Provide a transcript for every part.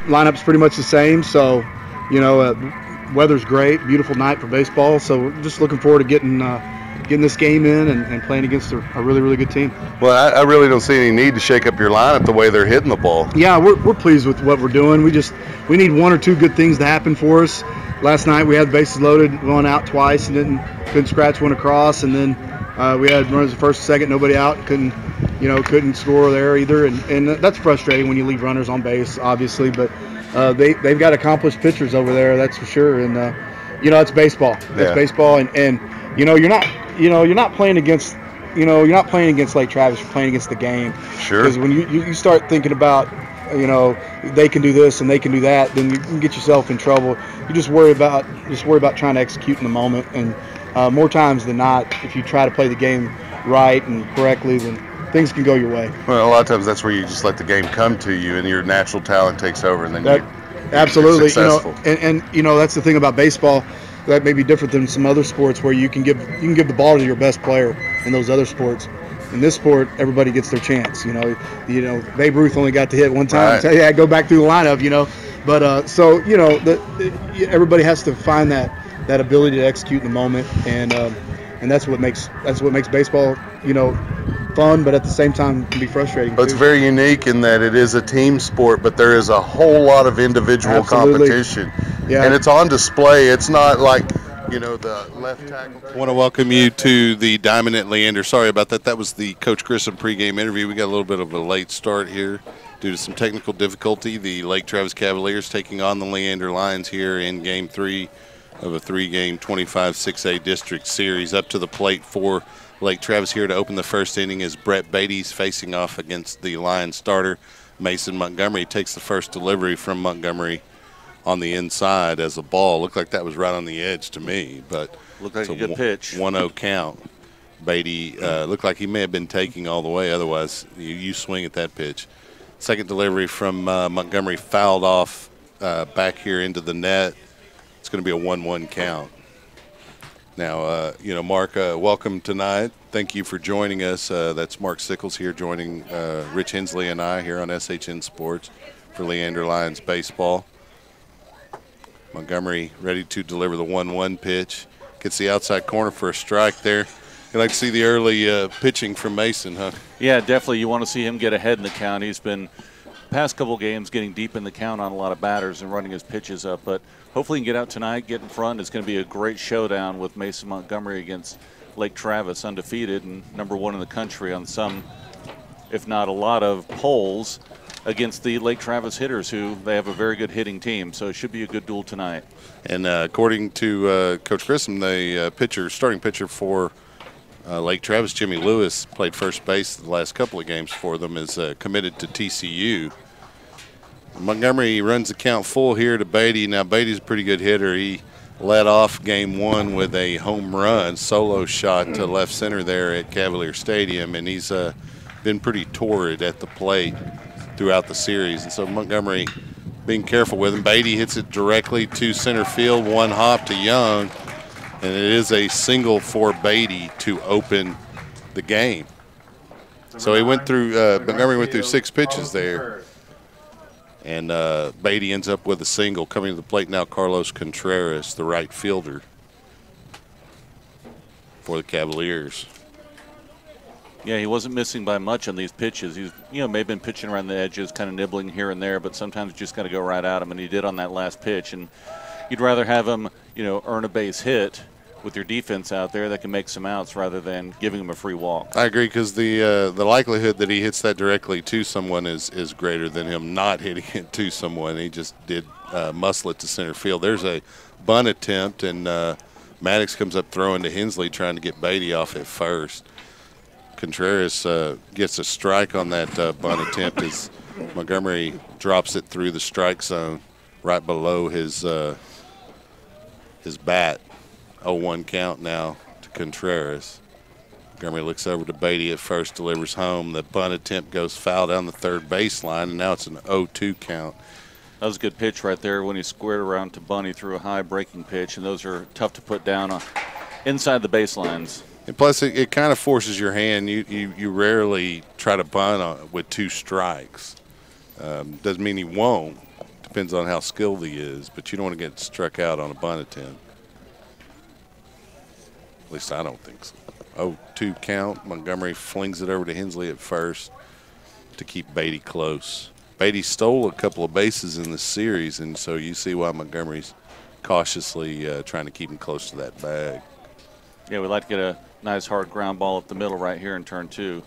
Lineup's pretty much the same, so weather's great, beautiful night for baseball. So we're just looking forward to getting this game in and playing against a really, really good team. Well, I really don't see any need to shake up your lineup the way they're hitting the ball. Yeah, we're pleased with what we're doing. We need one or two good things to happen for us. Last night we had bases loaded, going out twice, and couldn't scratch one across, and then we had runners at first and second, nobody out, couldn't score there either, and that's frustrating when you leave runners on base, obviously. But they've got accomplished pitchers over there, that's for sure. And it's baseball. It's baseball, and you're not playing against Lake Travis. You're playing against the game. Sure. Because when you start thinking about they can do this and they can do that, then you can get yourself in trouble. You just worry about trying to execute in the moment, and more times than not, if you try to play the game right and correctly, then things can go your way. Well, a lot of times that's where you just let the game come to you, and your natural talent takes over, and then absolutely, you're successful. And that's the thing about baseball that may be different than some other sports where you can give the ball to your best player in those other sports. In this sport, everybody gets their chance. Babe Ruth only got to hit one time. Right. So, yeah, go back through the lineup. But everybody has to find that ability to execute in the moment, and that's what makes baseball fun, but at the same time can be frustrating. But it's very unique in that it is a team sport, but there is a whole lot of individual competition. Yeah. And it's on display. It's not like the left tackle. I want to welcome you to the Diamond at Leander. Sorry about that. That was the Coach Grissom pregame interview. We got a little bit of a late start here due to some technical difficulty. The Lake Travis Cavaliers taking on the Leander Lions here in Game 3 of a 3-game 25-6A district series. Up to the plate for Lake Travis here to open the first inning is Brett Beatty's facing off against the Lions starter, Mason Montgomery. Takes the first delivery from Montgomery on the inside as a ball. Looked like that was right on the edge to me, but looked like a good pitch. 1-0 count. Beatty looked like he may have been taking all the way. Otherwise, you swing at that pitch. Second delivery from Montgomery fouled off back here into the net. It's going to be a 1-1 count. Now, Mark, welcome tonight. Thank you for joining us. That's Mark Sickles here joining Rich Hensley and I here on SHN Sports for Leander Lions Baseball. Montgomery ready to deliver the 1-1 pitch. Gets the outside corner for a strike there. You like to see the early pitching from Mason, huh? Yeah, definitely. You want to see him get ahead in the count. He's been past couple games getting deep in the count on a lot of batters and running his pitches up, but hopefully he can get out tonight, get in front. It's going to be a great showdown with Mason Montgomery against Lake Travis, undefeated and #1 in the country on some, if not a lot of polls, against the Lake Travis hitters, who they have a very good hitting team. So it should be a good duel tonight. And according to Coach Grissom, the starting pitcher for Lake Travis, Jimmy Lewis, played first base the last couple of games for them, is committed to TCU. Montgomery runs the count full here to Beatty. Now, Beatty's a pretty good hitter. He led off Game 1 with a home run, solo shot to left center there at Cavalier Stadium, and he's been pretty torrid at the plate throughout the series. And so Montgomery being careful with him. Beatty hits it directly to center field, one hop to Young, and it is a single for Beatty to open the game. So he went through, Montgomery went through 6 pitches there. And Beatty ends up with a single. Coming to the plate now, Carlos Contreras, the right fielder for the Cavaliers. Yeah, he wasn't missing by much on these pitches. He's, may have been pitching around the edges, kind of nibbling here and there, but sometimes you just got to go right at him, and he did on that last pitch. And you'd rather have him, earn a base hit with your defense out there that can make some outs rather than giving him a free walk. I agree, because the likelihood that he hits that directly to someone is greater than him not hitting it to someone. He just did muscle it to center field. There's a bunt attempt, and Maddox comes up throwing to Hensley, trying to get Beatty off at first. Contreras gets a strike on that bunt attempt as Montgomery drops it through the strike zone right below his bat. 0-1 count now to Contreras. Montgomery looks over to Beatty at first, delivers home. The bunt attempt goes foul down the third baseline, and now it's an 0-2 count. That was a good pitch right there when he squared around to Bunny through a high breaking pitch, and those are tough to put down inside the baselines. And plus, it kind of forces your hand. You rarely try to bunt with 2 strikes. Doesn't mean he won't. Depends on how skilled he is, but you don't want to get struck out on a bunt attempt. At least I don't think so. 0-2 count. Montgomery flings it over to Hensley at first to keep Beatty close. Beatty stole a couple of bases in this series, and so you see why Montgomery's cautiously trying to keep him close to that bag. Yeah, we'd like to get a nice hard ground ball up the middle right here in turn 2.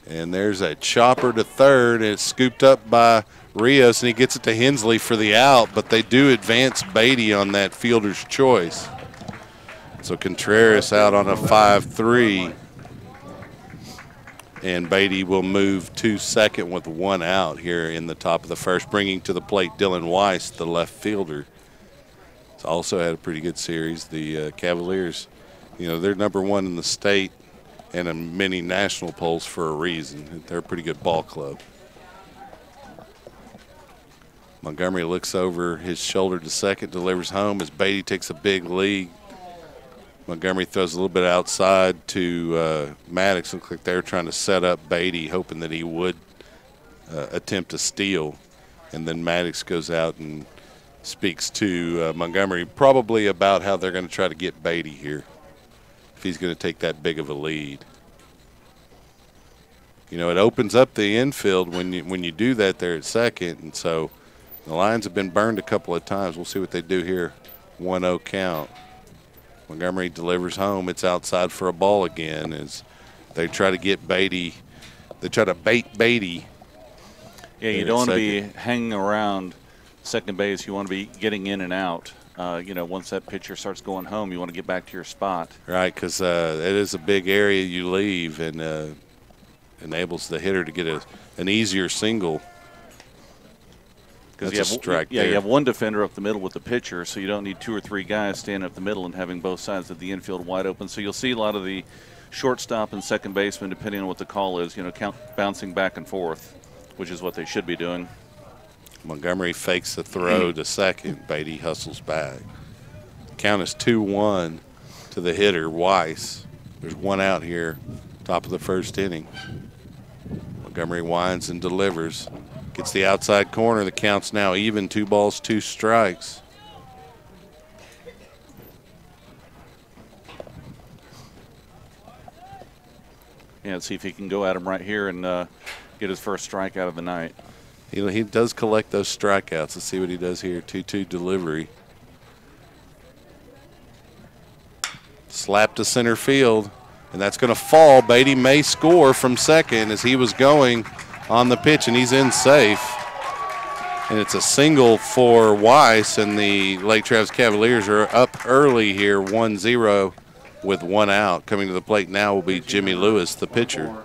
And there's a chopper to third, and it's scooped up by Rios, and he gets it to Hensley for the out, but they do advance Beatty on that fielder's choice. So Contreras out on a 5-3. And Beatty will move to second with 1 out here in the top of the first, bringing to the plate Dylan Weiss, the left fielder. He's also had a pretty good series. The Cavaliers, they're number 1 in the state and in many national polls for a reason. They're a pretty good ball club. Montgomery looks over his shoulder to second, delivers home as Beatty takes a big lead. Montgomery throws a little bit outside to Maddox. Looks like they're trying to set up Beatty, hoping that he would attempt to steal. And then Maddox goes out and speaks to Montgomery, probably about how they're going to try to get Beatty here if he's going to take that big of a lead. It opens up the infield when you do that there at second. And so the Lions have been burned a couple of times. We'll see what they do here. 1-0 count. Montgomery delivers home. It's outside for a ball again as they try to get Beatty. They try to bait Beatty. Yeah, you don't want to be hanging around second base. You want to be getting in and out. Once that pitcher starts going home, you want to get back to your spot. Right, because it is a big area you leave and enables the hitter to get an easier single. Because you have one defender up the middle with the pitcher, so you don't need 2 or 3 guys standing up the middle and having both sides of the infield wide open. So you'll see a lot of the shortstop and second baseman, depending on what the call is, bouncing back and forth, which is what they should be doing. Montgomery fakes the throw to second. Beatty hustles back. Count is 2-1 to the hitter, Weiss. There's 1 out here, top of the first inning. Montgomery winds and delivers. Gets the outside corner. The count's now even. 2 balls, 2 strikes. Yeah, let's see if he can go at him right here and get his first strikeout of the night. He does collect those strikeouts. Let's see what he does here. 2-2 delivery. Slap to center field, and that's going to fall. Beatty may score from second as he was going on the pitch, and he's in safe. And it's a single for Weiss, and the Lake Travis Cavaliers are up early here, 1-0 with 1 out. Coming to the plate now will be Jimmy Lewis, the pitcher.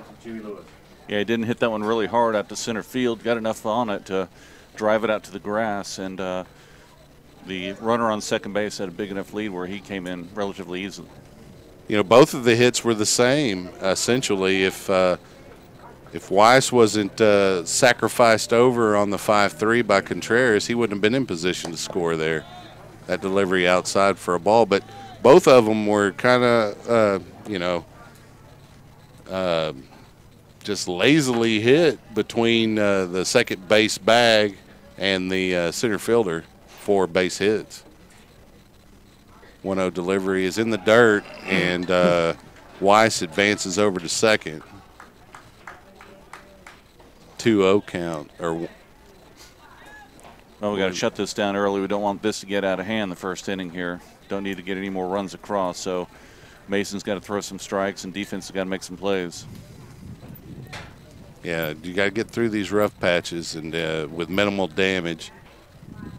Yeah, he didn't hit that one really hard out to center field. Got enough on it to drive it out to the grass, and the runner on second base had a big enough lead where he came in relatively easily. Both of the hits were the same, essentially. If Weiss wasn't sacrificed over on the 5-3 by Contreras, he wouldn't have been in position to score there. That delivery outside for a ball. But both of them were kind of, just lazily hit between the second base bag and the center fielder for base hits. 1-0 delivery is in the dirt, and Weiss advances over to second. 2-0 count. Well, we got to shut this down early. We don't want this to get out of hand the first inning here. Don't need to get any more runs across. So Mason's got to throw some strikes, and defense has got to make some plays. Yeah, you got to get through these rough patches and with minimal damage,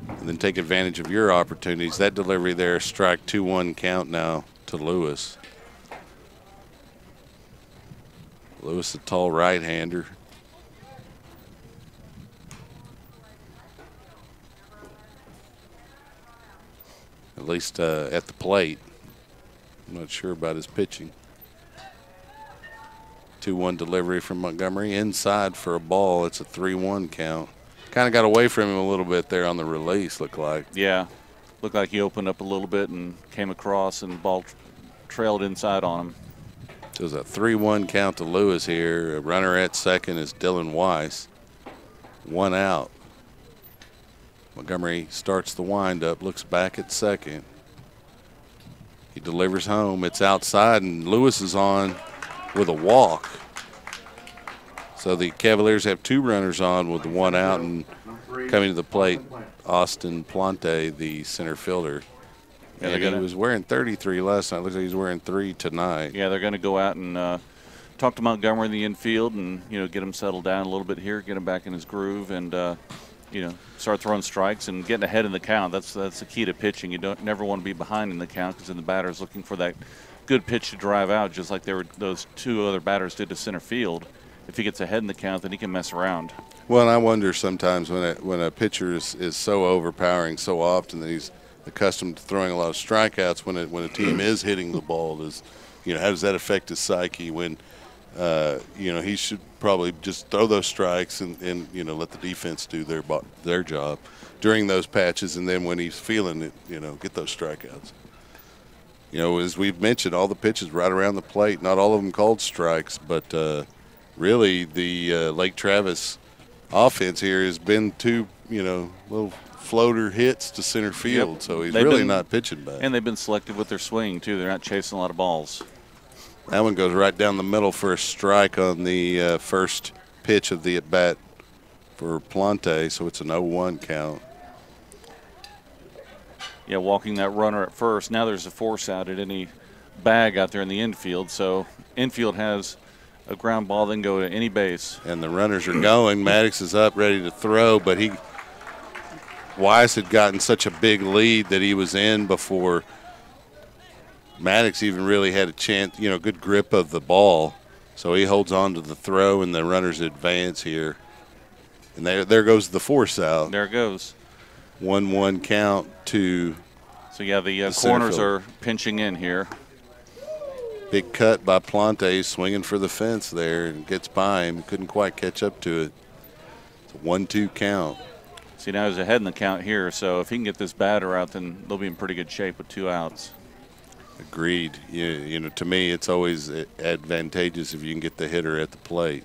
and then take advantage of your opportunities. That delivery there, strike 2-1 count now to Lewis. Lewis, a tall right-hander. at least at the plate. I'm not sure about his pitching. 2-1 delivery from Montgomery. Inside for a ball. It's a 3-1 count. Kind of got away from him a little bit there on the release, looked like. Yeah. Looked like he opened up a little bit and came across, and the ball trailed inside on him. So it's a 3-1 count to Lewis here. A runner at second is Dylan Weiss. 1 out. Montgomery starts the windup, looks back at second. He delivers home. It's outside, and Lewis is on with a walk. So the Cavaliers have 2 runners on with the 1 out, and coming to the plate, Austin Plante, the center fielder. Yeah, and he was wearing 33 last night. Looks like he's wearing 3 tonight. Yeah, they're going to go out and talk to Montgomery in the infield and, get him settled down a little bit here, get him back in his groove, and, start throwing strikes and getting ahead in the count. That's the key to pitching. You don't never want to be behind in the count, because then the batter's looking for that good pitch to drive out, just like those 2 other batters did to center field. If he gets ahead in the count, then he can mess around. Well, and I wonder sometimes when a pitcher is so overpowering so often that he's accustomed to throwing a lot of strikeouts, when a team is hitting the ball, how does that affect his psyche when he should probably just throw those strikes and let the defense do their job during those patches, and then when he's feeling it, get those strikeouts. As we've mentioned, all the pitches right around the plate, not all of them called strikes, but really the Lake Travis offense here has been 2 little floater hits to center field. Yep. So he's really not pitching bad. And they've been selective with their swing, too. They're not chasing a lot of balls. That one goes right down the middle for a strike on the first pitch of the at-bat for Plante, so it's an 0-1 count. Yeah, walking that runner at first. Now there's a force out at any bag out there in the infield, so infield has a ground ball, then go to any base. And the runners are going. Maddox is up, ready to throw, but Weiss had gotten such a big lead that he was in before Maddox even really had a chance, good grip of the ball. So he holds on to the throw, and the runners advance here. And there goes the force out. There it goes. 1-1 count to So, yeah, the corners are pinching in here. Big cut by Plante, swinging for the fence there, and gets by him. Couldn't quite catch up to it. It's a 1-2 count. See, now he's ahead in the count here, so if he can get this batter out, then they'll be in pretty good shape with 2 outs. Agreed. To me, it's always advantageous if you can get the hitter at the plate.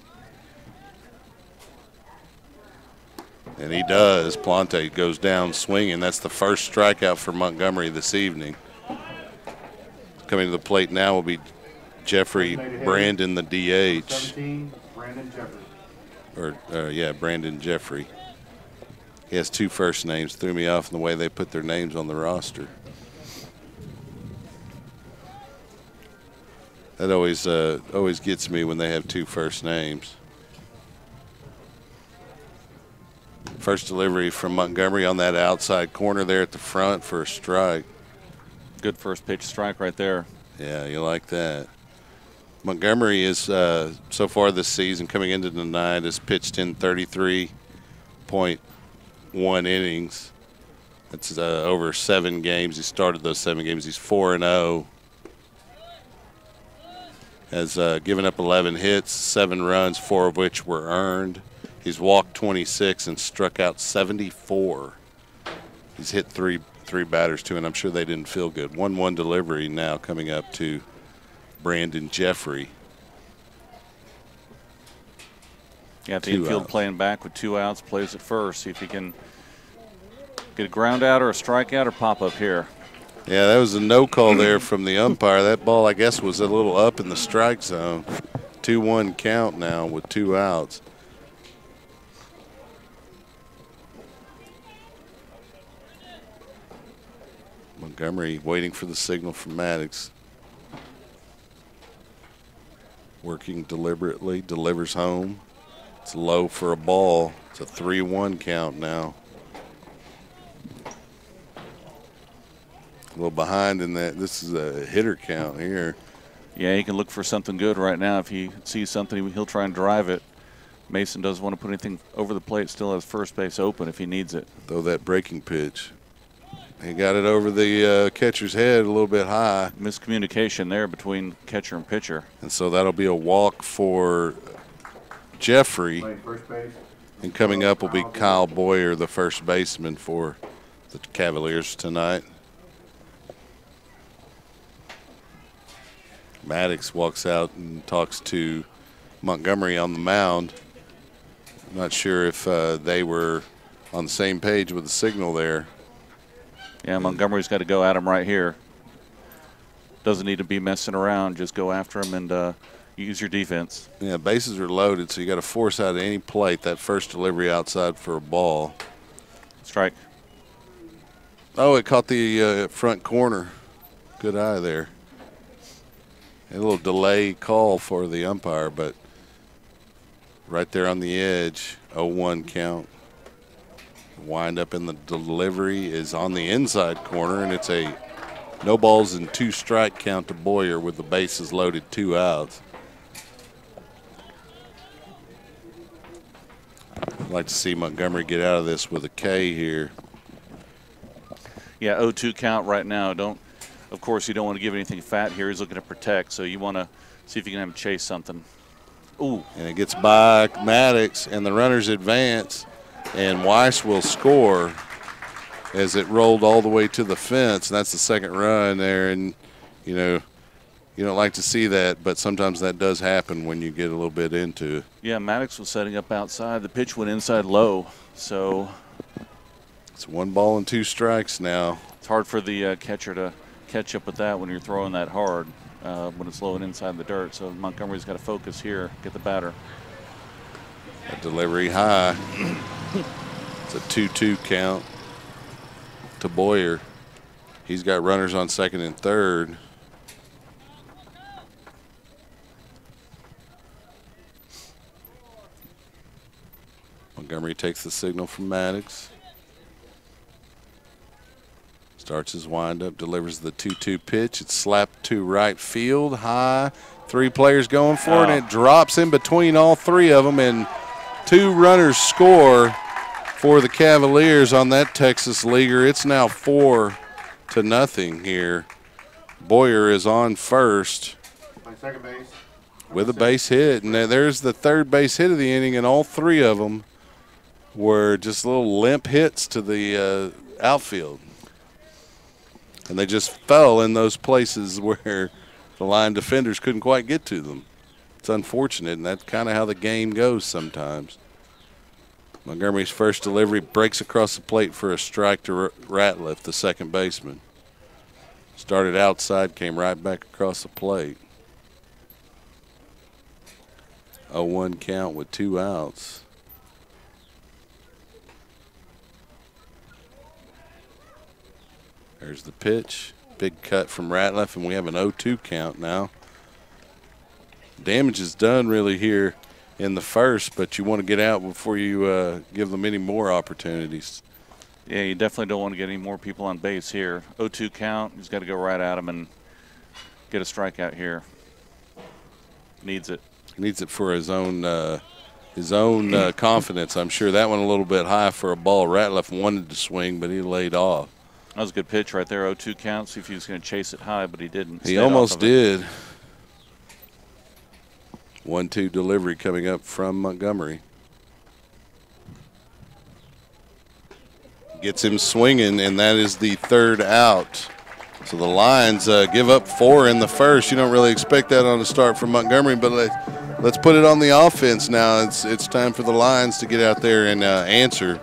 And he does. Plante goes down swinging. That's the first strikeout for Montgomery this evening. Coming to the plate now will be Jeffrey Brandon, the DH. 17, Brandon Jeffrey. Brandon Jeffrey. He has 2 first names. Threw me off in the way they put their names on the roster. That always gets me when they have 2 first names. First delivery from Montgomery on that outside corner there at the front for a strike. Good first pitch strike right there. Yeah, you like that. Montgomery is, so far this season, coming into tonight, has pitched in 33.1 innings. That's over 7 games. He started those 7 games. He's 4-0. Has given up 11 hits, 7 runs, 4 of which were earned. He's walked 26 and struck out 74. He's hit three batters too, and I'm sure they didn't feel good. 1-1 delivery now coming up to Brandon Jeffrey. Yeah, the infield playing back with 2 outs, plays at first. See if he can get a ground out or a strikeout or pop up here. Yeah, that was a no call there from the umpire. That ball, I guess, was a little up in the strike zone. 2-1 count now with 2 outs. Montgomery waiting for the signal from Maddox. Working deliberately, delivers home. It's low for a ball. It's a 3-1 count now. A little behind in that. This is a hitter count here. Yeah, he can look for something good right now. If he sees something, he'll try and drive it. Mason doesn't want to put anything over the plate. Still has first base open if he needs it. Throw that breaking pitch. He got it over the catcher's head a little bit high. Miscommunication there between catcher and pitcher. And so that'll be a walk for Jeffrey. And coming up will be Kyle Boyer, the first baseman for the Cavaliers tonight. Maddox walks out and talks to Montgomery on the mound. I'm not sure if they were on the same page with the signal there. Yeah, Montgomery's got to go at him right here. Doesn't need to be messing around. Just go after him and use your defense. Yeah, bases are loaded, so you got to force out any plate. That first delivery outside for a ball. Strike. Oh, it caught the front corner. Good eye there. A little delay call for the umpire, but right there on the edge, 0-1 count. Wind up in the delivery is on the inside corner, and it's a no balls and 2 strike count to Boyer with the bases loaded, 2 outs. I'd like to see Montgomery get out of this with a K here. Yeah, 0-2 count right now. Of course, you don't want to give anything fat here. He's looking to protect, so you want to see if you can have him chase something. Ooh. And it gets by Maddox, and the runners advance, and Weiss will score as it rolled all the way to the fence. And that's the second run there, and, you know, you don't like to see that, but sometimes that does happen when you get a little bit into it. Yeah, Maddox was setting up outside. The pitch went inside low, so it's 1 ball and 2 strikes now. It's hard for the catcher to catch up with that when you're throwing that hard when it's low and inside the dirt. So Montgomery's got to focus here, get the batter. A delivery high. It's a 2-2 count to Boyer. He's got runners on second and third. Montgomery takes the signal from Maddox. Starts his windup, delivers the 2-2 pitch. It's slapped to right field, high. 3 players going for it, and it drops in between all 3 of them, and 2 runners score for the Cavaliers on that Texas leaguer. It's now 4-0 here. Boyer is on first Second base with a base hit, and there's the third base hit of the inning, and all 3 of them were just little limp hits to the outfield. And they just fell in those places where the line defenders couldn't quite get to them. It's unfortunate, and that's kind of how the game goes sometimes. Montgomery's first delivery breaks across the plate for a strike to Ratliff, the second baseman. Started outside, came right back across the plate. 0-1 count with 2 outs. There's the pitch. Big cut from Ratliff, and we have an 0-2 count now. Damage is done really here in the first, but you want to get out before you give them any more opportunities. Yeah, you definitely don't want to get any more people on base here. 0-2 count. He's got to go right at him and get a strikeout here. Needs it. He needs it for his own confidence. I'm sure that one a little bit high for a ball. Ratliff wanted to swing, but he laid off. That was a good pitch right there, 0-2 count. See if he was going to chase it high, but he didn't. He almost did. 1-2 delivery coming up from Montgomery. Gets him swinging, and that is the 3rd out. So the Lions give up 4 in the first. You don't really expect that on the start from Montgomery, but let's put it on the offense now. It's time for the Lions to get out there and answer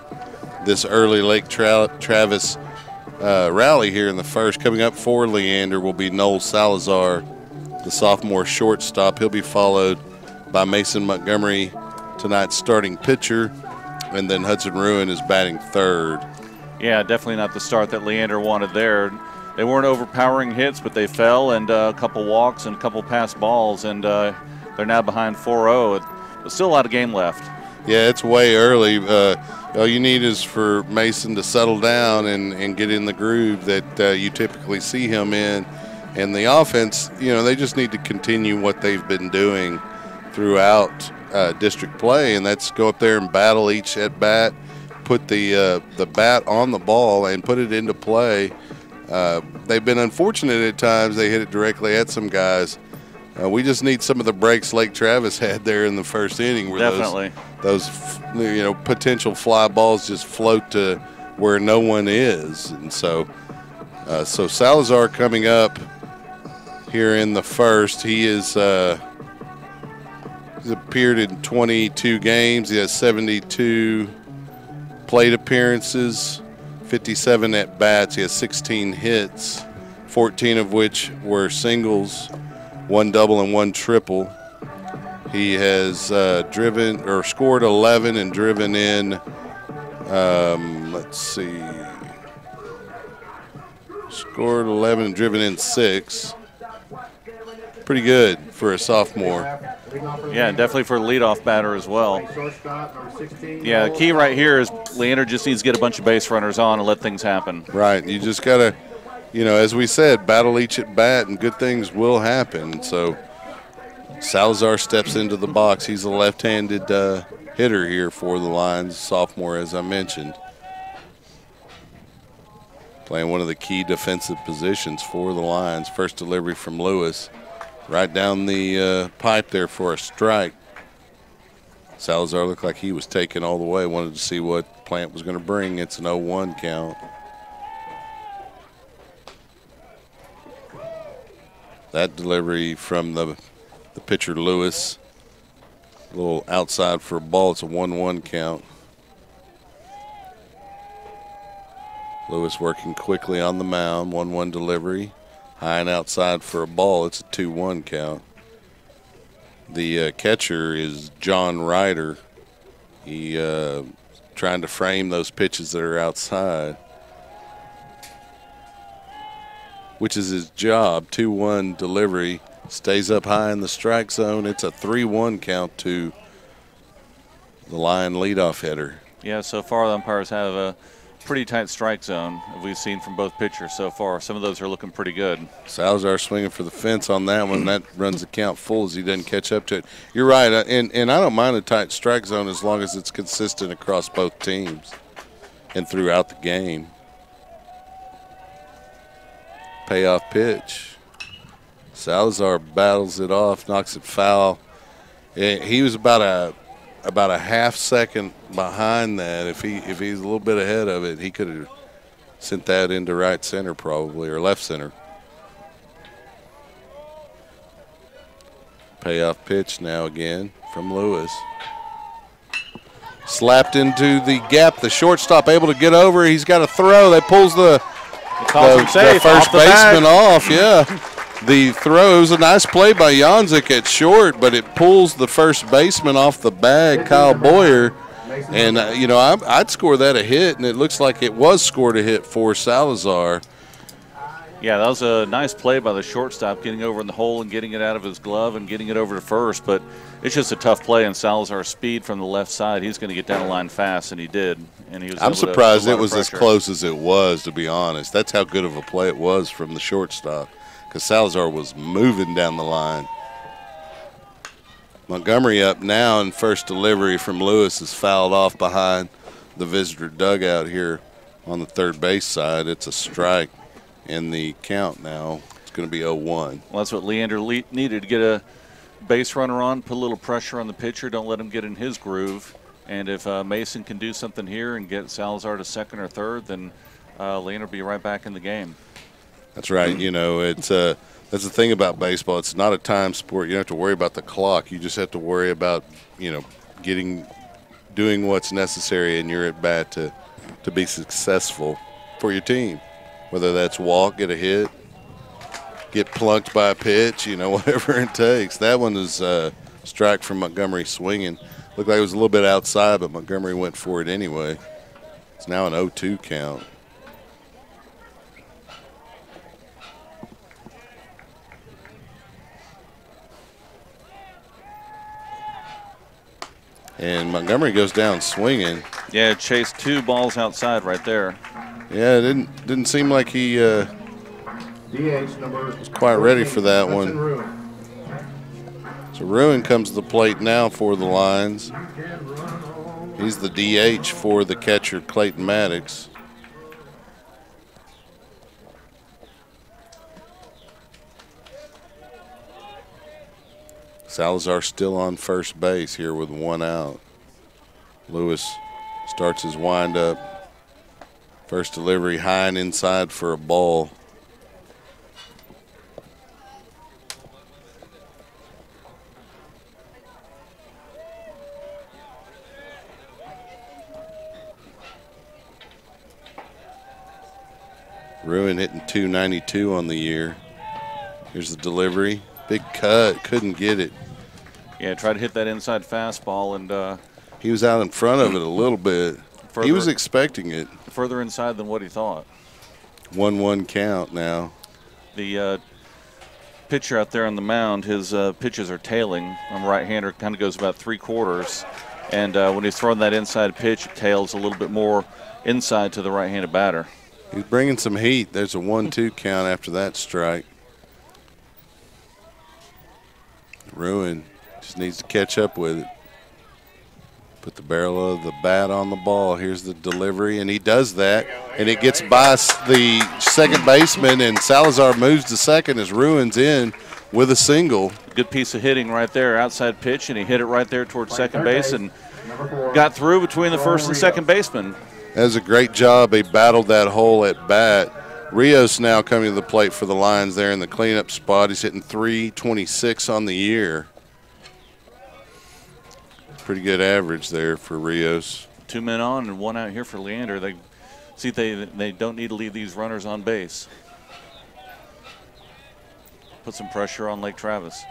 this early Lake Travis rally here in the first. Coming up for Leander will be Noel Salazar, the sophomore shortstop. He'll be followed by Mason Montgomery, tonight's starting pitcher, and then Hudson Ruin is batting 3rd. Yeah, definitely not the start that Leander wanted there. They weren't overpowering hits, but they fell, and a couple walks and a couple passed balls, and they're now behind 4-0. There's still a lot of game left. Yeah, it's way early. All you need is for Mason to settle down and get in the groove that you typically see him in. And the offense, they just need to continue what they've been doing throughout district play, and that's go up there and battle each at bat, put the bat on the ball and put it into play. They've been unfortunate at times. They hit it directly at some guys. We just need some of the breaks Lake Travis had there in the first inning, where those potential fly balls just float to where no one is. And so Salazar coming up here in the first. He's appeared in 22 games. He has 72 plate appearances, 57 at bats. He has 16 hits, 14 of which were singles, 1 double and 1 triple. He has scored 11 and driven in, scored 11 and driven in 6. Pretty good for a sophomore. Yeah, definitely for a leadoff batter as well. Yeah, the key right here is Leander just needs to get a bunch of base runners on and let things happen. Right. You just got to, as we said, battle each at bat and good things will happen. So Salazar steps into the box. He's a left-handed hitter here for the Lions, sophomore, as I mentioned. Playing one of the key defensive positions for the Lions. First delivery from Lewis. Right down the pipe there for a strike. Salazar looked like he was taken all the way. Wanted to see what Plant was going to bring. It's an 0-1 count. That delivery from the pitcher Lewis. A little outside for a ball. It's a 1-1 count. Lewis working quickly on the mound. 1-1 delivery. High and outside for a ball. It's a 2-1 count. The catcher is John Ryder. He trying to frame those pitches that are outside, which is his job. 2-1 delivery. Stays up high in the strike zone. It's a 3-1 count to the Lion leadoff hitter. Yeah, so far the umpires have a pretty tight strike zone we've seen from both pitchers so far. Some of those are looking pretty good. Salazar swinging for the fence on that one. That runs the count full as he doesn't catch up to it. You're right, and I don't mind a tight strike zone as long as it's consistent across both teams and throughout the game. Payoff pitch. Salazar battles it off, knocks it foul. He was about a half second behind that. If he's a little bit ahead of it, he could have sent that into right center probably, or left center. Payoff pitch now again from Lewis. Slapped into the gap. The shortstop able to get over. He's got a throw. That pulls the first baseman off. Yeah. The throw, it was a nice play by Janzik at short, but it pulls the first baseman off the bag, Kyle Boyer. And, I'd score that a hit, and it looks like it was scored a hit for Salazar. Yeah, that was a nice play by the shortstop, getting over in the hole and getting it out of his glove and getting it over to first. But it's just a tough play, and Salazar's speed from the left side, he's going to get down the line fast, and he did. And he was. I'm surprised it was as close as it was, to be honest. That's how good of a play it was from the shortstop, because Salazar was moving down the line. Montgomery up now, and first delivery from Lewis is fouled off behind the visitor dugout here on the third base side. It's a strike in the count now. It's going to be 0-1. Well, that's what Leander needed, to get a base runner on, put a little pressure on the pitcher, don't let him get in his groove. And if Mason can do something here and get Salazar to second or third, then Leander will be right back in the game. That's right. It's that's the thing about baseball. It's not a time sport. You don't have to worry about the clock. You just have to worry about, doing what's necessary in your at bat to be successful for your team. Whether that's walk, get a hit, get plunked by a pitch, whatever it takes. That one is a strike from Montgomery swinging. Looked like it was a little bit outside, but Montgomery went for it anyway. It's now an 0-2 count. And Montgomery goes down swinging. Yeah, chased 2 balls outside right there. Yeah, it didn't seem like he was quite ready for that one. So Ruin comes to the plate now for the Lions. He's the DH for the catcher, Clayton Maddox. Salazar still on first base here with 1 out. Lewis starts his windup. First delivery high and inside for a ball. Ruin hitting .292 on the year. Here's the delivery. Big cut, couldn't get it. Yeah, tried to hit that inside fastball, and he was out in front of it a little bit. He was expecting it. Further inside than what he thought. 1-1 count now. The pitcher out there on the mound, his pitches are tailing. I'm a right-hander, kind of goes about 3/4. And when he's throwing that inside pitch, it tails a little bit more inside to the right-handed batter. He's bringing some heat. There's a 1-2 count after that strike. Ruin just needs to catch up with it. Put the barrel of the bat on the ball. Here's the delivery, and he does that. And it gets by the second baseman, and Salazar moves to second as Ruin's in with a single. Good piece of hitting right there, outside pitch, and he hit it right there towards second base and got through between the first and second baseman. That was a great job. He battled that hole at bat. Rios now coming to the plate for the Lions there in the cleanup spot. He's hitting .326 on the year. Pretty good average there for Rios. 2 men on and 1 out here for Leander. They see they don't need to leave these runners on base. Put some pressure on Lake Travis.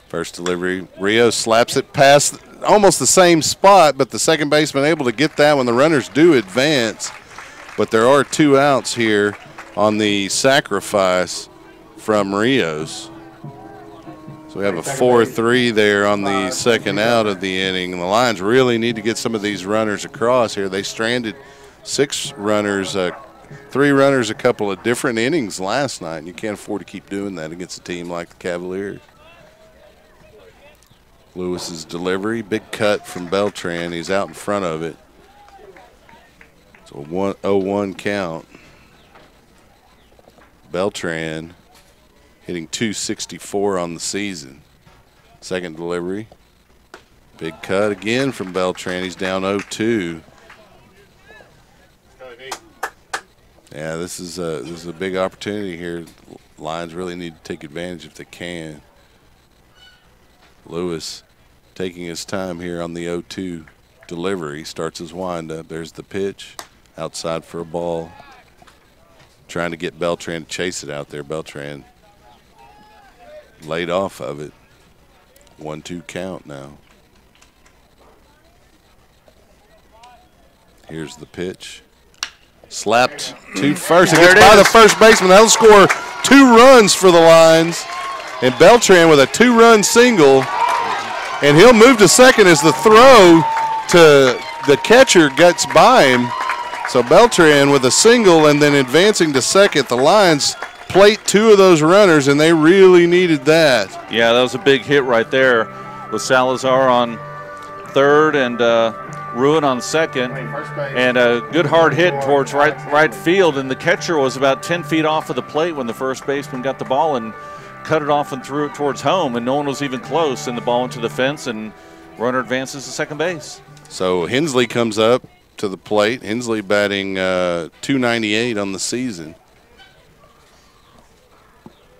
First delivery, Rios slaps it past almost the same spot, but the second baseman able to get that when the runners do advance. But there are 2 outs here on the sacrifice from Rios. So we have a 4-3 there on the second out of the inning. And the Lions really need to get some of these runners across here. They stranded 6 runners, 3 runners a couple of different innings last night. And you can't afford to keep doing that against a team like the Cavaliers. Lewis's delivery, big cut from Beltran. He's out in front of it. So 0-1 count. Beltran hitting .264 on the season. Second delivery. Big cut again from Beltran. He's down 0-2. Yeah, this is a big opportunity here. Lions really need to take advantage if they can. Lewis taking his time here on the 0-2 delivery. Starts his windup. There's the pitch. Outside for a ball. Trying to get Beltran to chase it out there. Beltran laid off of it. 1-2 count now. Here's the pitch. Slapped to first. It gets by the first baseman. That'll score 2 runs for the Lions. And Beltran with a 2-run single. And he'll move to second as the throw to the catcher gets by him. So Beltran with a single and then advancing to second. The Lions plate 2 of those runners, and they really needed that. Yeah, that was a big hit right there with Salazar on third and Ruin on second. And a good hard hit towards right field, and the catcher was about 10 feet off of the plate when the first baseman got the ball and cut it off and threw it towards home, and no one was even close, and the ball went to the fence, and runner advances to second base. So Hensley comes up to the plate. Hensley batting .298 on the season.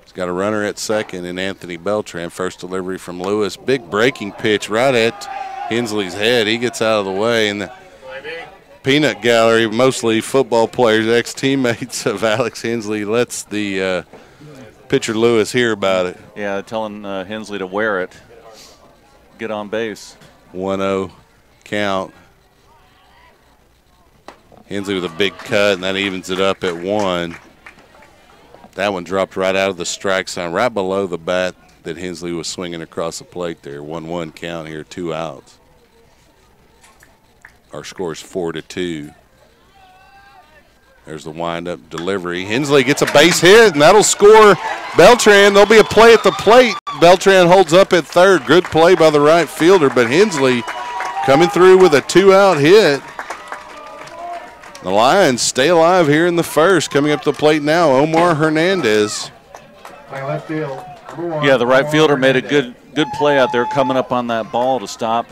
He's got a runner at second in Anthony Beltran. First delivery from Lewis. Big breaking pitch right at Hensley's head. He gets out of the way, and the peanut gallery, mostly football players, ex-teammates of Alex Hensley, lets the pitcher Lewis hear about it. Yeah, telling Hensley to wear it. Get on base. 1-0 count. Hensley with a big cut, and that evens it up at 1. That one dropped right out of the strike zone, right below the bat that Hensley was swinging across the plate there. 1-1 count here, 2 outs. Our score is 4-2. There's the windup delivery. Hensley gets a base hit, and that'll score Beltran. There'll be a play at the plate. Beltran holds up at third. Good play by the right fielder, but Hensley coming through with a 2-out hit. The Lions stay alive here in the first. Coming up to the plate now, Omar Hernandez. Left field. Yeah, the right fielder made a good play out there coming up on that ball to stop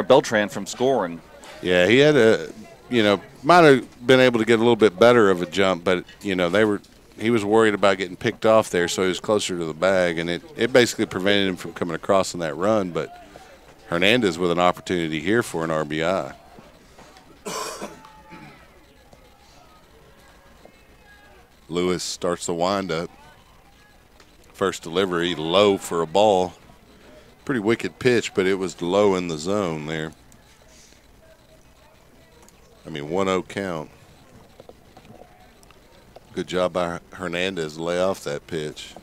Beltran from scoring. Yeah, he had might have been able to get a little bit better of a jump, but, he was worried about getting picked off there, so he was closer to the bag, and it basically prevented him from coming across on that run, but Hernandez with an opportunity here for an RBI. Lewis starts the windup. First delivery, low for a ball. Pretty wicked pitch, but it was low in the zone there. 1-0 count. Good job by Hernandez to lay off that pitch.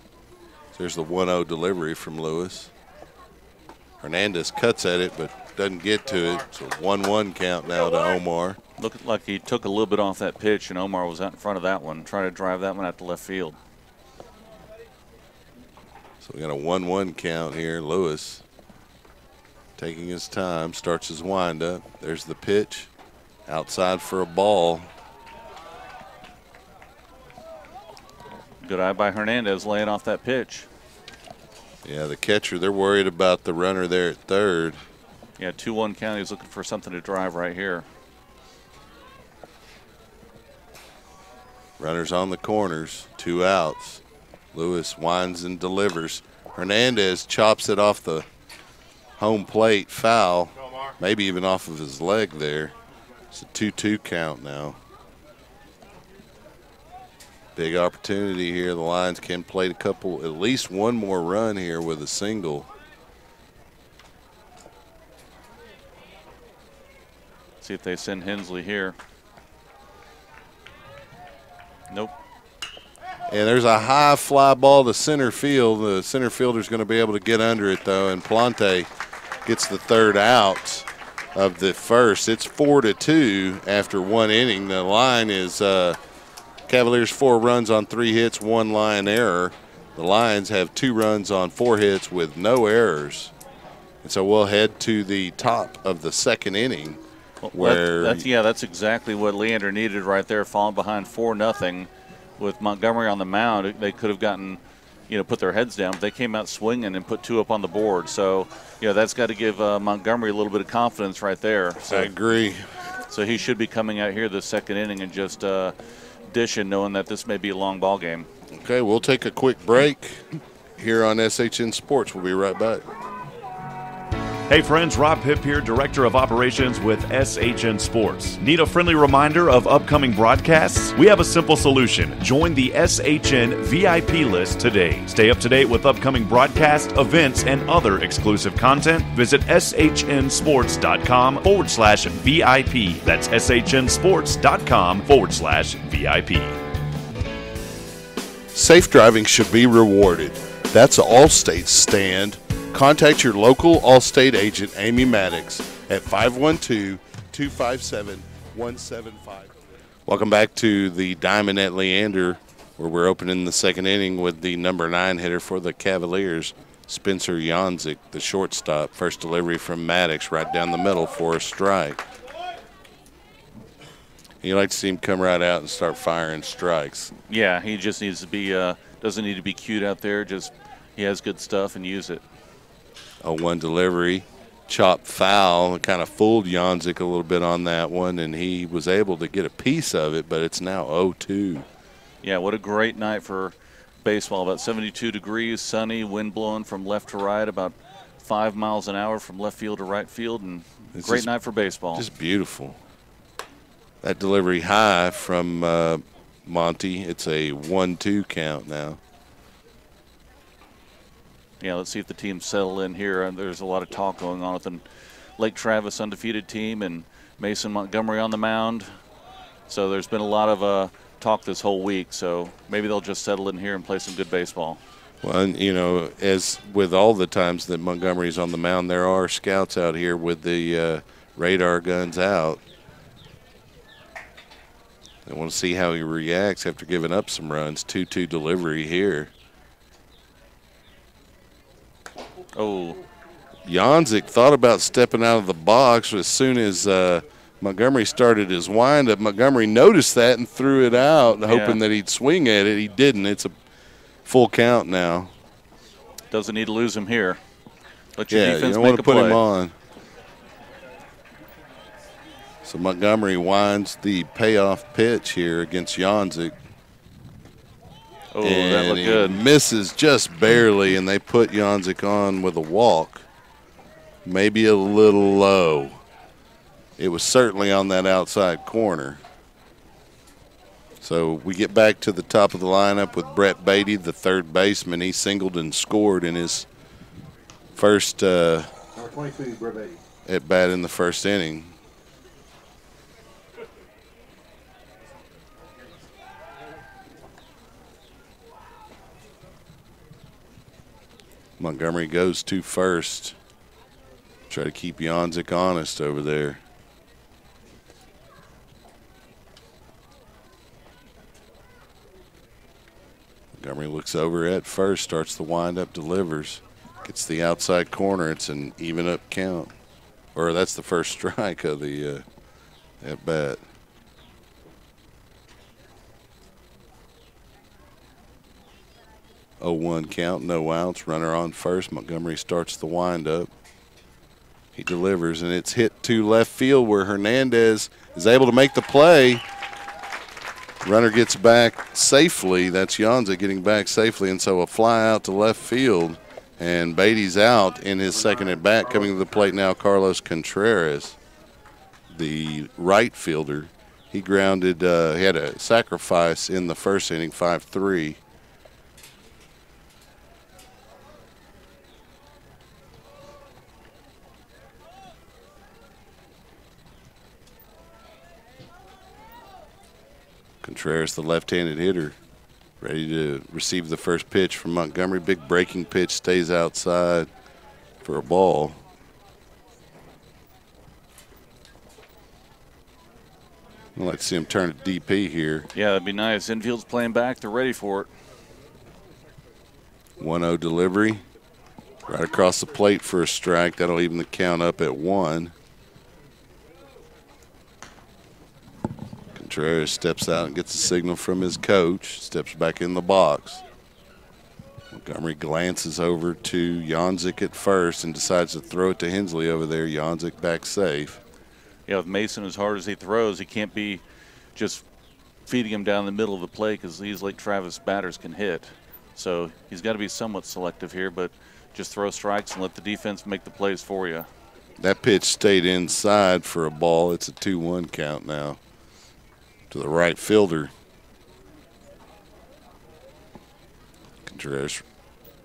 There's the 1-0 delivery from Lewis. Hernandez cuts at it, but doesn't get to it. So 1-1 count now to Omar. Looked like he took a little bit off that pitch, and Omar was out in front of that one, trying to drive that one out to left field. So we got a 1-1 count here. Lewis taking his time, starts his windup. There's the pitch. Outside for a ball. Good eye by Hernandez laying off that pitch. Yeah, the catcher, they're worried about the runner there at third. Yeah, 2-1 count. He's looking for something to drive right here. Runners on the corners, 2 outs. Lewis winds and delivers. Hernandez chops it off the home plate, foul, maybe even off of his leg there. It's a 2-2 count now. Big opportunity here. The Lions can play at least one more run here with a single. See if they send Hensley here. Nope. And there's a high fly ball to center field. The center fielder's going to be able to get under it, though, and Plante gets the 3rd out of the first. It's 4-2 after 1 inning. The line is Cavaliers 4 runs on 3 hits, 1 line error. The Lions have 2 runs on 4 hits with no errors. And so we'll head to the top of the 2nd inning. Where that's exactly what Leander needed right there, falling behind 4-0 with Montgomery on the mound. They could have gotten, put their heads down, but they came out swinging and put 2 up on the board. So, that's got to give Montgomery a little bit of confidence right there. So, I agree. So he should be coming out here the 2nd inning and just dishing, knowing that this may be a long ball game. Okay, we'll take a quick break here on SHN Sports. We'll be right back. Hey friends, Rob Hipp here, Director of Operations with SHN Sports. Need a friendly reminder of upcoming broadcasts? We have a simple solution. Join the SHN VIP list today. Stay up to date with upcoming broadcast, events, and other exclusive content. Visit shnsports.com/VIP. That's shnsports.com/VIP. Safe driving should be rewarded. That's Allstate's stand. Contact your local Allstate agent, Amy Maddox, at 512-257-1750. Welcome back to the Diamond at Leander, where we're opening the 2nd inning with the number 9 hitter for the Cavaliers, Spencer Janzik, the shortstop. First delivery from Maddox right down the middle for a strike. You like to see him come right out and start firing strikes. Yeah, he just needs to be, doesn't need to be cute out there. Just he has good stuff and use it. 0-1 delivery, chop foul, kind of fooled Janzik a little bit on that one, and he was able to get a piece of it, but it's now 0-2. Yeah, what a great night for baseball. About 72 degrees, sunny, wind blowing from left to right, about 5 miles an hour from left field to right field, and great night for baseball. Just beautiful. That delivery high from Monty. It's a 1-2 count now. Yeah, let's see if the teams settle in here. There's a lot of talk going on with the Lake Travis undefeated team and Mason Montgomery on the mound. So there's been a lot of talk this whole week. So maybe they'll just settle in here and play some good baseball. Well, as with all the times that Montgomery's on the mound, there are scouts out here with the radar guns out. They want to see how he reacts after giving up some runs. 2-2 delivery here. Oh. Janzik thought about stepping out of the box as soon as Montgomery started his windup. Montgomery noticed that and threw it out, hoping that he'd swing at it. He didn't. It's a full count now. Doesn't need to lose him here. Let your defense you don't make want to a put play. him on. So Montgomery winds the payoff pitch here against Janzik. Oh, and that looked good. Misses just barely, and they put Janzik on with a walk. Maybe a little low. It was certainly on that outside corner. So we get back to the top of the lineup with Brett Beatty, the third baseman. He singled and scored in his first at bat in the first inning. Montgomery goes to first. Try to keep Janzik honest over there. Montgomery looks over at first, starts the windup, delivers. Gets the outside corner. It's an even up count. Or that's the first strike of the at bat. Oh, 0-1 count, no outs. Runner on first. Montgomery starts the windup. He delivers, and it's hit to left field where Hernandez is able to make the play. Runner gets back safely. That's Janzik getting back safely, and so a fly out to left field. And Beatty's out in his second at bat. Coming to the plate now, Carlos Contreras, the right fielder. He grounded, he had a sacrifice in the first inning, 5-3. Contreras, the left-handed hitter, ready to receive the first pitch from Montgomery. Big breaking pitch, stays outside for a ball. I'd like to see him turn to DP here. Yeah, that'd be nice. Infield's playing back. They're ready for it. 1-0 delivery. Right across the plate for a strike. That'll even the count up at 1. Contreras steps out and gets a signal from his coach. Steps back in the box. Montgomery glances over to Janzik at first and decides to throw it to Hensley over there. Janzik back safe. Yeah, with Mason as hard as he throws, he can't be just feeding him down the middle of the play because these Lake Travis batters can hit. So he's got to be somewhat selective here, but just throw strikes and let the defense make the plays for you. That pitch stayed inside for a ball. It's a 2-1 count now to the right fielder. Contreras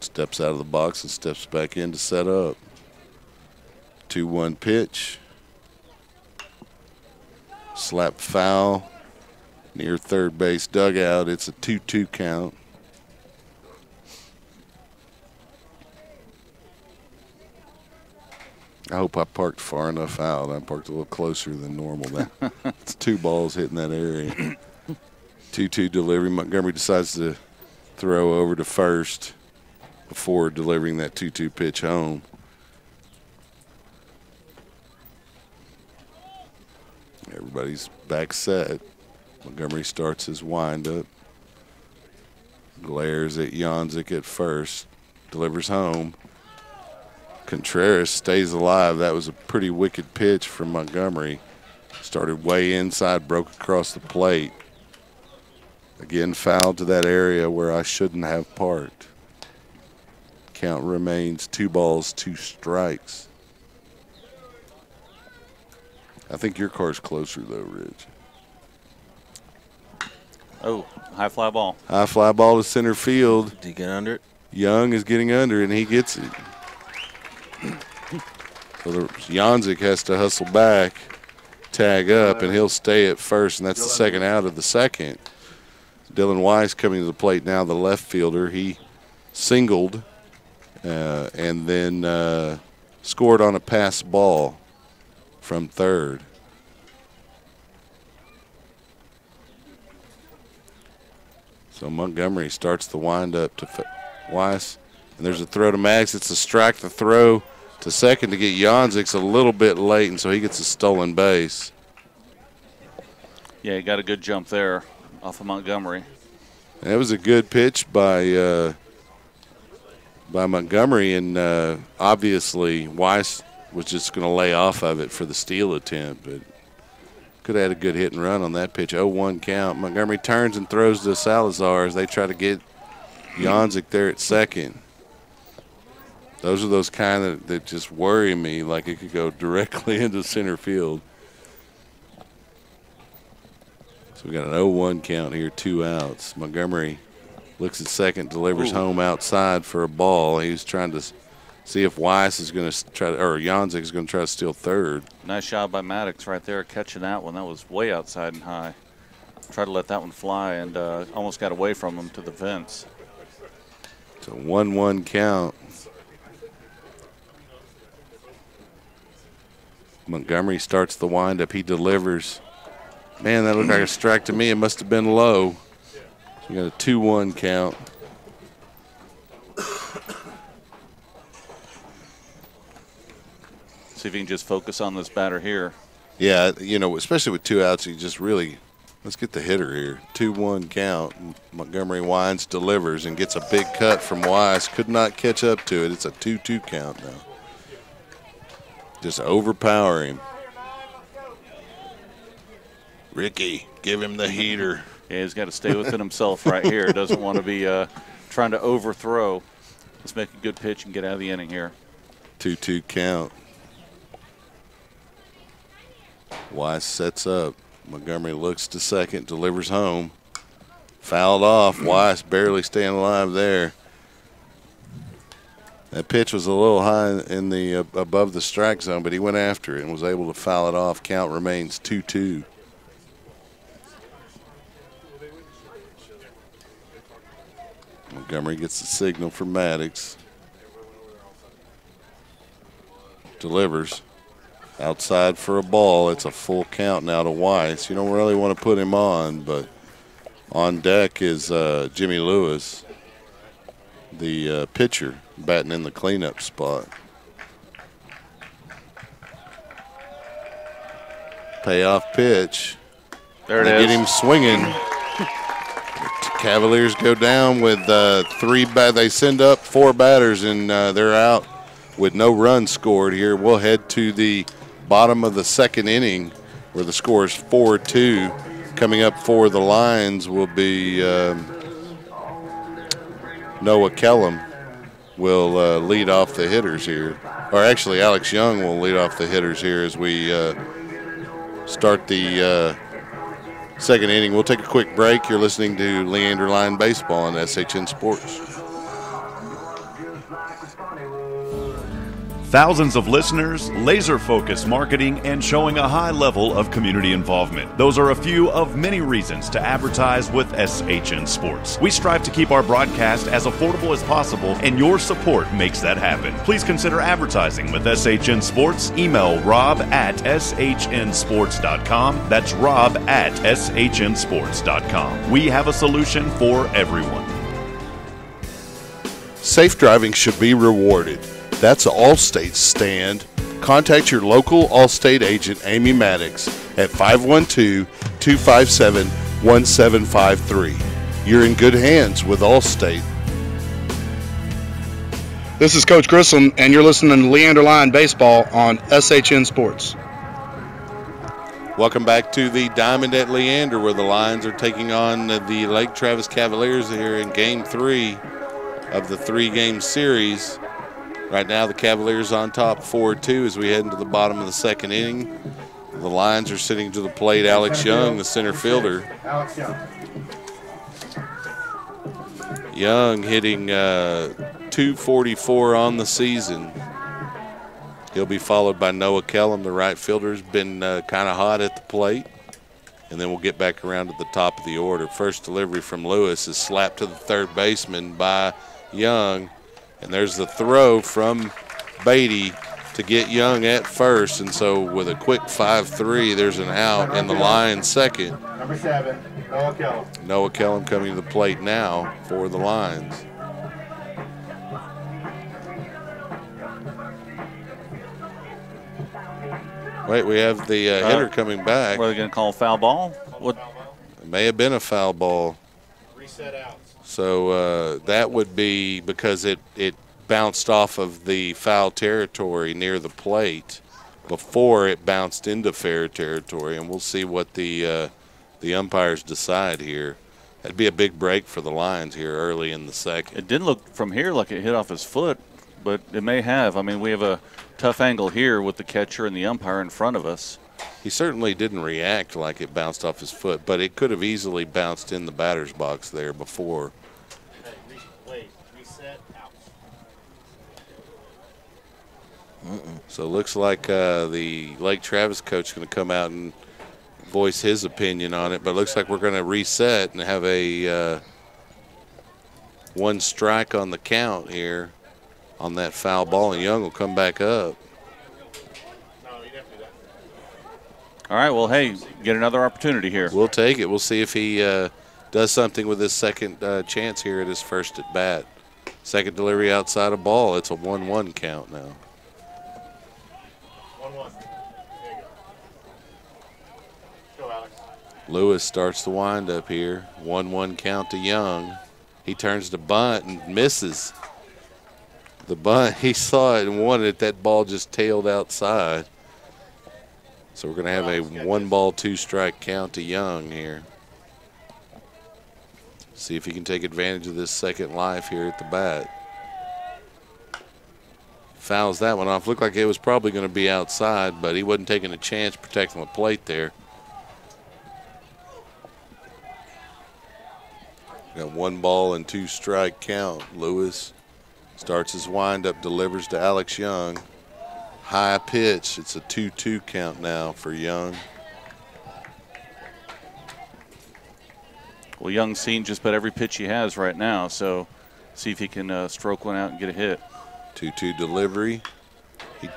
steps out of the box and steps back in to set up. 2-1 pitch. Slap foul near third base dugout. It's a 2-2 count. I hope I parked far enough out. I parked a little closer than normal. It's 2 balls hitting that area. 2-2 delivery. Montgomery decides to throw over to first before delivering that 2-2 pitch home. Everybody's back set. Montgomery starts his windup. Glares at Janzik at first. Delivers home. Contreras stays alive. That was a pretty wicked pitch from Montgomery. Started way inside, broke across the plate. Again, fouled to that area where I shouldn't have parked. Count remains 2 balls, 2 strikes. I think your car's closer, though, Rich. Oh, high fly ball. High fly ball to center field. Did he get under it? Young is getting under it, and he gets it. So Janzik has to hustle back, tag up, and he'll stay at first, and that's the second out of the second. Dylan Weiss coming to the plate now, the left fielder. He singled and then scored on a pass ball from third. So Montgomery starts the windup to Weiss. And there's a throw to Maddox. It's a strike. The throw to second to get Janzik's a little bit late, and so he gets a stolen base. Yeah, he got a good jump there off of Montgomery. That was a good pitch by Montgomery, and obviously Weiss was just going to lay off of it for the steal attempt, but could have had a good hit and run on that pitch. 0-1 count. Montgomery turns and throws to Salazar as they try to get Janzik there at second. Those are those kind that just worry me, like it could go directly into center field. So we got an 0-1 count here, 2 outs. Montgomery looks at second, delivers home outside for a ball. He's trying to see if Weiss is going to try to, or Janzik is going to try to steal third. Nice job by Maddox right there catching that one. That was way outside and high. Tried to let that one fly and almost got away from him to the fence. It's a 1-1 count. Montgomery starts the windup. He delivers. Man, that looked like a strike to me. It must have been low. So we got a 2-1 count. See if you can just focus on this batter here. Yeah, you know, especially with 2 outs, you just really, let's get the hitter here. 2-1 count. Montgomery winds, delivers, and gets a big cut from Weiss. Could not catch up to it. It's a 2-2 count now. Just overpower him. Ricky, give him the heater. Yeah, he's got to stay within himself right here. Doesn't want to be trying to overthrow. Let's make a good pitch and get out of the inning here. 2-2 count. Weiss sets up. Montgomery looks to second, delivers home. Fouled off. Weiss barely staying alive there. That pitch was a little high in the above the strike zone, but he went after it and was able to foul it off. Count remains 2-2. Montgomery gets the signal from Maddox. Delivers. Outside for a ball. It's a full count now to Weiss. You don't really want to put him on, but on deck is Jimmy Lewis, the pitcher, batting in the cleanup spot. Payoff pitch. There it is. is. Get him swinging. Cavaliers go down with 3 They send up 4 batters, and they're out with no runs scored here. We'll head to the bottom of the second inning where the score is 4-2. Coming up for the Lions will be Noah Kellum will lead off the hitters here. Or actually, Alex Young will lead off the hitters here as we start the second inning. We'll take a quick break. You're listening to Leander Line Baseball on SHN Sports. Thousands of listeners, laser-focused marketing, and showing a high level of community involvement. Those are a few of many reasons to advertise with SHN Sports. We strive to keep our broadcast as affordable as possible, and your support makes that happen. Please consider advertising with SHN Sports. Email rob@shnsports.com. That's rob@shnsports.com. We have a solution for everyone. Safe driving should be rewarded. That's Allstate's stand. Contact your local Allstate agent, Amy Maddox, at 512-257-1753. You're in good hands with Allstate. This is Coach Grissom, and you're listening to Leander Line Baseball on SHN Sports. Welcome back to the Diamond at Leander, where the Lions are taking on the Lake Travis Cavaliers here in Game 3 of the 3-game series. Right now, the Cavaliers on top 4-2 as we head into the bottom of the second inning. The Lions are sitting to the plate. Alex Young, the center fielder. Young hitting .244 on the season. He'll be followed by Noah Kellum, the right fielder. Has been kind of hot at the plate. And then we'll get back around to the top of the order. First delivery from Lewis is slapped to the third baseman by Young. And there's the throw from Beatty to get Young at first. And so with a quick 5-3, there's an out in the Lions second. Number 7, Noah Kellum. Noah Kellum coming to the plate now for the Lions. Wait, we have the hitter coming back. What are they going to call, foul ball? What? It may have been a foul ball. Reset out. So that would be because it bounced off of the foul territory near the plate before it bounced into fair territory, and we'll see what the umpires decide here. That'd be a big break for the Lions here early in the second. It didn't look from here like it hit off his foot, but it may have. I mean, we have a tough angle here with the catcher and the umpire in front of us. He certainly didn't react like it bounced off his foot, but it could have easily bounced in the batter's box there before. Wait, reset out. So it looks like the Lake Travis coach is going to come out and voice his opinion on it, but it looks like we're going to reset and have a 1 strike on the count here on that foul ball, and Young will come back up. All right, well, hey, get another opportunity here. We'll take it. We'll see if he does something with his second chance here at his first at bat. Second delivery outside of ball. It's a 1-1 count now. 1-1. There you go. Go, Alex. Lewis starts the windup here. 1-1 count to Young. He turns to bunt and misses. The bunt, he saw it and wanted it. That ball just tailed outside. So we're going to have a 1-ball, 2-strike count to Young here. See if he can take advantage of this second life here at the bat. Fouls that one off. Looked like it was probably going to be outside, but he wasn't taking a chance protecting the plate there. Got 1-ball and 2-strike count. Lewis starts his windup, delivers to Alex Young. High pitch. It's a 2-2 count now for Young. Well, Young's seen just about every pitch he has right now, so see if he can stroke one out and get a hit. 2-2 delivery. He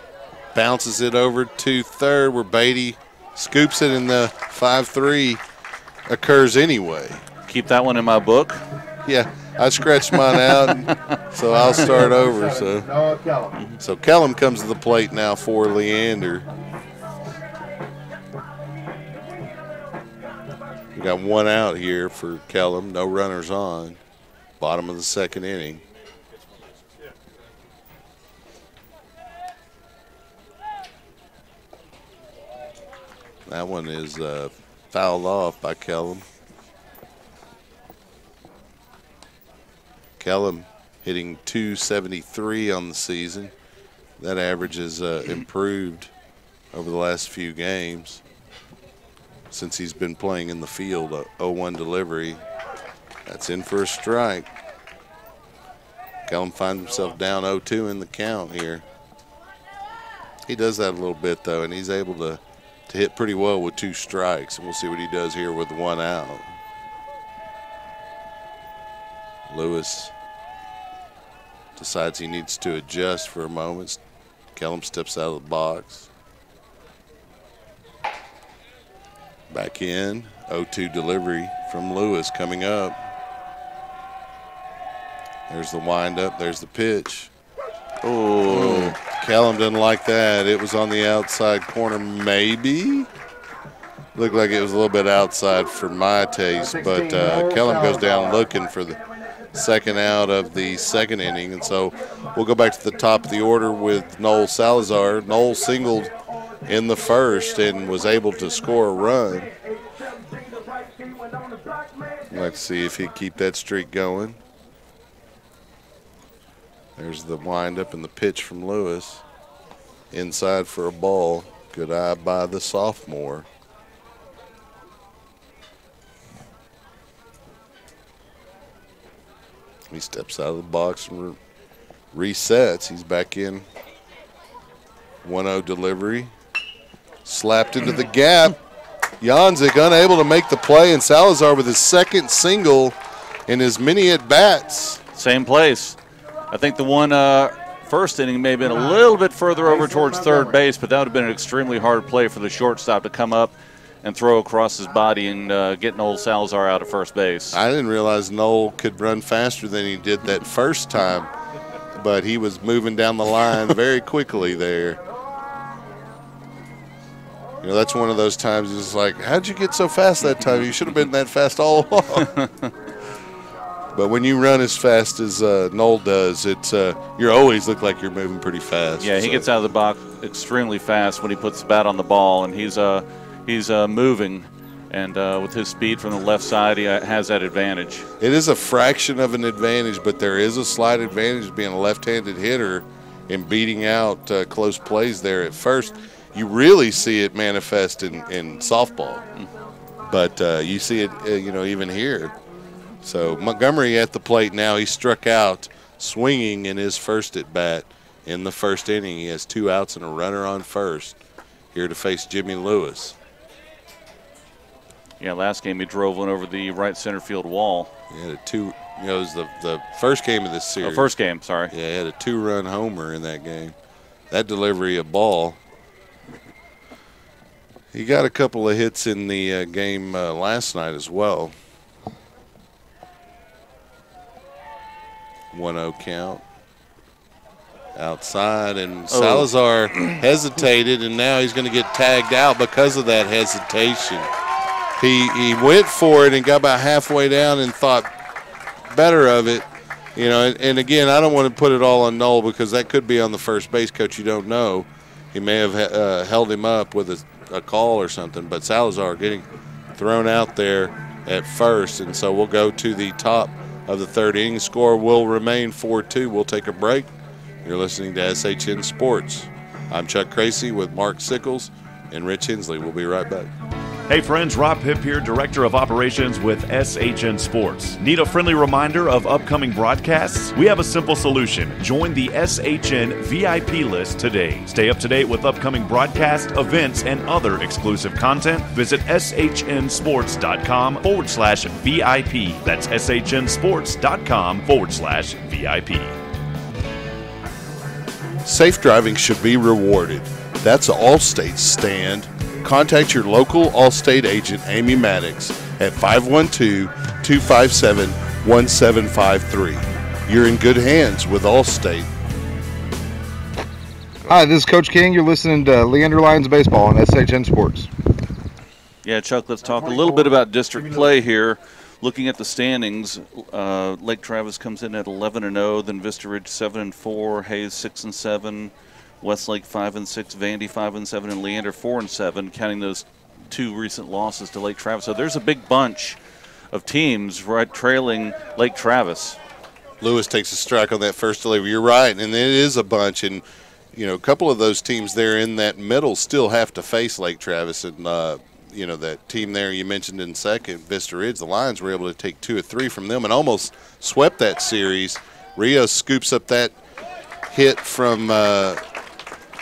bounces it over to third where Beatty scoops it, and the 5-3 occurs anyway. Keep that one in my book. Yeah, I scratched mine out, so I'll start over. So Kellum comes to the plate now for Leander. We got 1 out here for Kellum, no runners on. Bottom of the second inning. That one is fouled off by Kellum. Kellum hitting .273 on the season. That average has improved over the last few games since he's been playing in the field. 0-1 delivery. That's in for a strike. Kellum finds himself down 0-2 in the count here. He does that a little bit, though, and he's able to hit pretty well with 2 strikes. And we'll see what he does here with 1 out. Lewis decides he needs to adjust for a moment. Kellum steps out of the box. Back in. 0-2 delivery from Lewis coming up. There's the windup. There's the pitch. Oh, Kellum didn't like that. It was on the outside corner, maybe. Looked like it was a little bit outside for my taste, but Kellum goes down looking for the second out of the second inning. And so we'll go back to the top of the order with Noel Salazar. Noel singled in the first and was able to score a run. Let's see if he can keep that streak going. There's the windup and the pitch from Lewis. Inside for a ball. Good eye by the sophomore. He steps out of the box and resets. He's back in. 1-0 delivery. Slapped into the gap. Janzik unable to make the play, and Salazar with his second single in as many at-bats. Same place. I think the one first inning may have been a little bit further over towards third base, but that would have been an extremely hard play for the shortstop to come up and throw across his body and get Noel Salazar out at first base. I didn't realize Noel could run faster than he did that first time, but he was moving down the line very quickly there. You know, that's one of those times it's like, how'd you get so fast that time? You should have been that fast all along. But when you run as fast as Noel does, it's you always look like you're moving pretty fast. Yeah, he gets out of the box extremely fast when he puts the bat on the ball, and he's moving. And with his speed from the left side, he has that advantage. It is a fraction of an advantage, but there is a slight advantage being a left-handed hitter and beating out close plays there at first. You really see it manifest in softball, but you see it, even here. So Montgomery at the plate now. He struck out swinging in his first at-bat in the first inning. He has 2 outs and a runner on first here to face Jimmy Lewis. Yeah, last game he drove one over the right center field wall. He had it was the first game of this series. Oh, first game, sorry. Yeah, he had a 2-run homer in that game. That delivery of ball. He got a couple of hits in the game last night as well. 1-0 count. Outside, and Salazar hesitated, and now he's going to get tagged out because of that hesitation. He went for it and got about halfway down and thought better of it. And again, I don't want to put it all on Noel because that could be on the first base coach. You don't know. He may have held him up with a call or something, but Salazar getting thrown out there at first, and so we'll go to the top of the third inning. Score will remain 4-2. We'll take a break. You're listening to SHN Sports. I'm Chuck Kracy with Mark Sickles and Rich Hensley. We'll be right back. Hey friends, Rob Hipp here, Director of Operations with SHN Sports. Need a friendly reminder of upcoming broadcasts? We have a simple solution. Join the SHN VIP list today. Stay up to date with upcoming broadcasts, events, and other exclusive content. Visit shnsports.com/VIP. That's shnsports.com/VIP. Safe driving should be rewarded. That's Allstate's stand. Contact your local Allstate agent, Amy Maddox, at 512-257-1753. You're in good hands with Allstate. Hi, this is Coach King. You're listening to Leander Lions Baseball on SHN Sports. Yeah, Chuck, let's talk a little bit about district play here. Looking at the standings, Lake Travis comes in at 11-0, then Vista Ridge 7-4, Hayes 6-7, Westlake 5-6, Vandy 5-7, and Leander 4-7, counting those 2 recent losses to Lake Travis. So there's a big bunch of teams right trailing Lake Travis. Lewis takes a strike on that first delivery. You're right, and it is a bunch. And, a couple of those teams there in that middle still have to face Lake Travis. And, that team there you mentioned in second, Vista Ridge, the Lions were able to take 2 or 3 from them and almost swept that series. Rios scoops up that hit from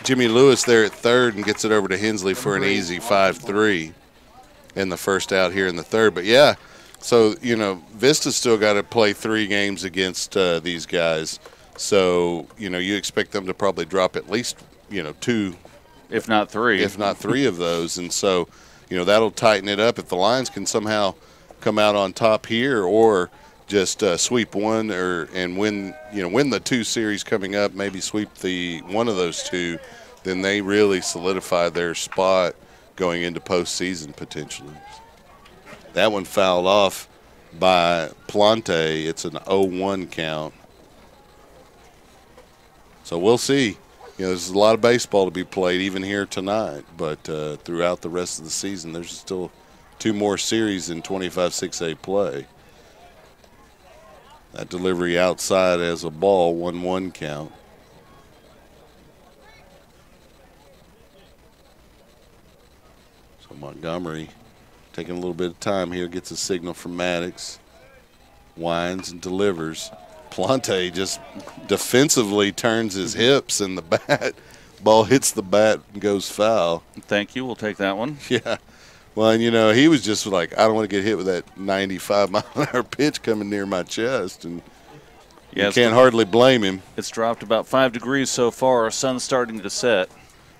Jimmy Lewis there at third and gets it over to Hensley for an easy 5-3 in the first out here in the third. But, yeah, so, Vista's still got to play 3 games against these guys. So, you expect them to probably drop at least, 2. If not 3. If not 3 of those. And so, that'll tighten it up. If the Lions can somehow come out on top here or just sweep one and win the 2 series coming up, maybe sweep one of those 2, then they really solidify their spot going into postseason potentially. That one fouled off by Plante. It's an 0-1 count. So we'll see. There's a lot of baseball to be played even here tonight, but throughout the rest of the season, there's still 2 more series in 25-6A play. That delivery outside as a ball, 1-1 count. So Montgomery taking a little bit of time here, gets a signal from Maddox. Winds and delivers. Plante just defensively turns his hips and the ball hits the bat and goes foul. Thank you. We'll take that one. Yeah. Well, and, he was just like, I don't want to get hit with that 95-mile-an-hour pitch coming near my chest. And you can't hardly blame him. It's dropped about 5 degrees so far. Sun's starting to set.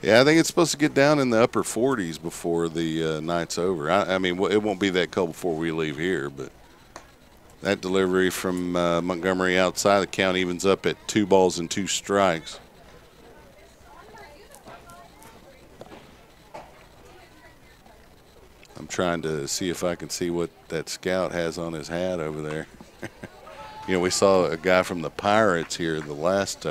Yeah, I think it's supposed to get down in the upper 40s before the night's over. I mean, it won't be that cold before we leave here, but that delivery from Montgomery outside, the count evens up at 2 balls and 2 strikes. I'm trying to see if I can see what that scout has on his hat over there. You know, we saw a guy from the Pirates here the last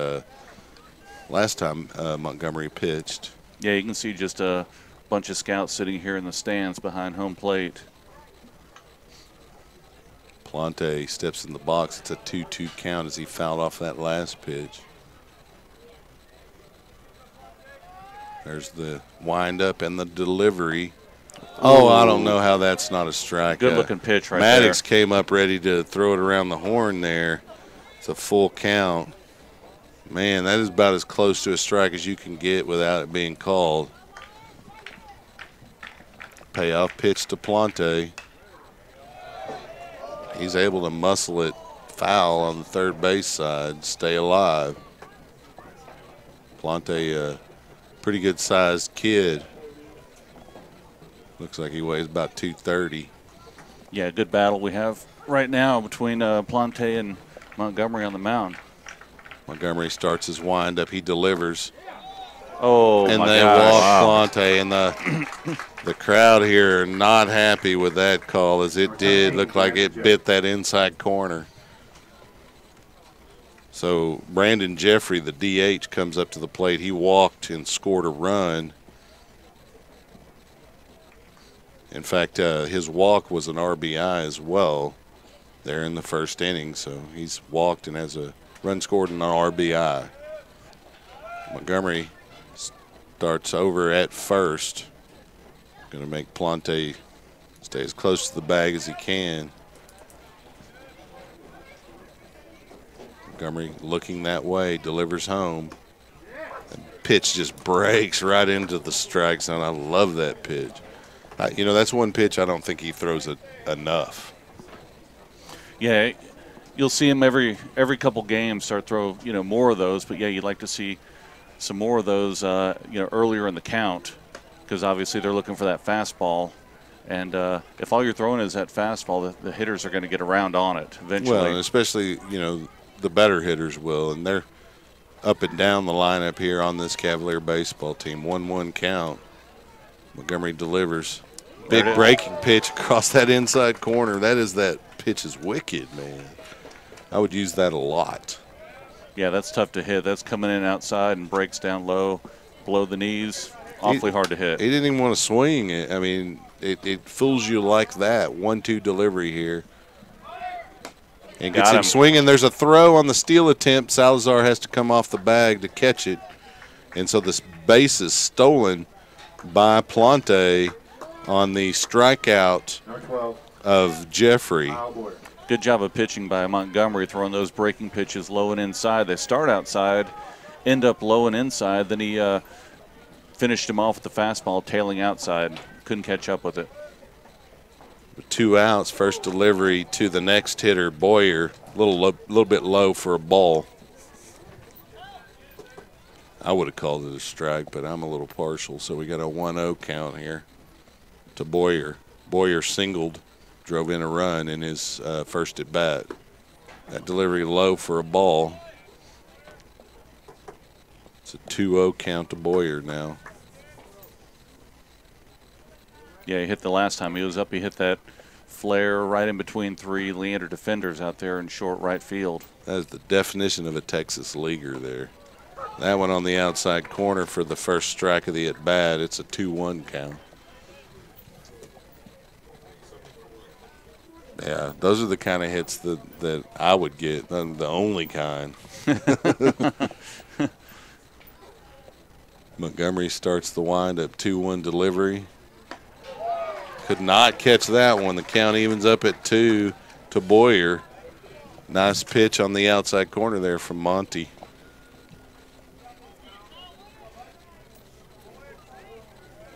time Montgomery pitched. Yeah, you can see just a bunch of scouts sitting here in the stands behind home plate. Plante steps in the box. It's a 2-2 count as he fouled off that last pitch. There's the windup and the delivery. Oh, I don't know how that's not a strike. Good-looking pitch right Maddox there. came up ready to throw it around the horn there. It's a full count. Man, that is about as close to a strike as you can get without it being called. Payoff pitch to Plante. He's able to muscle it foul on the third base side, stay alive. Plante, a pretty good-sized kid. Looks like he weighs about 230. Yeah, good battle we have right now between Plante and Montgomery on the mound. Montgomery starts his windup. He delivers. Oh, and my they gosh. walk Plante, and the crowd here are not happy with that call, as it did look like it bit that inside corner. So Brandon Jeffrey, the DH, comes up to the plate. He walked and scored a run. In fact, his walk was an RBI as well there in the first inning. So he's walked and has a run scored and an RBI. Montgomery starts over at first. Going to make Plante stay as close to the bag as he can. Montgomery looking that way, delivers home. The pitch just breaks right into the strike zone. I love that pitch. You know, that's one pitch I don't think he throws it enough. Yeah, you'll see him every couple games start throw, you know, more of those. But, yeah, you'd like to see some more of those, you know, earlier in the count, because obviously they're looking for that fastball. And if all you're throwing is that fastball, the hitters are going to get around on it eventually. Well, and especially, you know, the better hitters will. And they're up and down the lineup here on this Cavalier baseball team. 1-1 count. Montgomery delivers. Big breaking pitch across that inside corner. That pitch is wicked, man. I would use that a lot. Yeah, that's tough to hit. That's coming in outside and breaks down low, below the knees. Awfully hard to hit. He didn't even want to swing it. I mean, it fools you like that. 1-2 delivery here. And gets him swinging. There's a throw on the steal attempt. Salazar has to come off the bag to catch it. And so this base is stolen by Plante on the strikeout of Jeffrey. Good job of pitching by Montgomery, throwing those breaking pitches low and inside. They start outside, end up low and inside. Then he finished him off with the fastball, tailing outside. Couldn't catch up with it. 2 outs, first delivery to the next hitter, Boyer. A little bit low for a ball. I would have called it a strike, but I'm a little partial. So we got a 1-0 count here to Boyer. Boyer singled, drove in a run in his first at bat. That delivery low for a ball. It's a 2-0 count to Boyer now. Yeah, he hit the last time he was up. He hit that flare right in between 3 Leander defenders out there in short right field. That is the definition of a Texas leaguer there. That one on the outside corner for the first strike of the at bat. It's a 2-1 count. Yeah, those are the kind of hits that I would get, the only kind. Montgomery starts the windup, 2-1 delivery. Could not catch that one. The count evens up at 2 to Boyer. Nice pitch on the outside corner there from Monty.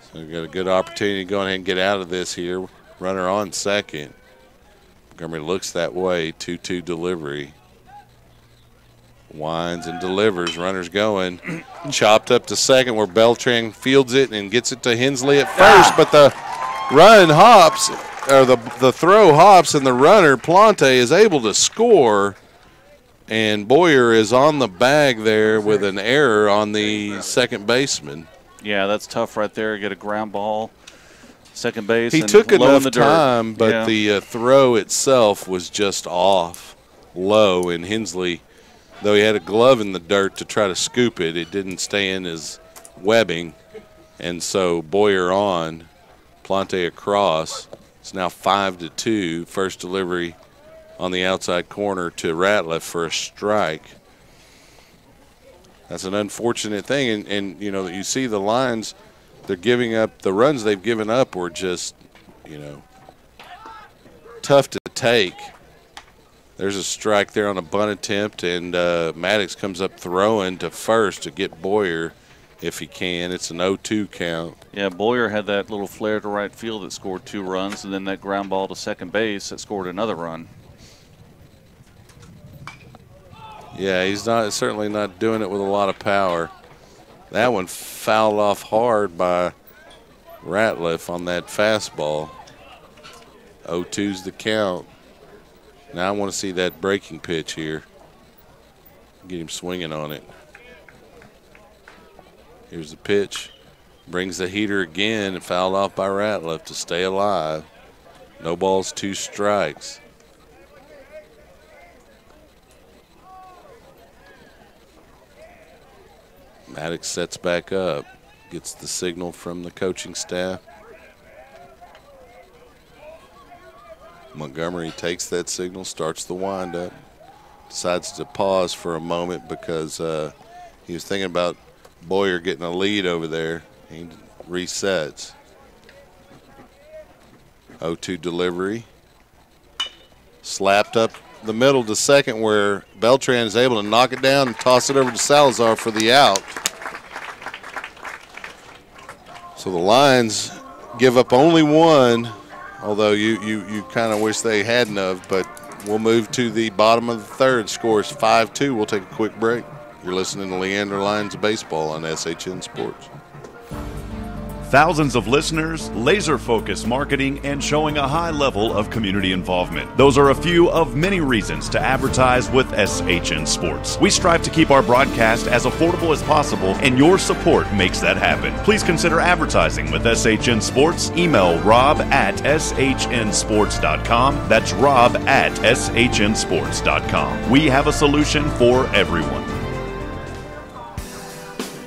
So we've got a good opportunity to go ahead and get out of this here. Runner on second. Montgomery looks that way, 2-2 delivery. Winds and delivers, runners going. Chopped up to second where Beltran fields it and gets it to Hensley at first, but the run hops, or the throw hops, and the runner, Plante, is able to score. And Boyer is on the bag there with an error on the second baseman. Yeah, that's tough right there. Get a ground ball. second base. He and took low in enough the dirt. time, but Yeah. the throw itself was just off, low. And Hensley, though he had a glove in the dirt to try to scoop it, it didn't stay in his webbing. And so Boyer on, Plante across. It's now 5-2. First delivery on the outside corner to Ratliff for a strike. That's an unfortunate thing. And you know, you see the lines, they're giving up, the runs they've given up were just, you know, tough to take. There's a strike there on a bunt attempt, and Maddox comes up throwing to first to get Boyer if he can. It's an 0-2 count. Yeah, Boyer had that little flare to right field that scored 2 runs, and then that ground ball to second base that scored another run. Yeah, he's certainly not doing it with a lot of power. That one fouled off hard by Ratliff on that fastball. 0-2's the count. Now I want to see that breaking pitch here. Get him swinging on it. Here's the pitch. Brings the heater again and fouled off by Ratliff to stay alive. No balls, 2 strikes. Maddox sets back up. Gets the signal from the coaching staff. Montgomery takes that signal, starts the windup. Decides to pause for a moment because he was thinking about Boyer getting a lead over there. He resets. 0-2 delivery. Slapped up the middle to second where Beltran is able to knock it down and toss it over to Salazar for the out. So the Lions give up only 1, although you kind of wish they hadn't of, but we'll move to the bottom of the third. Score is 5-2. We'll take a quick break. You're listening to Leander Lions Baseball on SHN Sports. Thousands of listeners, laser-focused marketing, and showing a high level of community involvement. Those are a few of many reasons to advertise with SHN Sports. We strive to keep our broadcast as affordable as possible, and your support makes that happen. Please consider advertising with SHN Sports. Email rob@shnsports.com. That's rob@shnsports.com. We have a solution for everyone.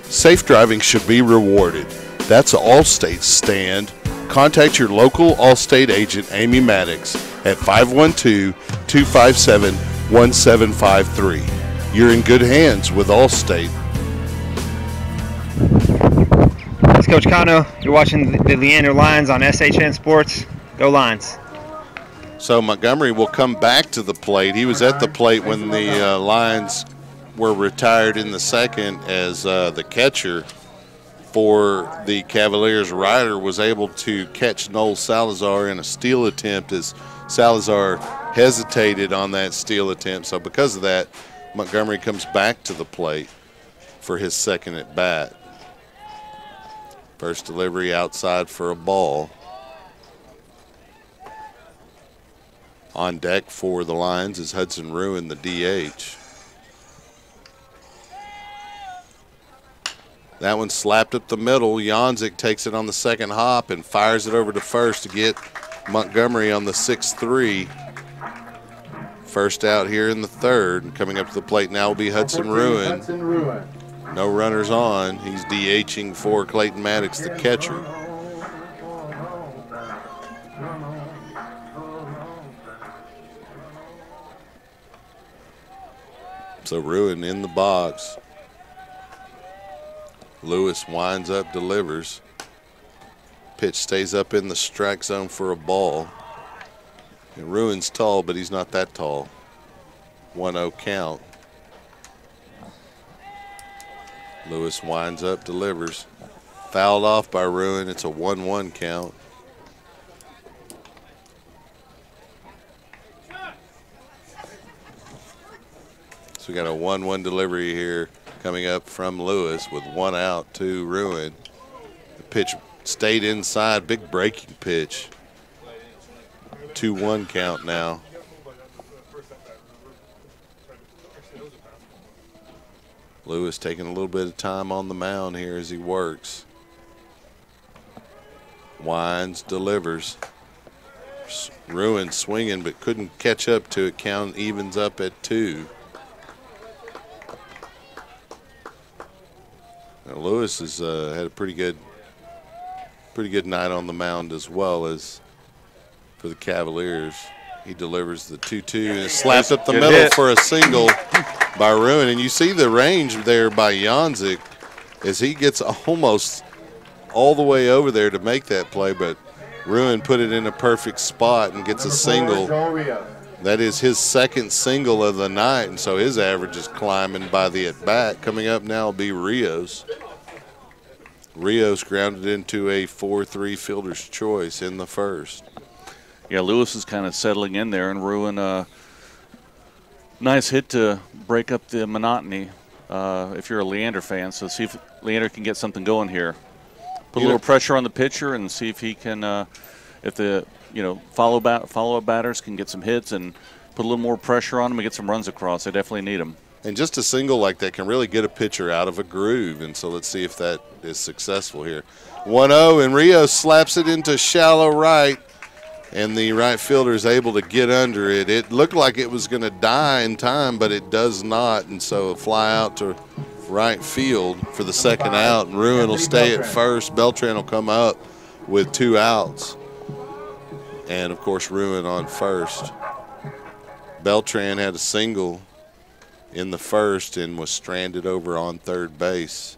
Safe driving should be rewarded. That's Allstate's stand. Contact your local Allstate agent, Amy Maddox, at 512-257-1753. You're in good hands with Allstate. It's Coach Cano. You're watching the Leander Lions on SHN Sports. Go Lions. So Montgomery will come back to the plate. He was at the plate when the Lions were retired in the second as the catcher for the Cavaliers. Ryder was able to catch Noel Salazar in a steal attempt as Salazar hesitated on that steal attempt. So because of that, Montgomery comes back to the plate for his second at bat. First delivery outside for a ball. On deck for the Lions is Hudson Ruin, the DH. That one slapped up the middle. Janzik takes it on the second hop and fires it over to first to get Montgomery on the 6-3. First out here in the third. And coming up to the plate now will be Hudson Ruin. No runners on. He's DHing for Clayton Maddox, the catcher. So Ruin in the box. Lewis winds up, delivers. Pitch stays up in the strike zone for a ball. And Ruin's tall, but he's not that tall. 1-0 count. Lewis winds up, delivers. Fouled off by Ruin. It's a 1-1 count. So we got a 1-1 delivery here coming up from Lewis with 1 out to Ruin. The pitch stayed inside. Big breaking pitch. 2-1 count now. Lewis taking a little bit of time on the mound here as he works. Winds, delivers. Ruin swinging, but couldn't catch up to it. Count evens up at 2. Now Lewis has had a pretty good night on the mound as well as for the Cavaliers. He delivers the 2-2 and slapped up the middle for a single by Ruin. And you see the range there by Janzik as he gets almost all the way over there to make that play, but Ruin put it in a perfect spot and gets a single. That is his second single of the night, and so his average is climbing by the at-bat. Coming up now will be Rios. Rios grounded into a 4-3 fielder's choice in the first. Yeah, Lewis is kind of settling in there, and Ruin nice hit to break up the monotony if you're a Leander fan. So see if Leander can get something going here. Put a little pressure on the pitcher and see if he can, if the follow-up batters can get some hits and put a little more pressure on them and get some runs across. They definitely need them. And just a single like that can really get a pitcher out of a groove, and so let's see if that is successful here. 1-0, and Rios slaps it into shallow right, and the right fielder is able to get under it. It looked like it was going to die in time, but it does not, and so a fly out to right field for the second out, and Ruin will stay at first. Beltran will come up with 2 outs, and of course Ruin on first. Beltran had a single in the first and was stranded over on third base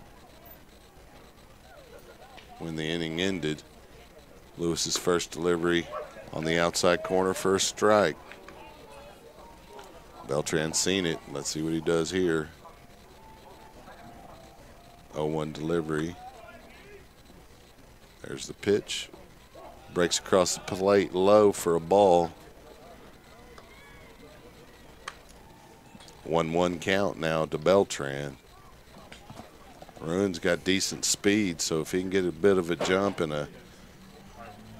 when the inning ended. Lewis's first delivery on the outside corner for a strike. Beltran seen it. Let's see what he does here. 0-1 delivery. There's the pitch. Breaks across the plate low for a ball. 1-1 count now to Beltran. Ruin's got decent speed, so if he can get a bit of a jump and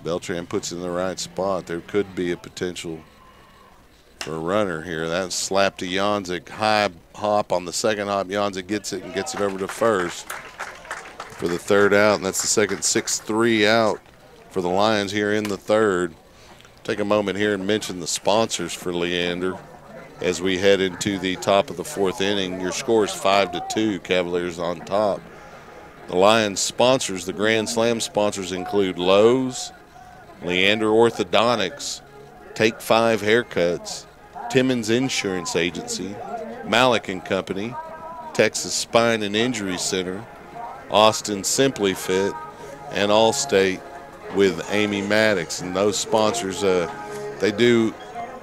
Beltran puts it in the right spot, there could be a potential for a runner here. That slap to Janzik, high hop on the second hop. Janzik gets it and gets it over to first for the third out, and that's the second 6-3 out for the Lions here in the third. Take a moment here and mention the sponsors for Leander as we head into the top of the fourth inning. Your score is 5-2, Cavaliers on top. The Lions sponsors, the Grand Slam sponsors include Lowe's, Leander Orthodontics, Take 5 Haircuts, Timmons Insurance Agency, Malik & Company, Texas Spine and Injury Center, Austin Simply Fit, and Allstate with Amy Maddox. And those sponsors, they do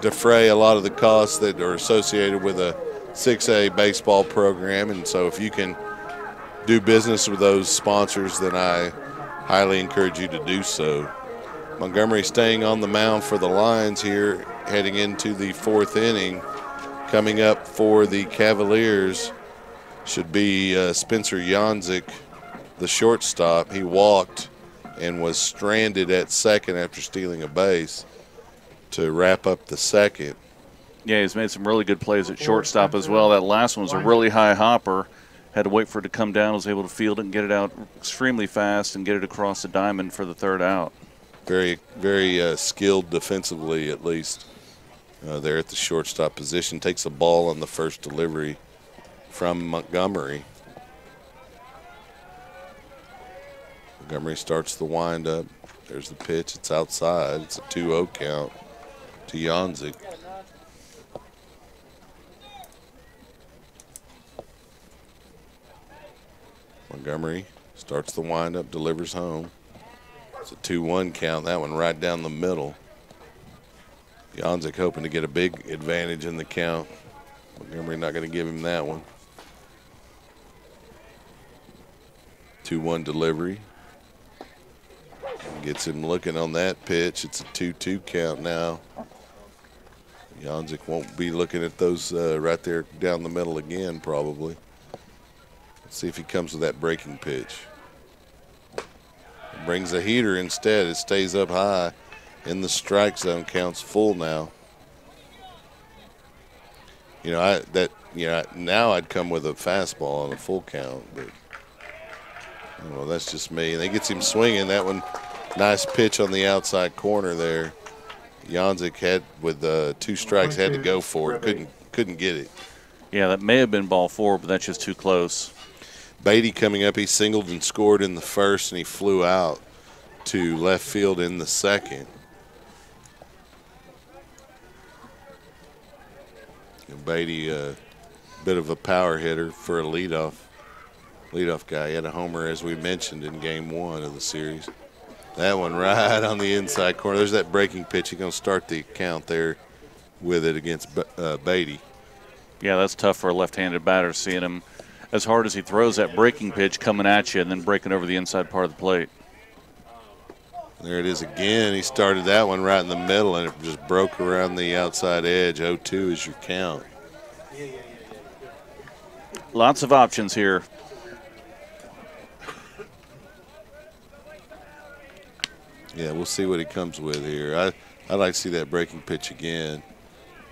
defray a lot of the costs that are associated with a 6A baseball program, and so if you can do business with those sponsors, then I highly encourage you to do so. Montgomery staying on the mound for the Lions here, heading into the fourth inning. Coming up for the Cavaliers should be Spencer Janzik, the shortstop. He walked and was stranded at second after stealing a base to wrap up the second. Yeah, he's made some really good plays at shortstop as well. That last one was a really high hopper. Had to wait for it to come down, was able to field it and get it out extremely fast and get it across the diamond for the third out. Very, very skilled defensively, at least, there at the shortstop position. Takes a ball on the first delivery from Montgomery. Montgomery starts the windup. There's the pitch. It's outside. It's a 2-0 count to Janzik. Montgomery starts the windup, delivers home. It's a 2-1 count. That one right down the middle. Janzik hoping to get a big advantage in the count. Montgomery not going to give him that one. 2-1 delivery. Gets him looking on that pitch. It's a 2-2 count now. Janzik won't be looking at those right there down the middle again, probably. Let's see if he comes with that breaking pitch. Brings a heater instead. It stays up high in the strike zone. Counts full now. Now I'd come with a fastball on a full count, but I don't know, that's just me. And he gets him swinging. That one Nice pitch on the outside corner there. Janzik had, with 2 strikes, had to go for it. Couldn't get it. Yeah, that may have been ball 4, but that's just too close. Beatty coming up, he singled and scored in the first, and he flew out to left field in the second. And Beatty, a bit of a power hitter for a leadoff guy. He had a homer, as we mentioned, in game 1 of the series. That one right on the inside corner. There's that breaking pitch. He's going to start the count there with it against Beatty. Yeah, that's tough for a left-handed batter, seeing him as hard as he throws that breaking pitch coming at you and then breaking over the inside part of the plate. There it is again. He started that one right in the middle, and it just broke around the outside edge. 0-2 is your count. Lots of options here. Yeah, we'll see what he comes with here. I'd like to see that breaking pitch again.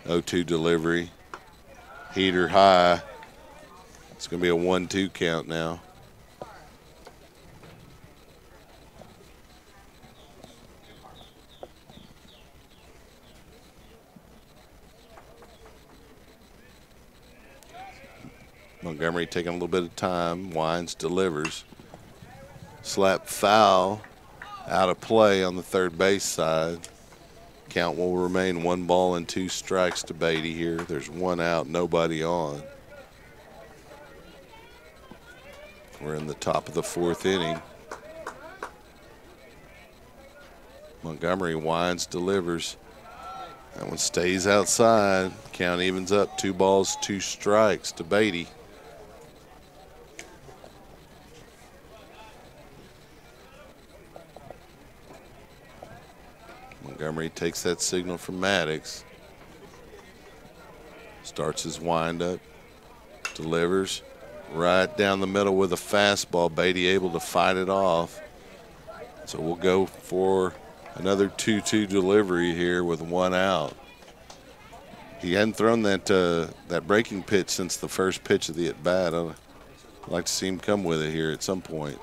0-2 delivery. Heater high. It's going to be a 1-2 count now. Montgomery taking a little bit of time. Wines delivers. Slap foul. Out of play on the third base side. Count will remain 1 ball and 2 strikes to Beatty here. There's 1 out, nobody on. We're in the top of the 4th inning. Montgomery winds, delivers. That one stays outside. Count evens up, 2 balls, 2 strikes to Beatty. Montgomery takes that signal from Maddox. Starts his windup. Delivers right down the middle with a fastball. Beatty able to fight it off. So we'll go for another 2-2 delivery here with 1 out. He hadn't thrown that breaking pitch since the first pitch of the at-bat. I'd like to see him come with it here at some point.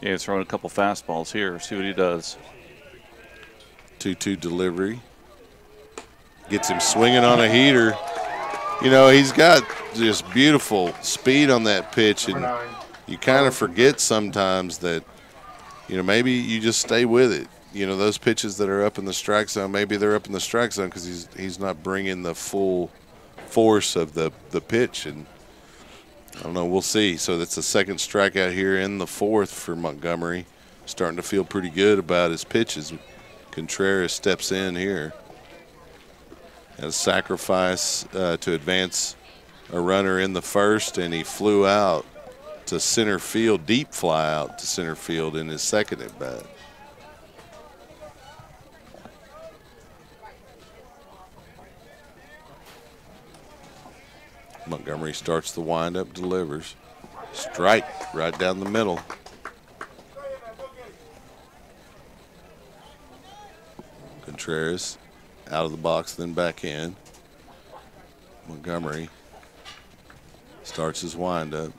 Yeah, he's throwing a couple fastballs here. See what he does. 2-2 delivery. Gets him swinging on a heater. You know, he's got just beautiful speed on that pitch, and you kind of forget sometimes that, you know, maybe you just stay with it. You know, those pitches that are up in the strike zone, maybe they're up in the strike zone because he's not bringing the full force of the pitch. And I don't know, we'll see. So that's the second strikeout here in the 4th for Montgomery. Starting to feel pretty good about his pitches. Contreras steps in here. Had a sacrifice to advance a runner in the first, and he flew out to center field, deep fly out to center field in his second at bat. Montgomery starts the windup, delivers. Strike right down the middle. Contreras out of the box, then back in. Montgomery starts his windup.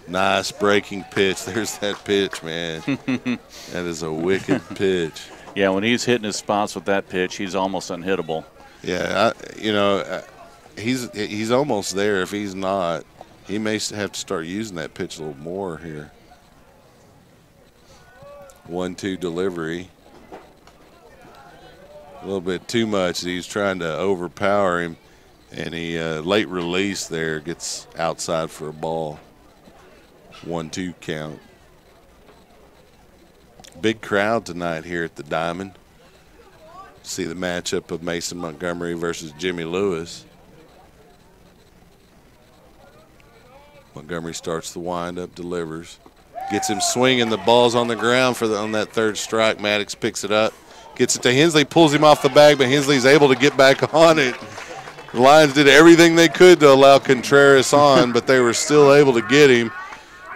Nice breaking pitch. There's that pitch, man. That is a wicked pitch. Yeah, when he's hitting his spots with that pitch, he's almost unhittable. Yeah, he's almost there. If he's not, he may have to start using that pitch a little more here. 1-2 delivery. A little bit too much. He's trying to overpower him, and he late release there gets outside for a ball. 1-2 count. Big crowd tonight here at the Diamond. See the matchup of Mason Montgomery versus Jimmy Lewis. Montgomery starts the windup, delivers. Gets him swinging. The ball's on the ground on that third strike. Maddox picks it up. Gets it to Hensley, pulls him off the bag, but Hensley's able to get back on it. The Lions did everything they could to allow Contreras on, but they were still able to get him.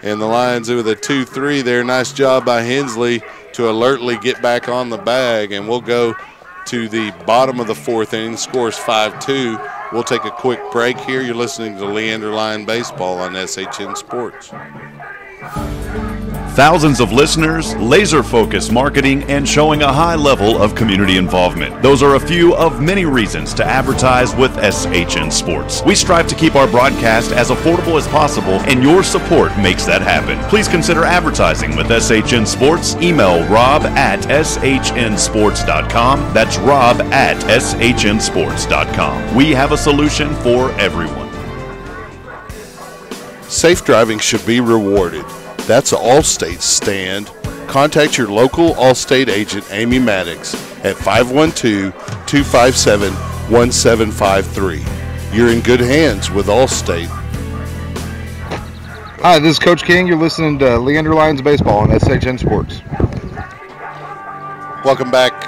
And the Lions with a 2-3 there. Nice job by Hensley to alertly get back on the bag. And we'll go to the bottom of the 4th inning. Scores 5-2. We'll take a quick break here. You're listening to Leander Lion Baseball on SHN Sports. Thousands of listeners, laser-focused marketing, and showing a high level of community involvement. Those are a few of many reasons to advertise with SHN Sports. We strive to keep our broadcast as affordable as possible, and your support makes that happen. Please consider advertising with SHN Sports. Email rob@shnsports.com. That's rob@shnsports.com. We have a solution for everyone. Safe driving should be rewarded. That's Allstate's stand. Contact your local Allstate agent, Amy Maddox, at 512-257-1753. You're in good hands with Allstate. Hi, this is Coach King. You're listening to Leander Lions Baseball on SHN Sports. Welcome back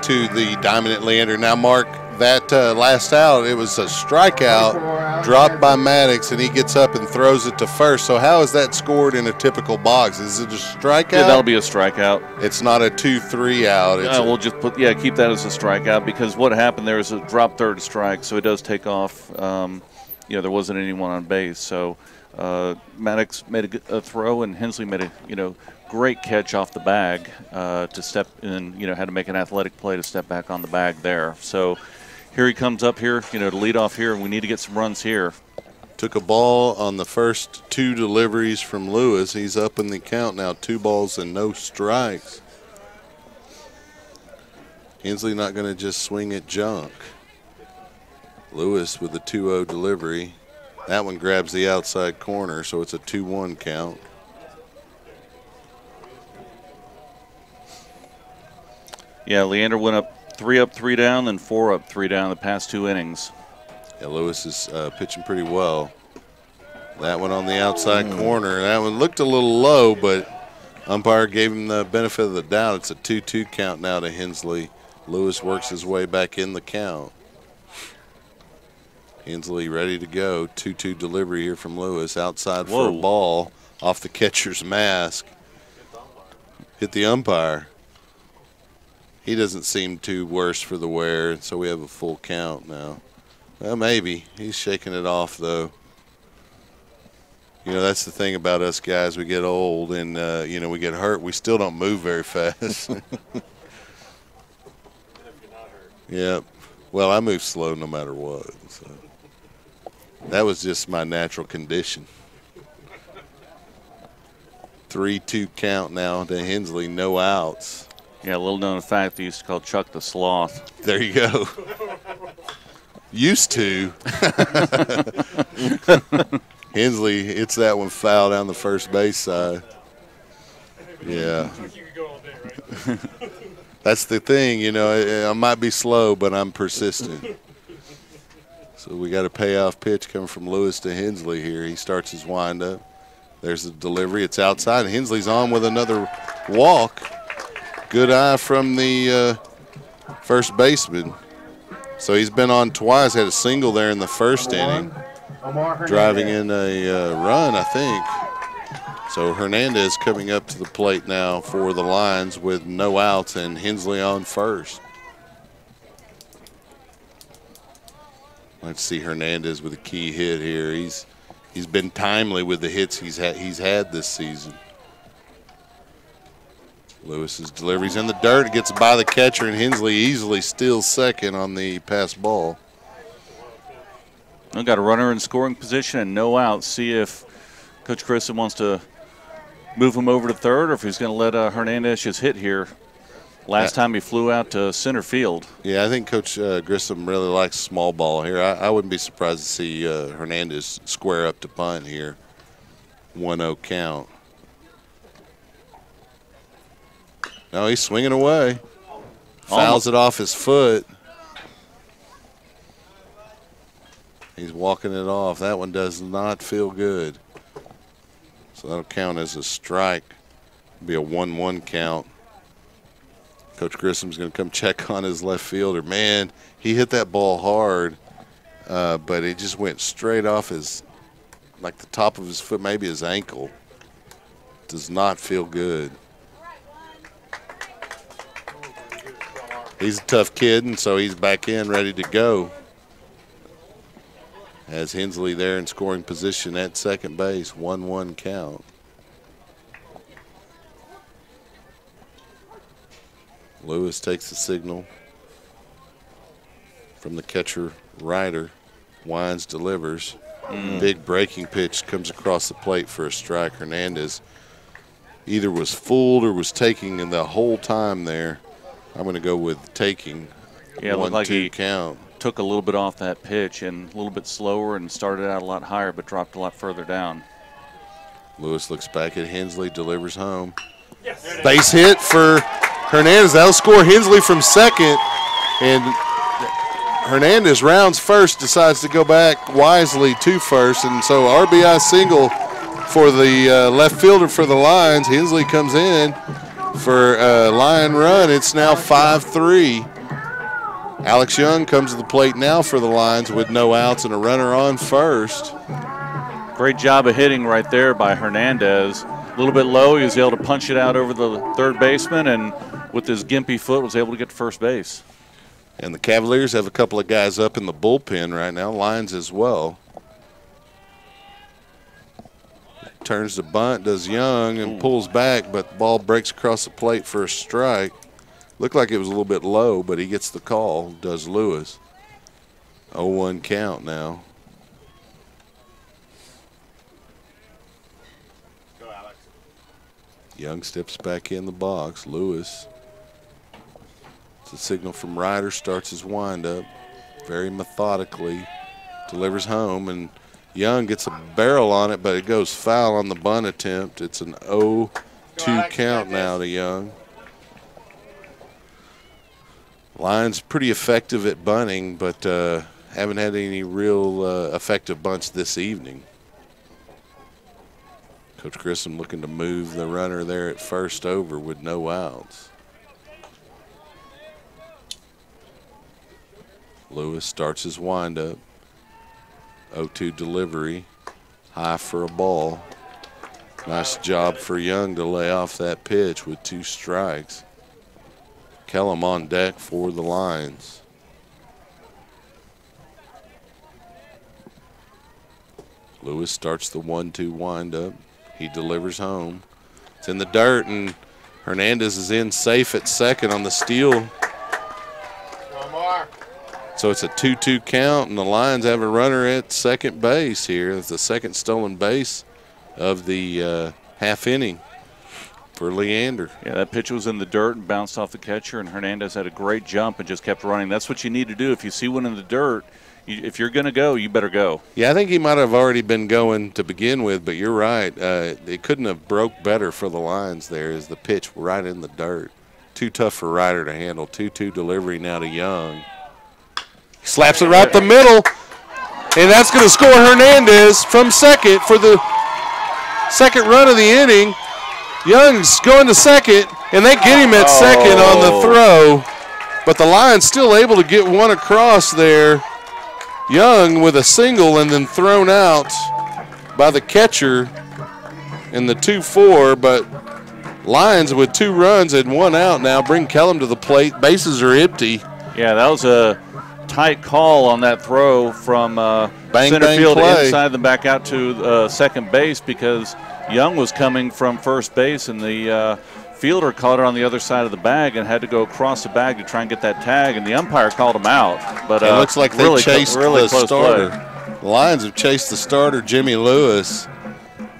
to the Diamond at Leander. Now, Mark, that last out, it was a strikeout dropped by Maddox, and he gets up and throws it to first. So how is that scored in a typical box? Is it a strikeout? Yeah, that'll be a strike-out. It's not a 2-3 out. We'll just keep that as a strikeout, because what happened there is a drop third strike, so it does take off. There wasn't anyone on base, so Maddox made a throw, and Hensley made a great catch off the bag to step in. Had to make an athletic play to step back on the bag there. So here he comes up here, to lead off here, and we need to get some runs here. Took a ball on the first two deliveries from Lewis. He's up in the count now, 2 balls and no strikes. Hensley not going to just swing at junk. Lewis with a 2-0 delivery. That one grabs the outside corner, so it's a 2-1 count. Yeah, Leander went up 3 down, then 4 up, 3 down the past 2 innings. Yeah, Lewis is pitching pretty well. That one on the outside corner. That one looked a little low, but umpire gave him the benefit of the doubt. It's a 2-2 count now to Hensley. Lewis works his way back in the count. Hensley ready to go. 2-2 delivery here from Lewis. Outside for a ball off the catcher's mask. Hit the umpire. He doesn't seem too worse for the wear, so we have a full count now. Well, maybe. He's shaking it off, though. That's the thing about us guys. We get old and, we get hurt. We still don't move very fast. Yeah. Well, I move slow no matter what. So. That was just my natural condition. 3-2 count now to Hensley, no outs. Yeah, a little known fact, they used to call Chuck the Sloth. There you go. Used to. Hensley hits that one foul down the first base side. Yeah. That's the thing, I might be slow, but I'm persistent. So we got a payoff pitch coming from Lewis to Hensley here. He starts his windup. There's the delivery. It's outside. Hensley's on with another walk. Good eye from the first baseman. So he's been on twice. Had a single there in the first inning, driving in a run, I think. So Hernandez coming up to the plate now for the Lions with no outs and Hensley on first. Let's see Hernandez with a key hit here. He's been timely with the hits he's had this season. Lewis's delivery's in the dirt. It gets by the catcher, and Hensley easily steals second on the pass ball. I've got a runner in scoring position and no outs. See if Coach Grissom wants to move him over to third, or if he's going to let Hernandez just hit here. Last time he flew out to center field. Yeah, I think Coach Grissom really likes small ball here. I wouldn't be surprised to see Hernandez square up to punt here. 1-0 count. No, he's swinging away. Fouls it off his foot. He's walking it off. That one does not feel good. So that'll count as a strike. It'll be a 1-1 count. Coach Grissom's going to come check on his left fielder. Man, he hit that ball hard, but it just went straight off his, like the top of his foot, maybe his ankle. Does not feel good. He's a tough kid, and so he's back in, ready to go. Has Hensley there in scoring position at second base, 1-1 count. Lewis takes the signal from the catcher, Ryder. Wines delivers. Big breaking pitch comes across the plate for a strike. Hernandez either was fooled or was taking in the whole time there. I'm going to go with taking. Yeah, it looked like he count. Took a little bit off that pitch and a little bit slower and started out a lot higher but dropped a lot further down. Lewis looks back at Hensley, delivers home. Base hit for Hernandez. That'll score Hensley from second. And Hernandez rounds first, decides to go back wisely to first. And so RBI single for the left fielder for the Lions. Hensley comes in for a Lion run. It's now 5-3. Alex Young comes to the plate now for the Lions with no outs and a runner on first. Great job of hitting right there by Hernandez. A little bit low, he was able to punch it out over the third baseman, and with his gimpy foot was able to get to first base. And the Cavaliers have a couple of guys up in the bullpen right now, Lions as well. Turns to bunt, does Young, and pulls back, but the ball breaks across the plate for a strike. Looked like it was a little bit low, but he gets the call, does Lewis. 0-1 count now. Go, Alex. Young steps back in the box. Lewis. It's a signal from Ryder, starts his windup very methodically, delivers home, and Young gets a barrel on it, but it goes foul on the bunt attempt. It's an 0-2 count now to Young. Lions pretty effective at bunting, but haven't had any real effective bunts this evening. Coach Grissom looking to move the runner there at first over with no outs. Lewis starts his windup. 0-2 delivery, high for a ball. Nice job for Young to lay off that pitch with 2 strikes. Kellum on deck for the Lions. Lewis starts the 1-2 windup. He delivers home. It's in the dirt, and Hernandez is in safe at second on the steal. One more. So it's a 2-2 count, and the Lions have a runner at second base here. It's the second stolen base of the half inning for Leander. Yeah, that pitch was in the dirt and bounced off the catcher, and Hernandez had a great jump and just kept running. That's what you need to do. If you see one in the dirt, if you're going to go, you better go. Yeah, I think he might have already been going to begin with, but you're right. It couldn't have broke better for the Lions there as the pitch right in the dirt. Too tough for Ryder to handle. 2-2 delivery now to Young. He slaps it right the middle, and that's going to score Hernandez from second for the second run of the inning. Young's going to second, and they get him at second on the throw. But the Lions still able to get one across there. Young with a single and then thrown out by the catcher in the 2-4. But Lions with 2 runs and 1 out now bring Kellum to the plate. Bases are empty. Yeah, that was a tight call on that throw from center bang, field play. inside and back out to second base because Young was coming from first base, and the fielder caught it on the other side of the bag and had to go across the bag to try and get that tag, and the umpire called him out. But it looks like they chased the starter. Play. The Lions have chased the starter, Jimmy Lewis,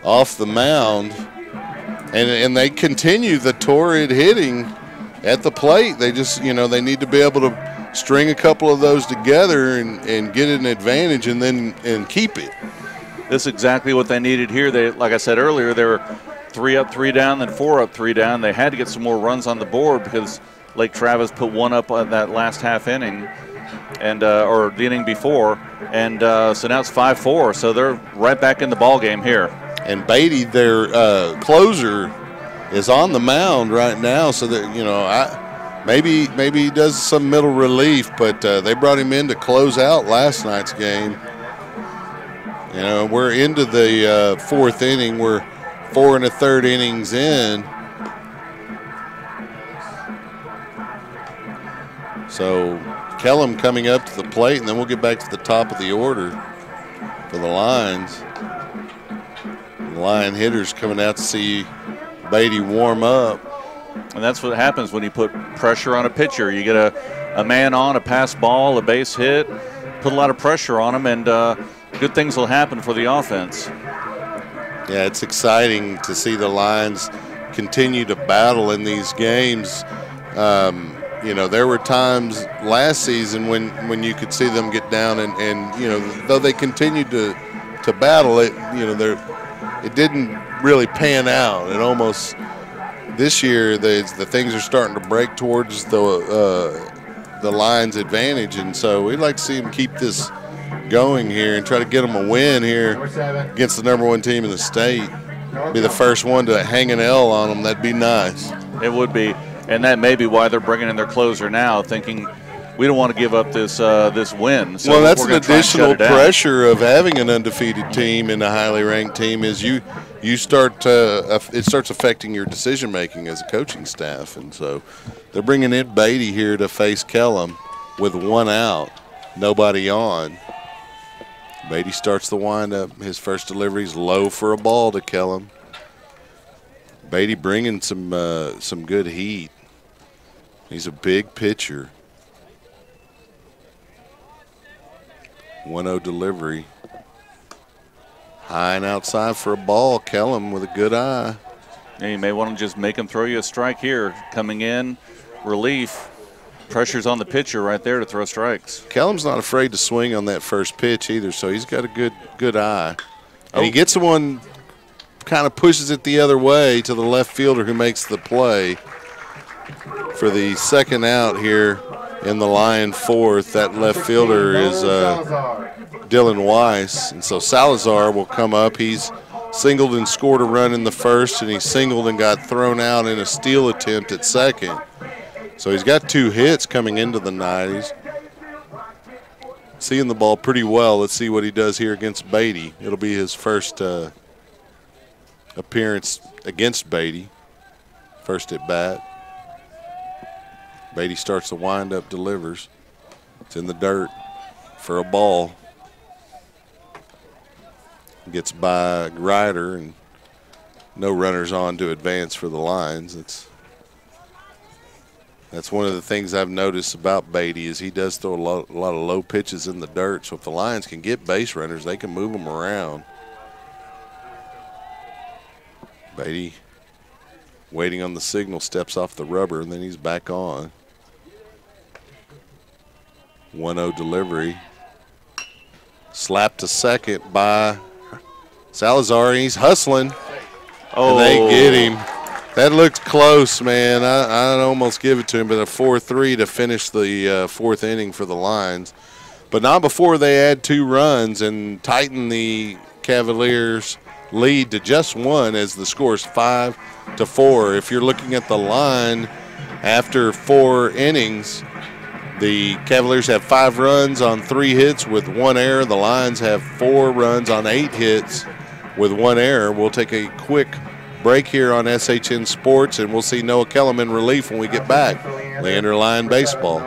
off the mound, and they continue the torrid hitting at the plate. They just, they need to be able to string a couple of those together and get an advantage and keep it. This is exactly what they needed here. They, like I said earlier, they were 3 up, 3 down, then 4 up, 3 down. They had to get some more runs on the board because Lake Travis put 1 up on that last half inning, and or the inning before, and so now it's 5-4. So they're right back in the ball game here. And Beatty, their closer, is on the mound right now. So that maybe he does some middle relief, but they brought him in to close out last night's game. We're into the 4th inning. We're 4 1/3 innings in. So Kellum coming up to the plate, and then we'll get back to the top of the order for the Lions. The Lion hitters coming out to see Beatty warm up. And that's what happens when you put pressure on a pitcher. You get a man on, a pass ball, a base hit, put a lot of pressure on him, and good things will happen for the offense. Yeah, it's exciting to see the Lions continue to battle in these games. You know, there were times last season when you could see them get down and you know, though they continued to battle it, you know, it didn't really pan out. And almost this year, the things are starting to break towards the Lions' advantage, and so we'd like to see them keep this going here and try to get them a win here against the #1 team in the state. Be the first one to hang an L on them. That'd be nice. It would be, and that may be why they're bringing in their closer now, thinking we don't want to give up this win. So well, that's an additional pressure of having an undefeated team and a highly ranked team. Is you start to it starts affecting your decision making as a coaching staff, and so they're bringing in Beatty here to face Kellum with 1 out, nobody on. Beatty starts the windup. His first delivery is low for a ball to Kellum. Beatty bringing some good heat. He's a big pitcher. 1-0 delivery. High and outside for a ball. Kellum with a good eye. Yeah, you may want to just make him throw you a strike here. Coming in, relief. Pressure's on the pitcher right there to throw strikes. Kellum's not afraid to swing on that first pitch either, so he's got a good eye. And he gets one, kind of pushes it the other way to the left fielder who makes the play for the second out here in the Lion fourth. That left fielder is Dylan Weiss, and so Salazar will come up. He's singled and scored a run in the first, and he singled and got thrown out in a steal attempt at second. So he's got 2 hits coming into the night. He's seeing the ball pretty well. Let's see what he does here against Beatty. It'll be his first appearance against Beatty. First at bat. Beatty starts the windup, delivers. It's in the dirt for a ball. Gets by Ryder, and no runners on to advance for the Lions. That's one of the things I've noticed about Beatty is he does throw a lot of low pitches in the dirt. So if the Lions can get base runners, they can move them around. Beatty waiting on the signal, steps off the rubber, and then he's back on. 1-0 delivery. Slapped to second by Salazar. He's hustling. Oh, and they get him. That looked close, man. I'd almost give it to him, but a 4-3 to finish the fourth inning for the Lions. But not before they add 2 runs and tighten the Cavaliers' lead to just 1 as the score is 5-4. If you're looking at the line after 4 innings, the Cavaliers have 5 runs on 3 hits with 1 error. The Lions have 4 runs on 8 hits with 1 error. We'll take a quick break here on SHN Sports, and we'll see Noah Kellum in relief when we get back. Leander Lion Baseball.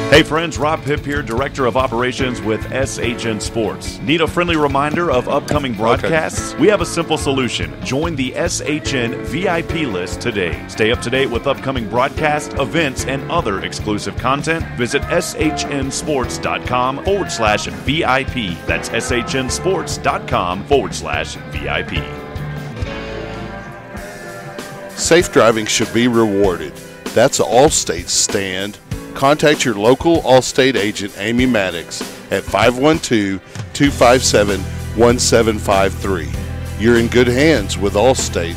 Hey friends, Rob Hipp here, Director of Operations with SHN Sports. Need a friendly reminder of upcoming broadcasts? Okay. We have a simple solution. Join the SHN VIP list today. Stay up to date with upcoming broadcasts, events, and other exclusive content. Visit shnsports.com/VIP. That's shnsports.com/VIP. Safe driving should be rewarded. That's Allstate's stand. Contact your local Allstate agent, Amy Maddox, at 512-257-1753. You're in good hands with Allstate.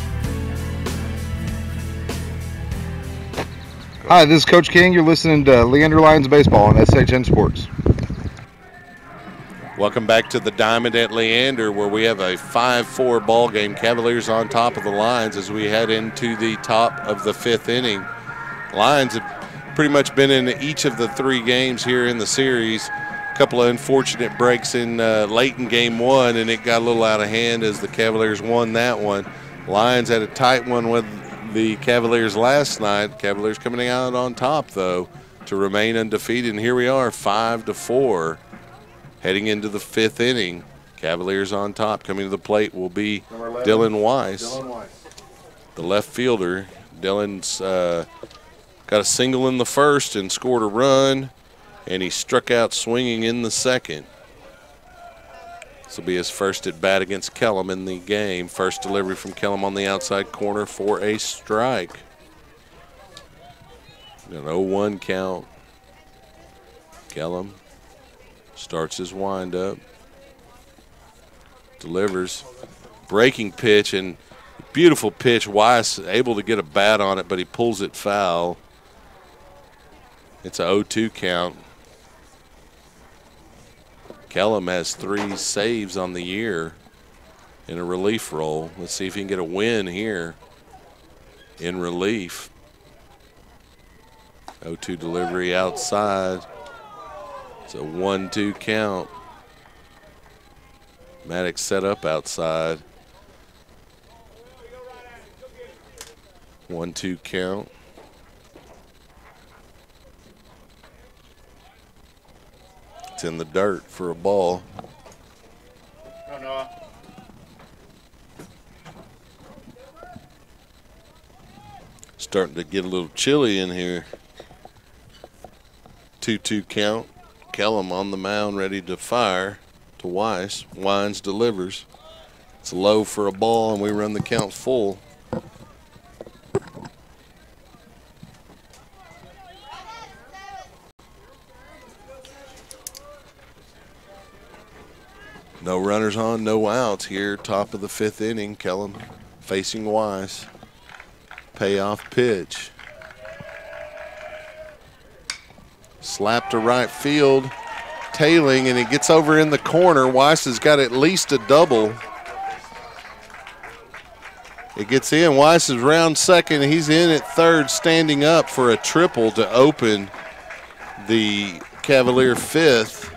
Hi, this is Coach King. You're listening to Leander Lions Baseball on SHN Sports. Welcome back to the Diamond at Leander, where we have a 5-4 ball game. Cavaliers on top of the Lions as we head into the top of the 5th inning. Lions have pretty much been in each of the 3 games here in the series. A couple of unfortunate breaks in late in game 1, and it got a little out of hand as the Cavaliers won that one. Lions had a tight one with the Cavaliers last night. Cavaliers coming out on top, though, to remain undefeated. And here we are, 5-4. Heading into the 5th inning, Cavaliers on top. Coming to the plate will be Dylan Weiss. The left fielder, Dillon's got a single in the first and scored a run, and he struck out swinging in the second. This will be his first at bat against Kellum in the game. First delivery from Kellum on the outside corner for a strike. An 0-1 count. Kellum starts his windup. Delivers. Breaking pitch, and beautiful pitch. Weiss able to get a bat on it, but he pulls it foul. It's a 0-2 count. Kellum has 3 saves on the year in a relief role. Let's see if he can get a win here in relief. 0-2 delivery outside. It's a 1-2 count. Maddox set up outside. 1-2 count. It's in the dirt for a ball. Starting to get a little chilly in here. 2-2 count. Kellum on the mound ready to fire to Weiss. Wines delivers. It's low for a ball, and we run the count full. No runners on, no outs here. Top of the 5th inning. Kellum facing Weiss. Payoff pitch. Slap to right field. Tailing, and he gets over in the corner. Weiss has got at least a double. It gets in. Weiss is round second. He's in at third, standing up for a triple to open the Cavalier 5th.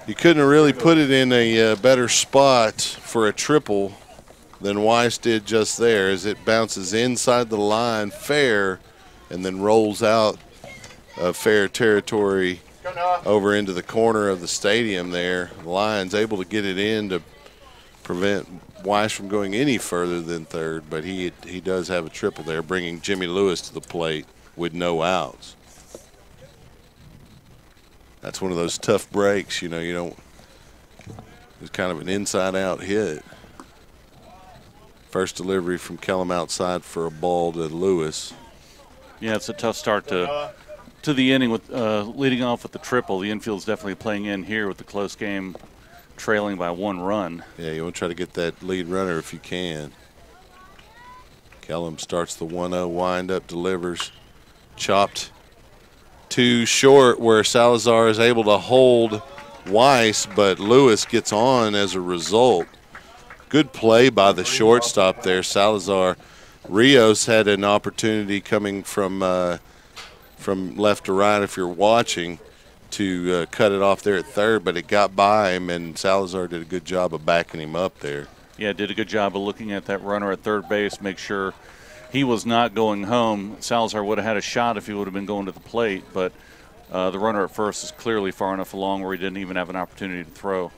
You couldn't have really put it in a better spot for a triple than Weiss did just there, as it bounces inside the line fair and then rolls out of fair territory over into the corner of the stadium there. The Lions able to get it in to prevent Weiss from going any further than third, but he does have a triple there, bringing Jimmy Lewis to the plate with no outs. That's one of those tough breaks, you don't. It's kind of an inside-out hit. First delivery from Kellum outside for a ball to Lewis. Yeah, it's a tough start to the inning with leading off with the triple. The infield's definitely playing in here with the close game, trailing by 1 run. Yeah, you want to try to get that lead runner if you can. Kellum starts the 1-0 windup, delivers, chopped too short where Salazar is able to hold Weiss, but Lewis gets on as a result. Good play by the shortstop there, Salazar. Rios had an opportunity coming from left to right, if you're watching, to cut it off there at third, but it got by him, and Salazar did a good job of backing him up there. Yeah, did a good job of looking at that runner at third base, make sure he was not going home. Salazar would have had a shot if he would have been going to the plate, but the runner at first is clearly far enough along where he didn't even have an opportunity to throw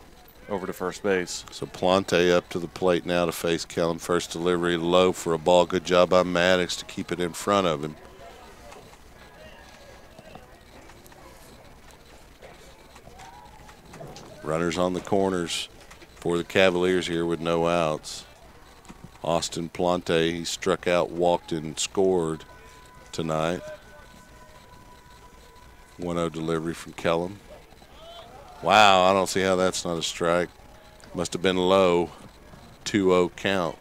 over to first base. So Plante up to the plate now to face Kellum. First delivery low for a ball. Good job by Maddox to keep it in front of him. Runners on the corners for the Cavaliers here with no outs. Austin Plante, he struck out, walked, and scored tonight. 1-0 delivery from Kellum. Wow, I don't see how that's not a strike. Must have been low. 2-0 count.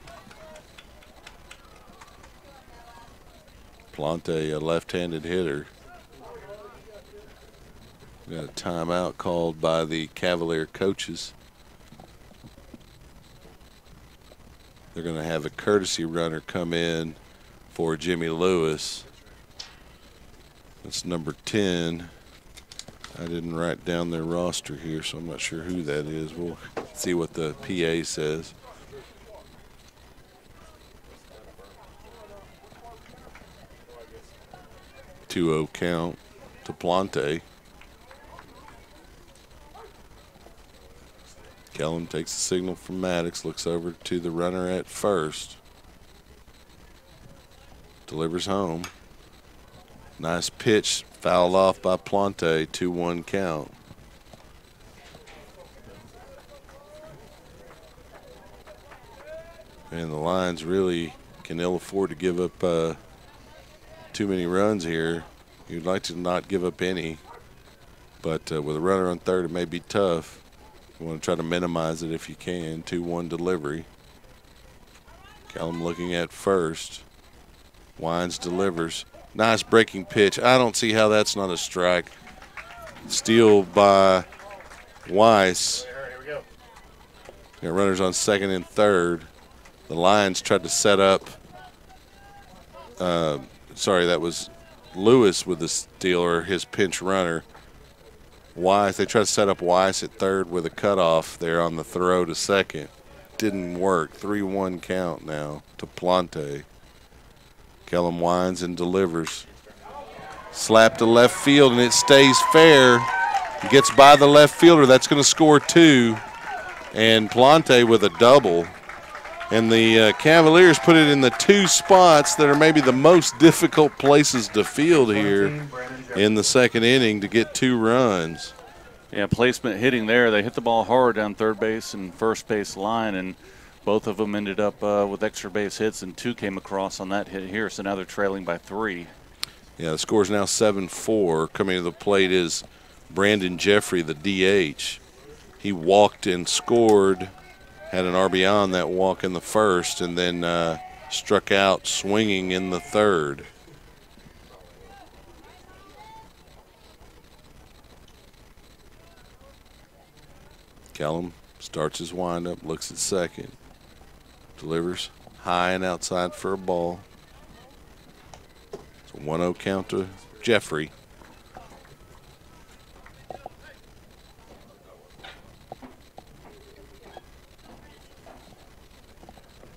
Plante, a left-handed hitter. Got a timeout called by the Cavalier coaches. They're going to have a courtesy runner come in for Jimmy Lewis. That's number 10. I didn't write down their roster here, so I'm not sure who that is. We'll see what the PA says. .20 count to Plante. Kellum takes the signal from Maddox, looks over to the runner at first. Delivers home. Nice pitch, fouled off by Plante, 2-1 count. And the Lions really can ill afford to give up too many runs here. You'd like to not give up any, but with a runner on third, it may be tough. You want to try to minimize it if you can. 2-1 delivery. Callum looking at first. Wines delivers. Nice breaking pitch. I don't see how that's not a strike. Steal by Weiss. Here we go. Got runners on second and third. The Lions tried to set up. Sorry, that was Lewis with the steal, or his pinch runner. Weiss, they tried to set up Weiss at third with a cutoff there on the throw to second. Didn't work. 3-1 count now to Plante. Kellum winds and delivers. Slap to left field, and it stays fair. He gets by the left fielder. That's going to score 2. And Plante with a double. And the Cavaliers put it in the 2 spots that are maybe the most difficult places to field here in the second inning to get 2 runs. Yeah, placement hitting there. They hit the ball hard down third base and first base line, and both of them ended up with extra base hits, and 2 came across on that hit here. So now they're trailing by 3. Yeah, the score is now 7-4. Coming to the plate is Brandon Jeffrey, the DH. He walked and scored. Had an RBI on that walk in the first, and then struck out swinging in the third. Kellum starts his windup, looks at second, delivers high and outside for a ball. It's a 1-0 count to Jeffrey.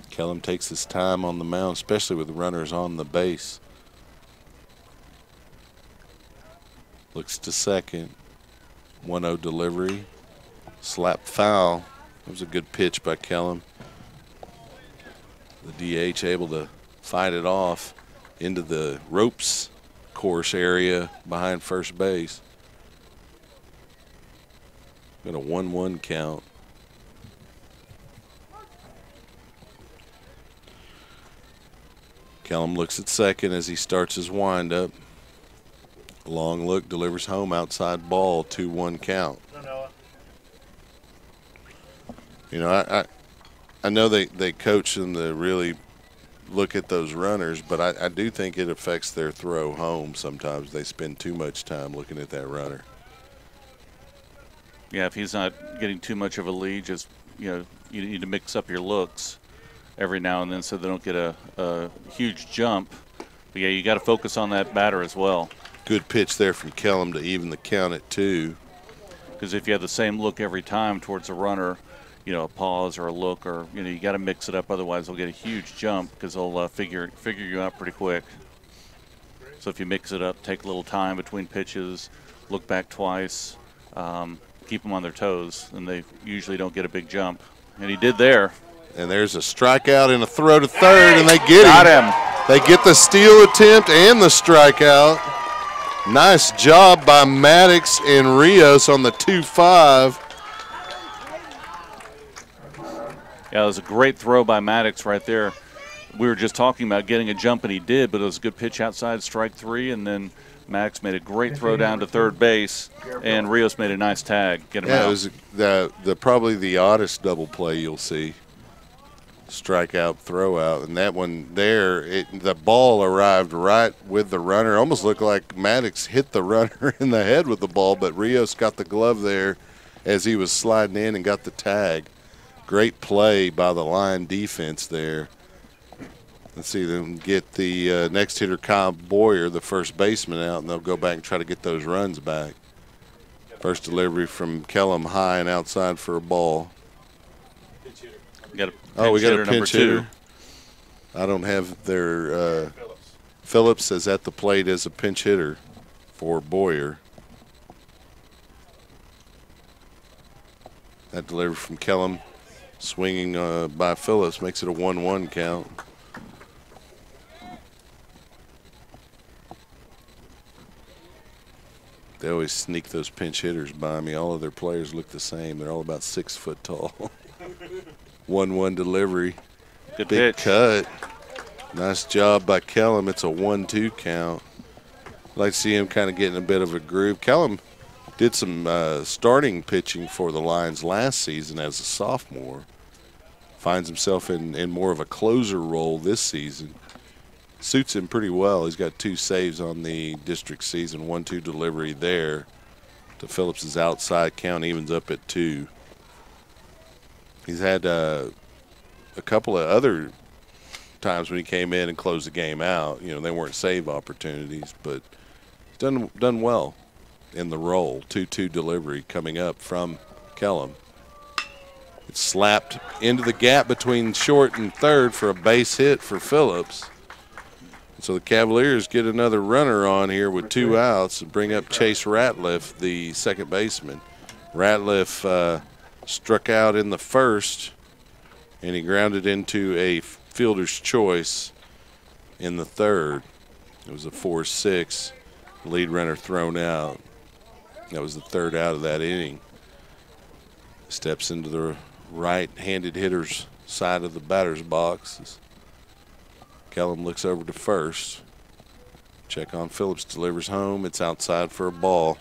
Kellum takes his time on the mound, especially with runners on the base. Looks to second. 1-0 delivery. Slap foul. That was a good pitch by Kellum. The DH able to fight it off into the ropes course area behind first base. Got a 1-1 count. Kellum looks at second as he starts his windup. Long look, delivers home, outside ball, 2-1 count. You know, I know they coach them to really look at those runners, but I do think it affects their throw home sometimes. They spend too much time looking at that runner. Yeah, if he's not getting too much of a lead, just, you know, you need to mix up your looks every now and then so they don't get a huge jump. But, yeah, you got to focus on that batter as well. Good pitch there from Kellum to even the count at 2. Because if you have the same look every time towards a runner, you know, a pause or a look, or, you know, you got to mix it up. Otherwise, they'll get a huge jump because they'll figure you out pretty quick. So if you mix it up, take a little time between pitches, look back twice, keep them on their toes, and they usually don't get a big jump. And he did there. And there's a strikeout and a throw to third, and they get Got him. They get the steal attempt and the strikeout. Nice job by Maddox and Rios on the 2-5. Yeah, it was a great throw by Maddox right there. We were just talking about getting a jump, and he did, but it was a good pitch outside, strike 3, and then Maddox made a great throw down to third base, and Rios made a nice tag. Get him out. It was the probably the oddest double play you'll see. Strikeout, throw out, and that one there, the ball arrived right with the runner. Almost looked like Maddox hit the runner in the head with the ball, but Rios got the glove there as he was sliding in and got the tag. Great play by the Lion defense there. Let's see them get the next hitter, Kyle Boyer, the first baseman, out, and they'll go back and try to get those runs back. First delivery from Kellum, high and outside for a ball. We got a pinch hitter. I don't have their Phillips is at the plate as a pinch hitter for Boyer. That delivery from Kellum, swinging by Phillips, makes it a 1-1 count. They always sneak those pinch hitters by me. All of their players look the same. They're all about 6 foot tall. 1-1 delivery. Good Big pitch. cut. Nice job by Kellum. It's a 1-2 count. I'd like to see him kind of getting a bit of a groove. Kellum did some starting pitching for the Lions last season as a sophomore. Finds himself in more of a closer role this season. Suits him pretty well. He's got 2 saves on the district season. 1-2 delivery there to Phillips's outside count. Evens up at 2. He's had a couple of other times when he came in and closed the game out. You know, they weren't save opportunities, but done well in the role. 2-2 delivery coming up from Kellum. It's slapped into the gap between short and third for a base hit for Phillips. So the Cavaliers get another runner on here with 2 outs and bring up Chase Ratliff, the second baseman. Ratliff struck out in the first, and he grounded into a fielder's choice in the third. It was a 4-6. Lead runner thrown out. That was the 3rd out of that inning. Steps into the right-handed hitter's side of the batter's box. Kellum looks over to first. Check on Phillips, delivers home. It's outside for a ball.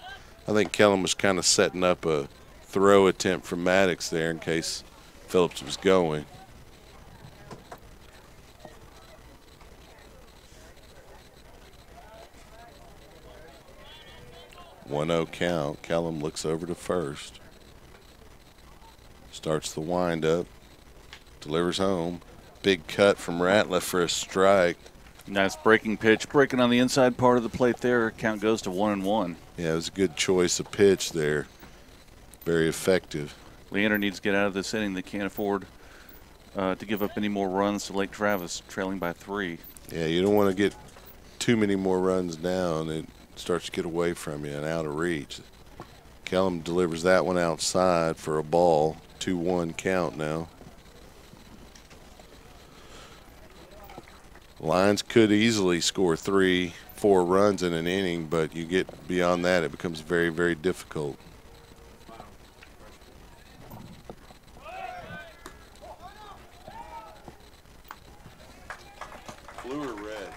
I think Kellum was kind of setting up a throw attempt from Maddox there in case Phillips was going. One-0 count. Kellum looks over to first. Starts the windup. Delivers home. Big cut from Ratliff for a strike. Nice breaking pitch. Breaking on the inside part of the plate there. Count goes to 1-1. Yeah, it was a good choice of pitch there. Very effective. Leander needs to get out of this inning. They can't afford to give up any more runs to Lake Travis, trailing by 3. Yeah, you don't want to get too many more runs down. It starts to get away from you and out of reach. Kellum delivers that one outside for a ball. 2-1 count now. Lions could easily score 3-4 runs in an inning, but you get beyond that, it becomes very, very difficult. Blue or red?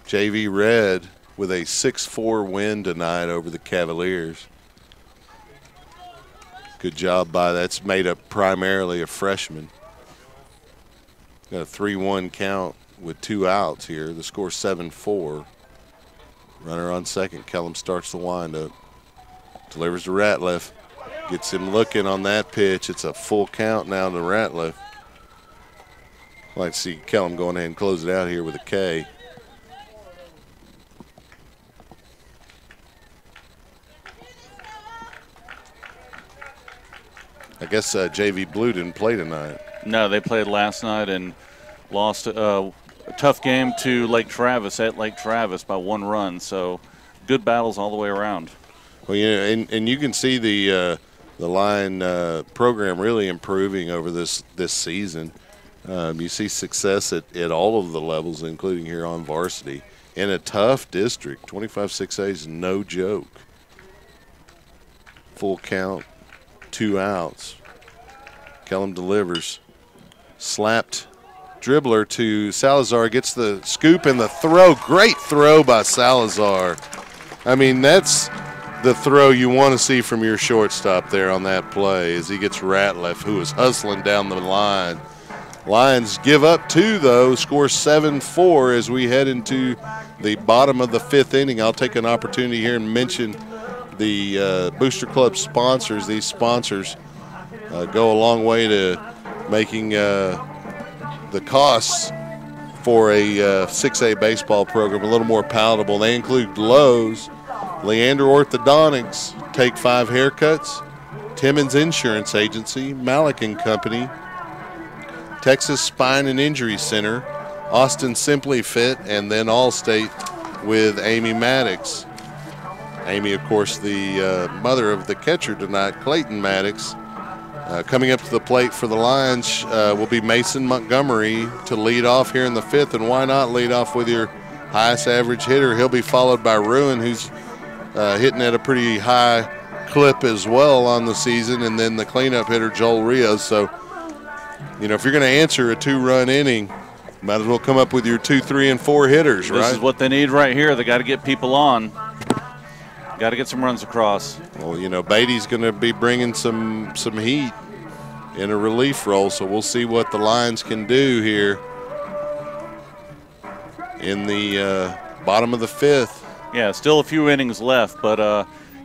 JV Red with a 6-4 win tonight over the Cavaliers. Good job by that's made up primarily of freshmen. Got a 3-1 count with 2 outs here. The score 7-4. Runner on second. Kellum starts the windup. Delivers to Ratliff. Gets him looking on that pitch. It's a full count now to Ratliff. I'd like to see Kellum going ahead and close it out here with a K. I guess JV Blue didn't play tonight. No, they played last night and lost a tough game to Lake Travis at Lake Travis by 1 run. So good battles all the way around. Well, yeah, and you can see the line program really improving over this season. You see success at all of the levels, including here on varsity. In a tough district, 25-6A is no joke. Full count, 2 outs. Kellum delivers. Slapped dribbler to Salazar. Gets the scoop and the throw. Great throw by Salazar. I mean, that's the throw you want to see from your shortstop there on that play as he gets Ratliff, who is hustling down the line. Lions give up 2, though. Score 7-4 as we head into the bottom of the 5th inning. I'll take an opportunity here and mention the Booster Club sponsors. These sponsors go a long way to making the costs for a 6A baseball program a little more palatable. They include Lowe's, Leander Orthodontics, Take 5 Haircuts, Timmons Insurance Agency, Malik & Company, Texas Spine and Injury Center, Austin Simply Fit, and then Allstate with Amy Maddox. Amy, of course, the mother of the catcher tonight, Clayton Maddox. Coming up to the plate for the Lions will be Mason Montgomery to lead off here in the 5th, and why not lead off with your highest average hitter. He'll be followed by Ruin, who's hitting at a pretty high clip as well on the season, and then the cleanup hitter, Joel Rios. So, you know, if you're going to answer a 2-run inning, might as well come up with your 2, 3, and 4 hitters, right? This is what they need right here. They got to get people on. Got to get some runs across. Well, you know, Beatty's going to be bringing some heat in a relief role, so we'll see what the Lions can do here in the bottom of the 5th. Yeah, still a few innings left, but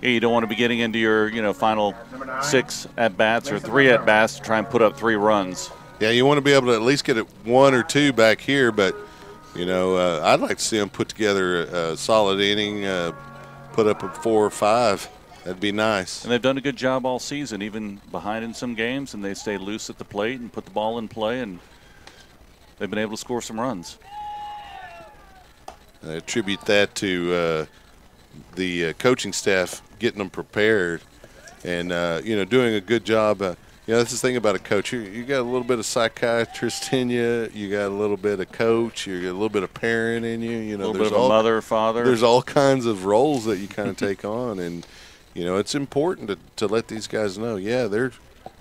yeah, you don't want to be getting into your final 6 at-bats or 3 at-bats to try and put up 3 runs. Yeah, you want to be able to at least get it 1 or 2 back here, but, you know, I'd like to see them put together a solid inning, put up a 4 or 5. That'd be nice. And they've done a good job all season, even behind in some games, and they stay loose at the plate and put the ball in play, and they've been able to score some runs. I attribute that to the coaching staff getting them prepared and, you know, doing a good job. You know, that's the thing about a coach. You got a little bit of psychiatrist in you. You got a little bit of coach. You got a little bit of parent in you. You know, a little bit of a mother, father. There's all kinds of roles that you kind of take on. And, you know, it's important to let these guys know, yeah, they're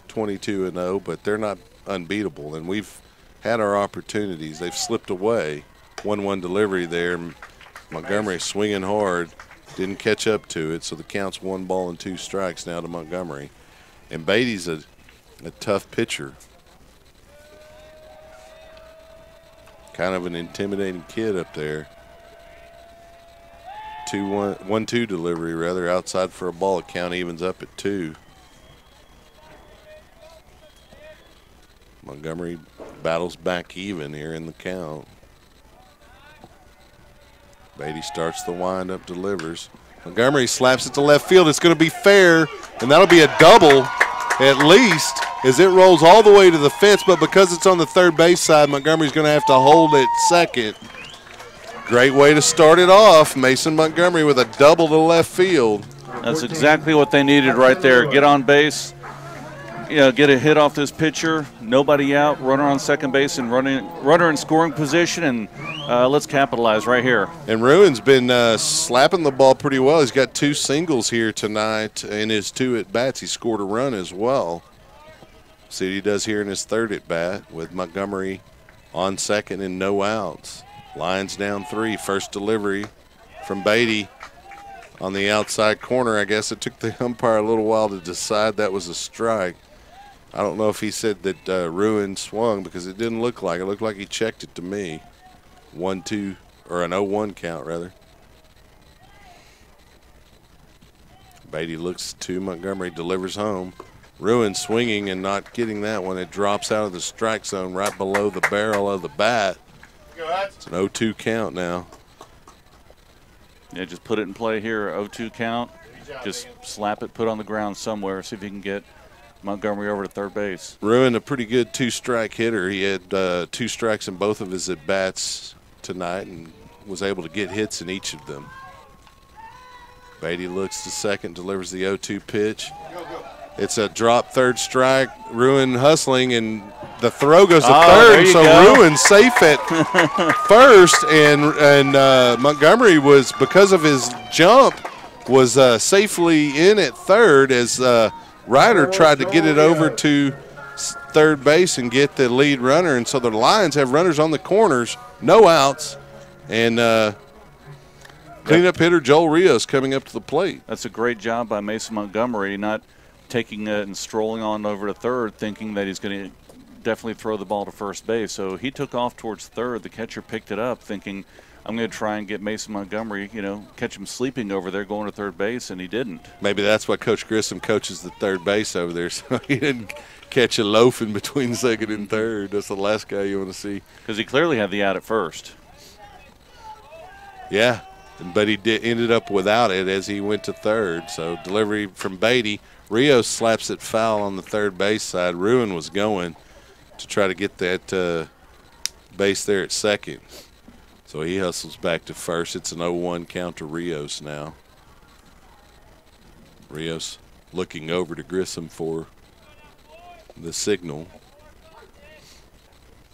22-0, but they're not unbeatable. And we've had our opportunities. They've slipped away. 1-1 delivery there. Montgomery swinging hard. Didn't catch up to it, so the count's 1 ball and 2 strikes now to Montgomery. And Beatty's a tough pitcher. Kind of an intimidating kid up there. 1-2 delivery, rather, outside for a ball. Count evens up at 2. Montgomery battles back even here in the count. Beatty starts the windup, delivers. Montgomery slaps it to left field. It's going to be fair, and that'll be a double at least as it rolls all the way to the fence, but because it's on the third base side, Montgomery's going to have to hold it second. Great way to start it off. Mason Montgomery with a double to left field. That's exactly what they needed right there. Get on base, get a hit off this pitcher, nobody out, runner on second base and runner in scoring position, and let's capitalize right here. And Ruin's been slapping the ball pretty well. He's got 2 singles here tonight in his 2 at-bats. He scored a run as well. See what he does here in his 3rd at-bat with Montgomery on second and no outs. Lions down 3. First delivery from Beatty on the outside corner. I guess it took the umpire a little while to decide that was a strike. I don't know if he said that Ruin swung because it didn't look like it. It looked like he checked it to me. 1-2, or an 0-1 count, rather. Beatty looks to Montgomery, delivers home. Ruin swinging and not getting that one. It drops out of the strike zone right below the barrel of the bat. It's an 0-2 count now. Yeah, just put it in play here, 0-2 count. Just slap it, put it on the ground somewhere, see if you can get Montgomery over to third base. Ruin, a pretty good 2-strike hitter. He had 2 strikes in both of his at-bats tonight and was able to get hits in each of them. Beatty looks to second, delivers the 0-2 pitch. It's a drop, 3rd strike. Ruin hustling, and the throw goes to third, so Ruin's safe at first, and Montgomery was, because of his jump, was safely in at third as Ryder tried to get it over to third base and get the lead runner, and so the Lions have runners on the corners, no outs, and cleanup hitter Joel Rios coming up to the plate. That's a great job by Mason Montgomery, not taking it and strolling on over to third, thinking that he's going to definitely throw the ball to first base. So he took off towards third. The catcher picked it up, thinking, I'm going to try and get Mason Montgomery, catch him sleeping over there going to third base, and he didn't. Maybe that's why Coach Grissom coaches the third base over there, so he didn't catch a loafing between second and third. That's the last guy you want to see. Because he clearly had the out at first. Yeah, but he ended up without it as he went to third. So delivery from Beatty. Rios slaps it foul on the third base side. Ruin was going to try to get that base there at second. So he hustles back to first. It's an 0-1 count to Rios now. Rios looking over to Grissom for the signal.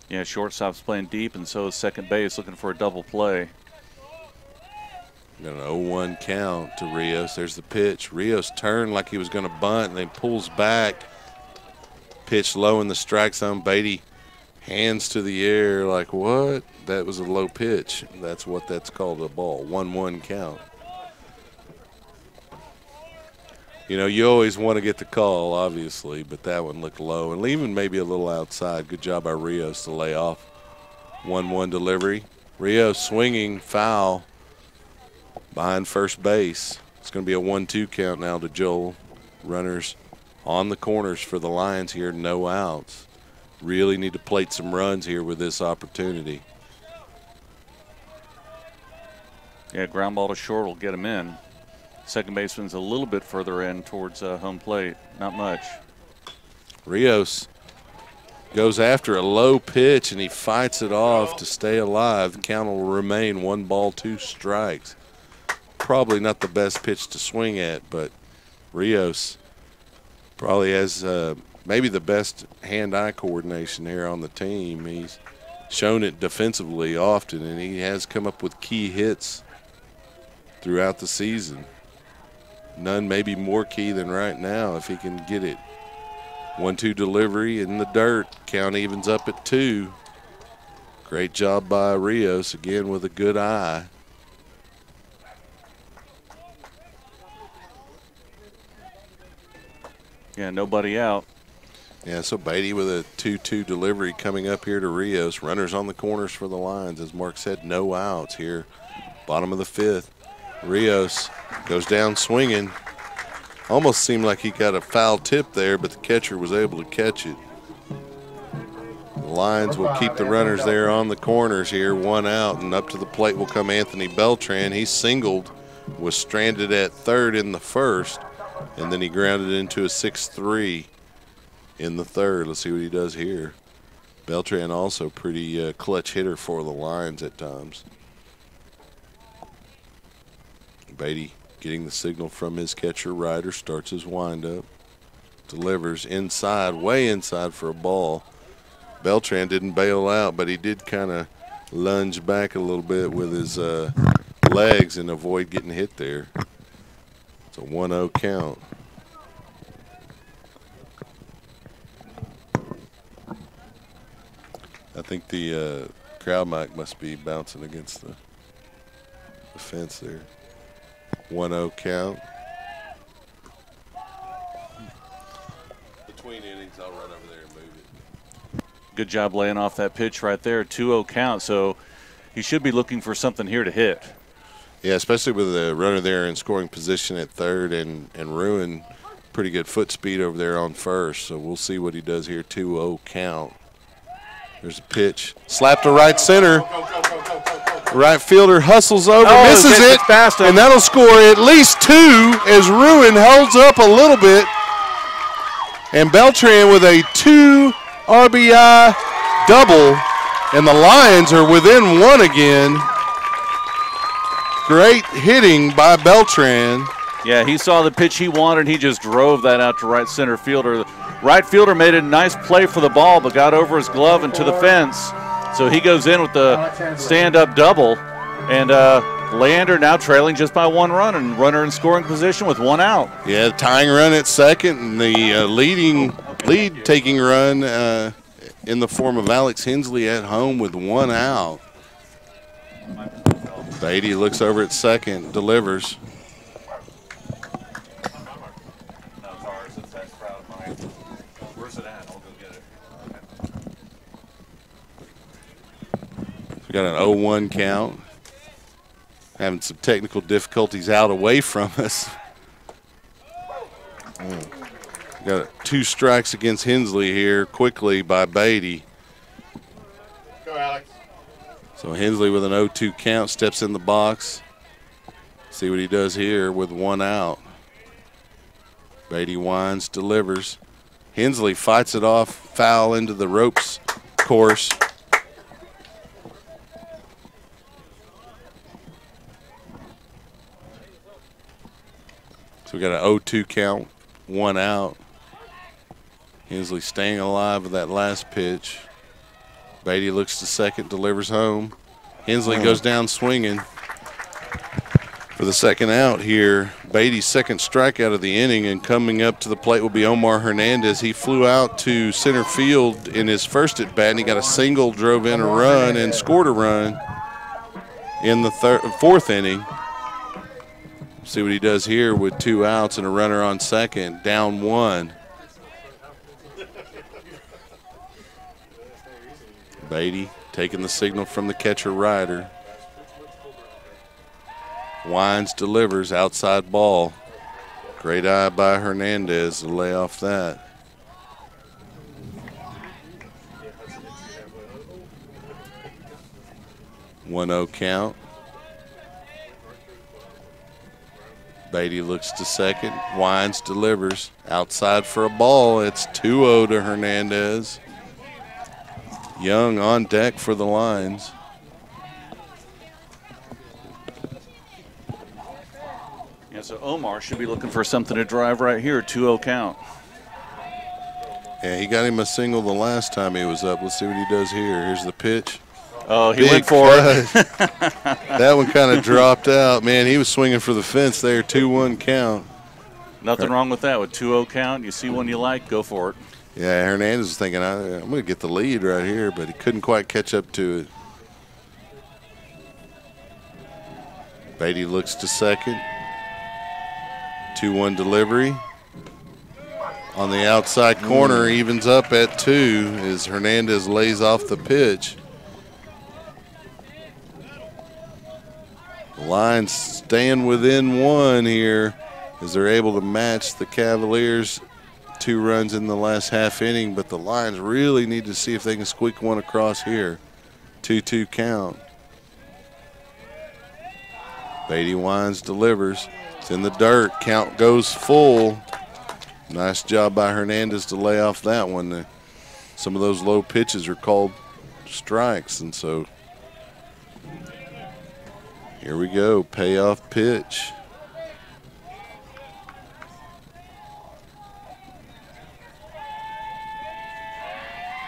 Yeah, shortstop's playing deep, and so is second base looking for a double play. Got an 0-1 count to Rios. There's the pitch. Rios turned like he was going to bunt and then pulls back. Pitch low in the strike zone. Beatty hands to the air like, what? That was a low pitch. That's what that's called, a ball. 1-1 count. You know, you always want to get the call, obviously, but that one looked low and even maybe a little outside. Good job by Rios to lay off. 1-1 delivery. Rios swinging, foul behind first base. It's going to be a 1-2 count now to Joel. Runners on the corners for the Lions here, no outs. Really need to plate some runs here with this opportunity. Yeah, ground ball to short will get him in. Second baseman's a little bit further in towards home plate. Not much. Rios goes after a low pitch, and he fights it off to stay alive. The count will remain 1 ball, 2 strikes. Probably not the best pitch to swing at, but Rios probably has maybe the best hand-eye coordination here on the team. He's shown it defensively often, and he has come up with key hits throughout the season. None maybe more key than right now if he can get it. 1-2 delivery in the dirt. Count evens up at 2. Great job by Rios, again with a good eye. Yeah, nobody out. Yeah, so Beatty with a 2-2 delivery coming up here to Rios. Runners on the corners for the Lions. As Mark said, no outs here. Bottom of the 5th. Rios goes down swinging. Almost seemed like he got a foul tip there, but the catcher was able to catch it. The Lions will keep the runners there on the corners here, 1 out, and up to the plate will come Anthony Beltran. He singled, was stranded at third in the first, and then he grounded into a 6-3 in the third. Let's see what he does here. Beltran also pretty clutch hitter for the Lions at times. Beatty getting the signal from his catcher. Ryder starts his windup. Delivers inside, way inside for a ball. Beltran didn't bail out, but he did kind of lunge back a little bit with his legs and avoid getting hit there. It's a 1-0 count. I think the crowd mic must be bouncing against the fence there. 1-0 count. Between innings, I'll run over there and move it. Good job laying off that pitch right there. 2-0 count, so he should be looking for something here to hit. Yeah, especially with the runner there in scoring position at third and Ruin pretty good foot speed over there on first. So we'll see what he does here. 2-0 count. There's a pitch. Slap to right center. Right fielder hustles over, misses it, and that'll score at least 2 as Ruin holds up a little bit. And Beltran with a 2 RBI double, and the Lions are within 1 again. Great hitting by Beltran. Yeah, he saw the pitch he wanted. He just drove that out to right center fielder. The right fielder made a nice play for the ball, but got over his glove and to the fence. So he goes in with the stand-up double. And Leander now trailing just by 1 run and runner in scoring position with 1 out. Yeah, tying run at second, and the lead-taking run in the form of Alex Hensley at home with 1 out. Beatty looks over at second, delivers. Where's it at? I'll go get it. We got an 0-1 count. Having some technical difficulties out away from us. Got 2 strikes against Hensley here quickly by Beatty. Go, Alex. So Hensley with an 0-2 count steps in the box. See what he does here with 1 out. Beatty winds, delivers. Hensley fights it off, foul into the ropes course. So we got an 0-2 count, 1 out. Hensley staying alive with that last pitch. Beatty looks to second, delivers home. Hensley goes down swinging for For the second out here, Beatty's second strikeout of the inning, and coming up to the plate will be Omar Hernandez. He flew out to center field in his first at bat, and he got a single, drove in a run, and scored a run in the fourth inning. See what he does here with 2 outs and a runner on second, down 1. Beatty taking the signal from the catcher Ryder. Wines delivers, outside ball. Great eye by Hernandez to lay off that. One 0 count. Beatty looks to second. Wines delivers, outside for a ball. It's 2-0 to Hernandez. Young on deck for the Lions. Yeah, so Omar should be looking for something to drive right here, 2-0 count. Yeah, he got him a single the last time he was up. Let's see what he does here. Here's the pitch. Oh, he went for it. That one kind of dropped out. Man, he was swinging for the fence there, 2-1 count. Nothing wrong with that. With 2-0 count, you see one you like, go for it. Yeah, Hernandez was thinking, I'm going to get the lead right here, but he couldn't quite catch up to it. Beatty looks to second. 2-1 delivery. On the outside corner, evens up at 2 as Hernandez lays off the pitch. The Lions staying within 1 here as they're able to match the Cavaliers' 2 runs in the last half inning, but the Lions really need to see if they can squeak one across here. 2-2 count. Beatty Wines delivers. It's in the dirt. Count goes full. Nice job by Hernandez to lay off that one. Some of those low pitches are called strikes, and so here we go. Payoff pitch.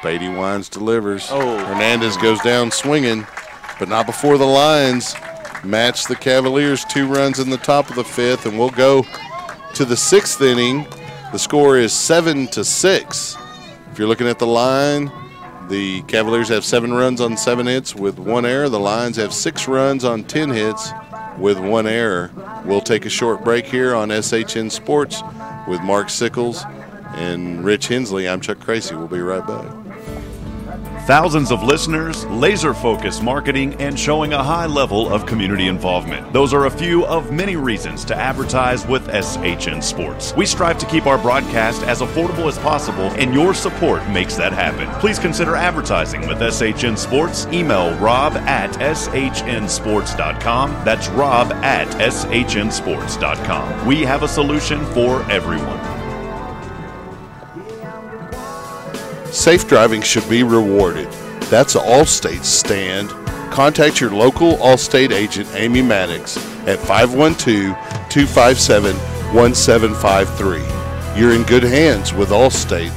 Beatty Wines delivers. Oh. Hernandez goes down swinging, but not before the Lions match the Cavaliers. 2 runs in the top of the 5th, and we'll go to the 6th inning. The score is 7-6. If you're looking at the line, the Cavaliers have 7 runs on 7 hits with 1 error. The Lions have 6 runs on 10 hits with 1 error. We'll take a short break here on SHN Sports with Mark Sickles and Rich Hensley. I'm Chuck Kracy. We'll be right back. Thousands of listeners, laser-focused marketing, and showing a high level of community involvement. Those are a few of many reasons to advertise with SHN Sports. We strive to keep our broadcast as affordable as possible, and your support makes that happen. Please consider advertising with SHN Sports. Email rob@shnsports.com. That's rob@shnsports.com. We have a solution for everyone. Safe driving should be rewarded. That's Allstate's stand. Contact your local Allstate agent, Amy Maddox, at 512-257-1753. You're in good hands with Allstate.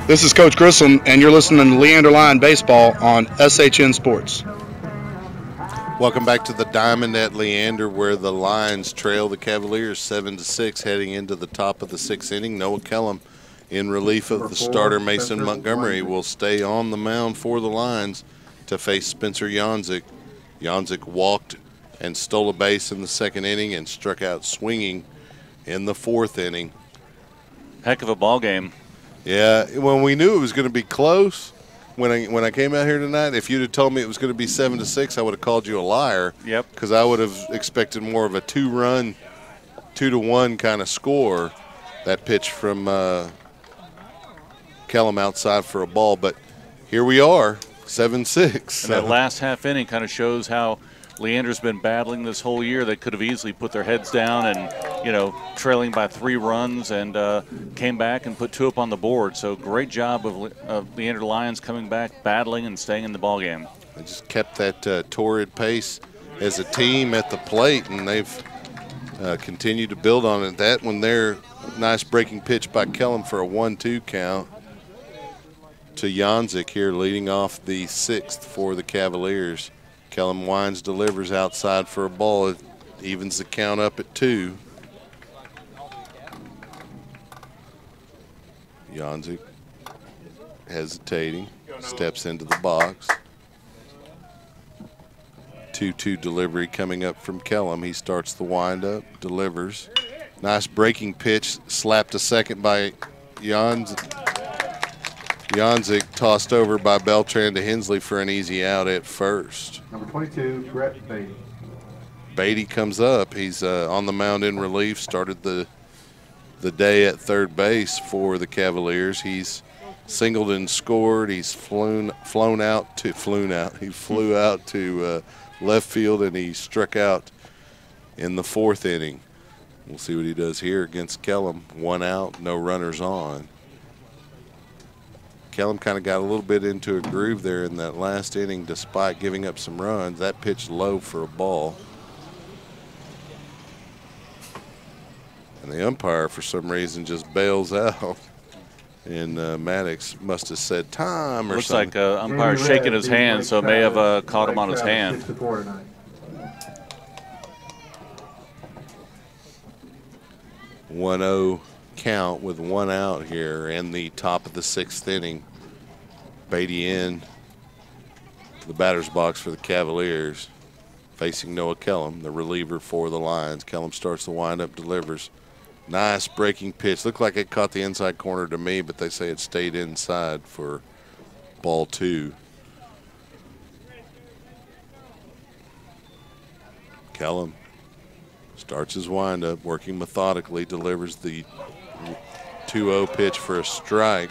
This is Coach Grissom, and you're listening to Leander Line Baseball on SHN Sports. Welcome back to the Diamond at Leander, where the Lions trail the Cavaliers 7-6 heading into the top of the 6th inning. Noah Kellum, in relief of the starter Mason Montgomery, will stay on the mound for the Lions to face Spencer Janzik. Janzik walked and stole a base in the 2nd inning and struck out swinging in the 4th inning. Heck of a ball game. Yeah, when we knew it was going to be close, when I came out here tonight, if you'd have told me it was going to be 7-6, I would have called you a liar. Yep. Because I would have expected more of a 2-run, 2-1 kind of score. That pitch from Kellum outside for a ball, but here we are, 7-6. And that last half inning kind of shows how Leander's been battling this whole year. They could have easily put their heads down and, trailing by 3 runs and came back and put 2 up on the board. So great job of Leander Lions coming back, battling, and staying in the ball game. They just kept that torrid pace as a team at the plate, and they've continued to build on it. That one there, nice breaking pitch by Kellum for a 1-2 count to Janzik here, leading off the 6th for the Cavaliers. Kellum winds, delivers outside for a ball. It evens the count up at 2. Janzik hesitating, steps into the box. 2-2 delivery coming up from Kellum. He starts the windup, delivers. Nice breaking pitch, slapped to second by Janzik, tossed over by Beltran to Hensley for an easy out at first. Number 22, Brett Beatty. Beatty comes up. He's on the mound in relief, started the day at third base for the Cavaliers. He's singled and scored. He's flew out to left field, and he struck out in the 4th inning. We'll see what he does here against Kellum. 1 out, no runners on. Kellum kind of got a little bit into a groove there in that last inning despite giving up some runs. That pitch low for a ball. And the umpire, for some reason, just bails out. And Maddox must have said time or something. Looks like umpire shaking his hand, so it may have caught him on his hand. 1-0 count with 1 out here in the top of the 6th inning. Beatty in to the batter's box for the Cavaliers, facing Noah Kellum, the reliever for the Lions. Kellum starts the windup, delivers. Nice breaking pitch. Looked like it caught the inside corner to me, but they say it stayed inside for ball 2. Kellum starts his windup, working methodically, delivers the 2-0 pitch for a strike.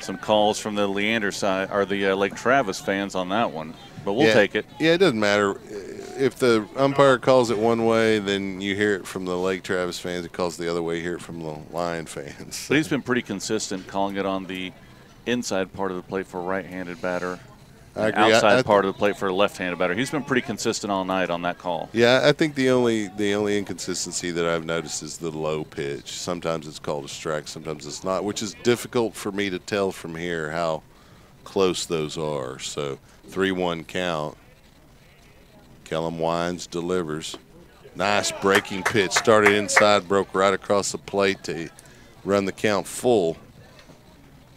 Some calls from the Leander side, or the Lake Travis fans on that one, but we'll take it. Yeah, it doesn't matter. If the umpire calls it one way, then you hear it from the Lake Travis fans. It calls the other way, you hear it from the Lion fans. But he's been pretty consistent calling it on the inside part of the plate for a right-handed batter. I agree. Outside part of the plate for a left-handed batter. He's been pretty consistent all night on that call. Yeah, I think the only inconsistency that I've noticed is the low pitch. Sometimes it's called a strike, sometimes it's not, which is difficult for me to tell from here how close those are. So 3-1 count. Kellum winds, delivers. Nice breaking pitch. Started inside, broke right across the plate to run the count full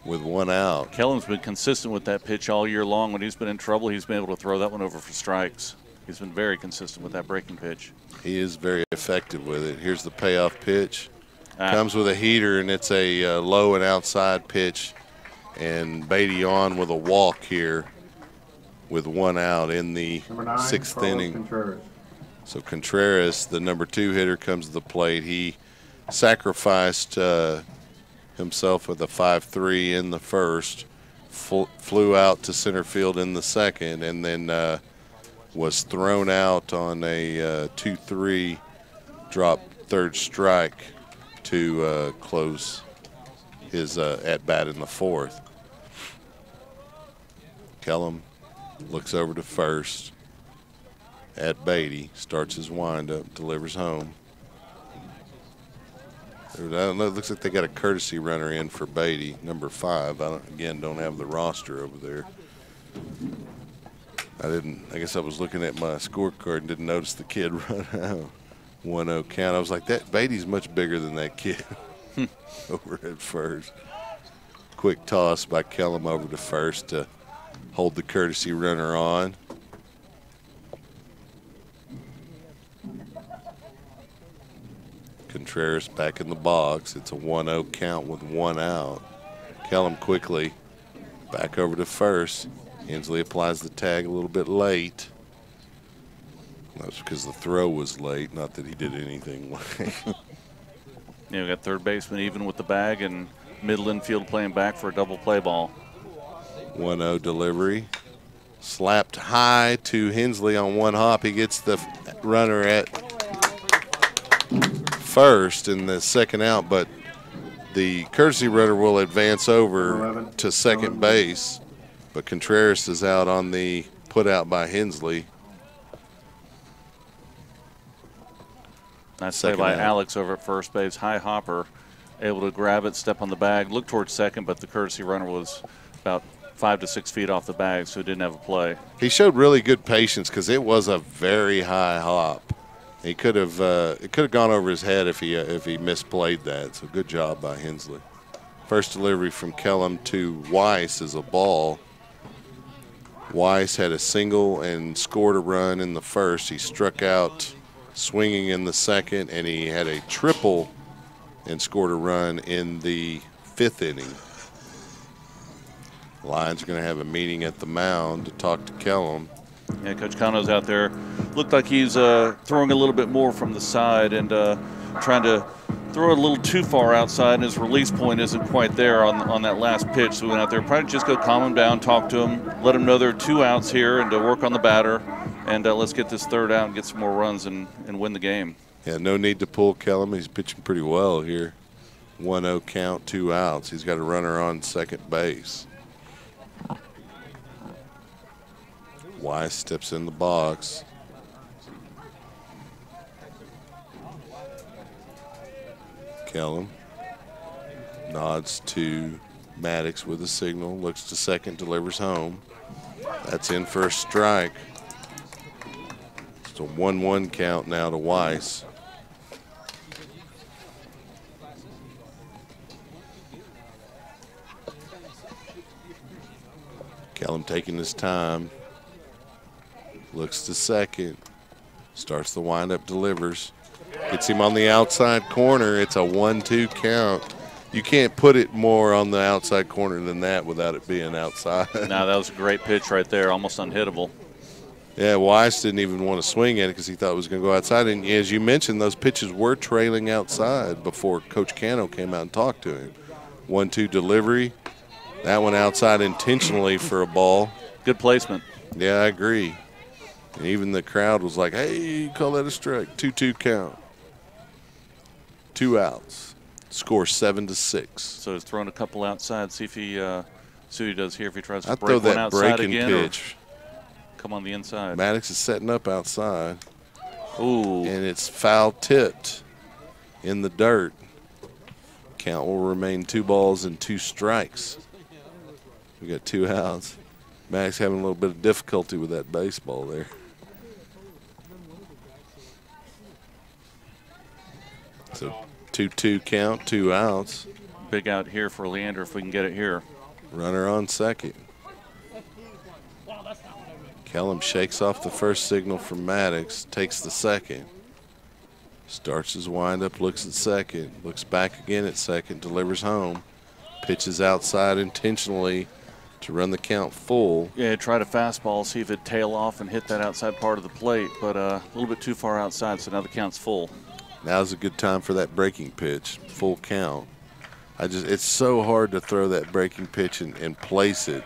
with 1 out. Kellum's been consistent with that pitch all year long. When he's been in trouble, he's been able to throw that one over for strikes. He's been very consistent with that breaking pitch. He is very effective with it. Here's the payoff pitch. Comes with a heater, and it's a low and outside pitch. And Beatty on with a walk here with 1 out in the 6th inning. Contreras. So Contreras, the number 2 hitter, comes to the plate. He sacrificed himself with a 5-3 in the first, flew out to center field in the second, and then was thrown out on a 2-3 drop third strike to close his at-bat in the 4th. Kellum looks over to first at Beatty, starts his windup, delivers home. It looks like they got a courtesy runner in for Beatty, number 5. I don't have the roster over there. I guess I was looking at my scorecard and didn't notice the kid run out. 1-0 count. I was like, that Beatty's much bigger than that kid over at first. Quick toss by Kellum over to first to hold the courtesy runner on. Contreras back in the box. It's a 1-0 count with 1 out. Kellum quickly back over to first. Hensley applies the tag a little bit late. That's because the throw was late, not that he did anything late. Yeah, we got third baseman even with the bag and middle infield playing back for a double play ball. 1-0 delivery. Slapped high to Hensley on 1 hop. He gets the runner at first in the 2nd out, but the courtesy runner will advance over to second base. But Contreras is out on the put out by Hensley. Nice play by Alex over at first base. High hopper, able to grab it, step on the bag, look towards second, but the courtesy runner was about 5 to 6 feet off the bag, so he didn't have a play. He showed really good patience because it was a very high hop. He could have it could have gone over his head if he misplayed that. So good job by Hensley. First delivery from Kellum to Weiss is a ball. Weiss had a single and scored a run in the first. He struck out swinging in the second, and he had a triple and scored a run in the 5th inning. Lions are going to have a meeting at the mound to talk to Kellum. Yeah, Coach Cano's out there. Looked like he's throwing a little bit more from the side and trying to throw it a little too far outside, and his release point isn't quite there on that last pitch. So we went out there, probably just go calm him down, talk to him, let him know there are 2 outs here, and to work on the batter. And let's get this 3rd out and get some more runs and win the game. Yeah, no need to pull Kellum. He's pitching pretty well here. 1-0 count, 2 outs. He's got a runner on second base. Weiss steps in the box. Kellum nods to Maddox with a signal, looks to second, delivers home. That's in for a strike. It's a 1-1 count now to Weiss. Kellum taking his time. Looks to second. Starts the windup, delivers. Gets him on the outside corner. It's a 1-2 count. You can't put it more on the outside corner than that without it being outside. No, that was a great pitch right there, almost unhittable. Yeah, Weiss didn't even want to swing at it because he thought it was going to go outside. And as you mentioned, those pitches were trailing outside before Coach Cano came out and talked to him. 1-2 delivery. That one outside intentionally for a ball. Good placement. Yeah, I agree. And even the crowd was like, hey, you call that a strike. 2-2 count. 2 outs. Score 7-6. So he's throwing a couple outside. See what he does here if he tries to I'd break throw one that outside breaking again. pitch. Come on the inside. Maddox is setting up outside. Ooh. And it's foul tipped in the dirt. Count will remain 2 balls and 2 strikes. We got 2 outs. Maddox having a little bit of difficulty with that baseball there. So 2-2 count, 2 outs. Big out here for Leander if we can get it here. Runner on second. Kellum shakes off the first signal from Maddox, takes the second. Starts his windup, looks at second, looks back again at second, delivers home. Pitches outside intentionally to run the count full. Yeah, try to fastball, see if it'd tail off and hit that outside part of the plate, but a little bit too far outside, so now the count's full. Now's a good time for that breaking pitch, full count. It's so hard to throw that breaking pitch and place it.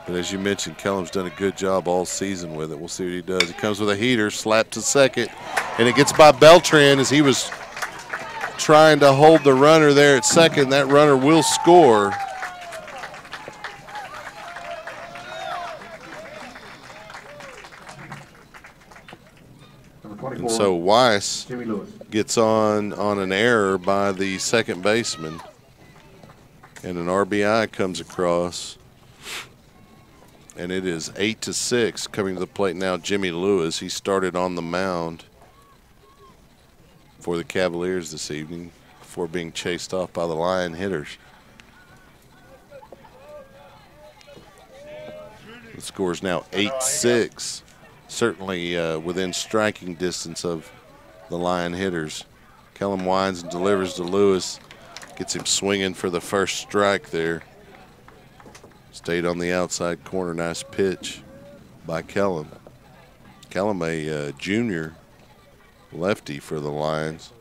But as you mentioned, Kellum's done a good job all season with it. We'll see what he does. He comes with a heater, slap to second, and it gets by Beltran as he was trying to hold the runner there at second. That runner will score. And so Weiss gets on an error by the second baseman, and an RBI comes across. And it is 8-6 coming to the plate now. Jimmy Lewis, he started on the mound for the Cavaliers this evening before being chased off by the Lion hitters. The score is now 8-6, certainly within striking distance of the Lion hitters. Kellum winds and delivers to Lewis, gets him swinging for the first strike there. Stayed on the outside corner. Nice pitch by Kellum. Kellum, a junior lefty for the Lions.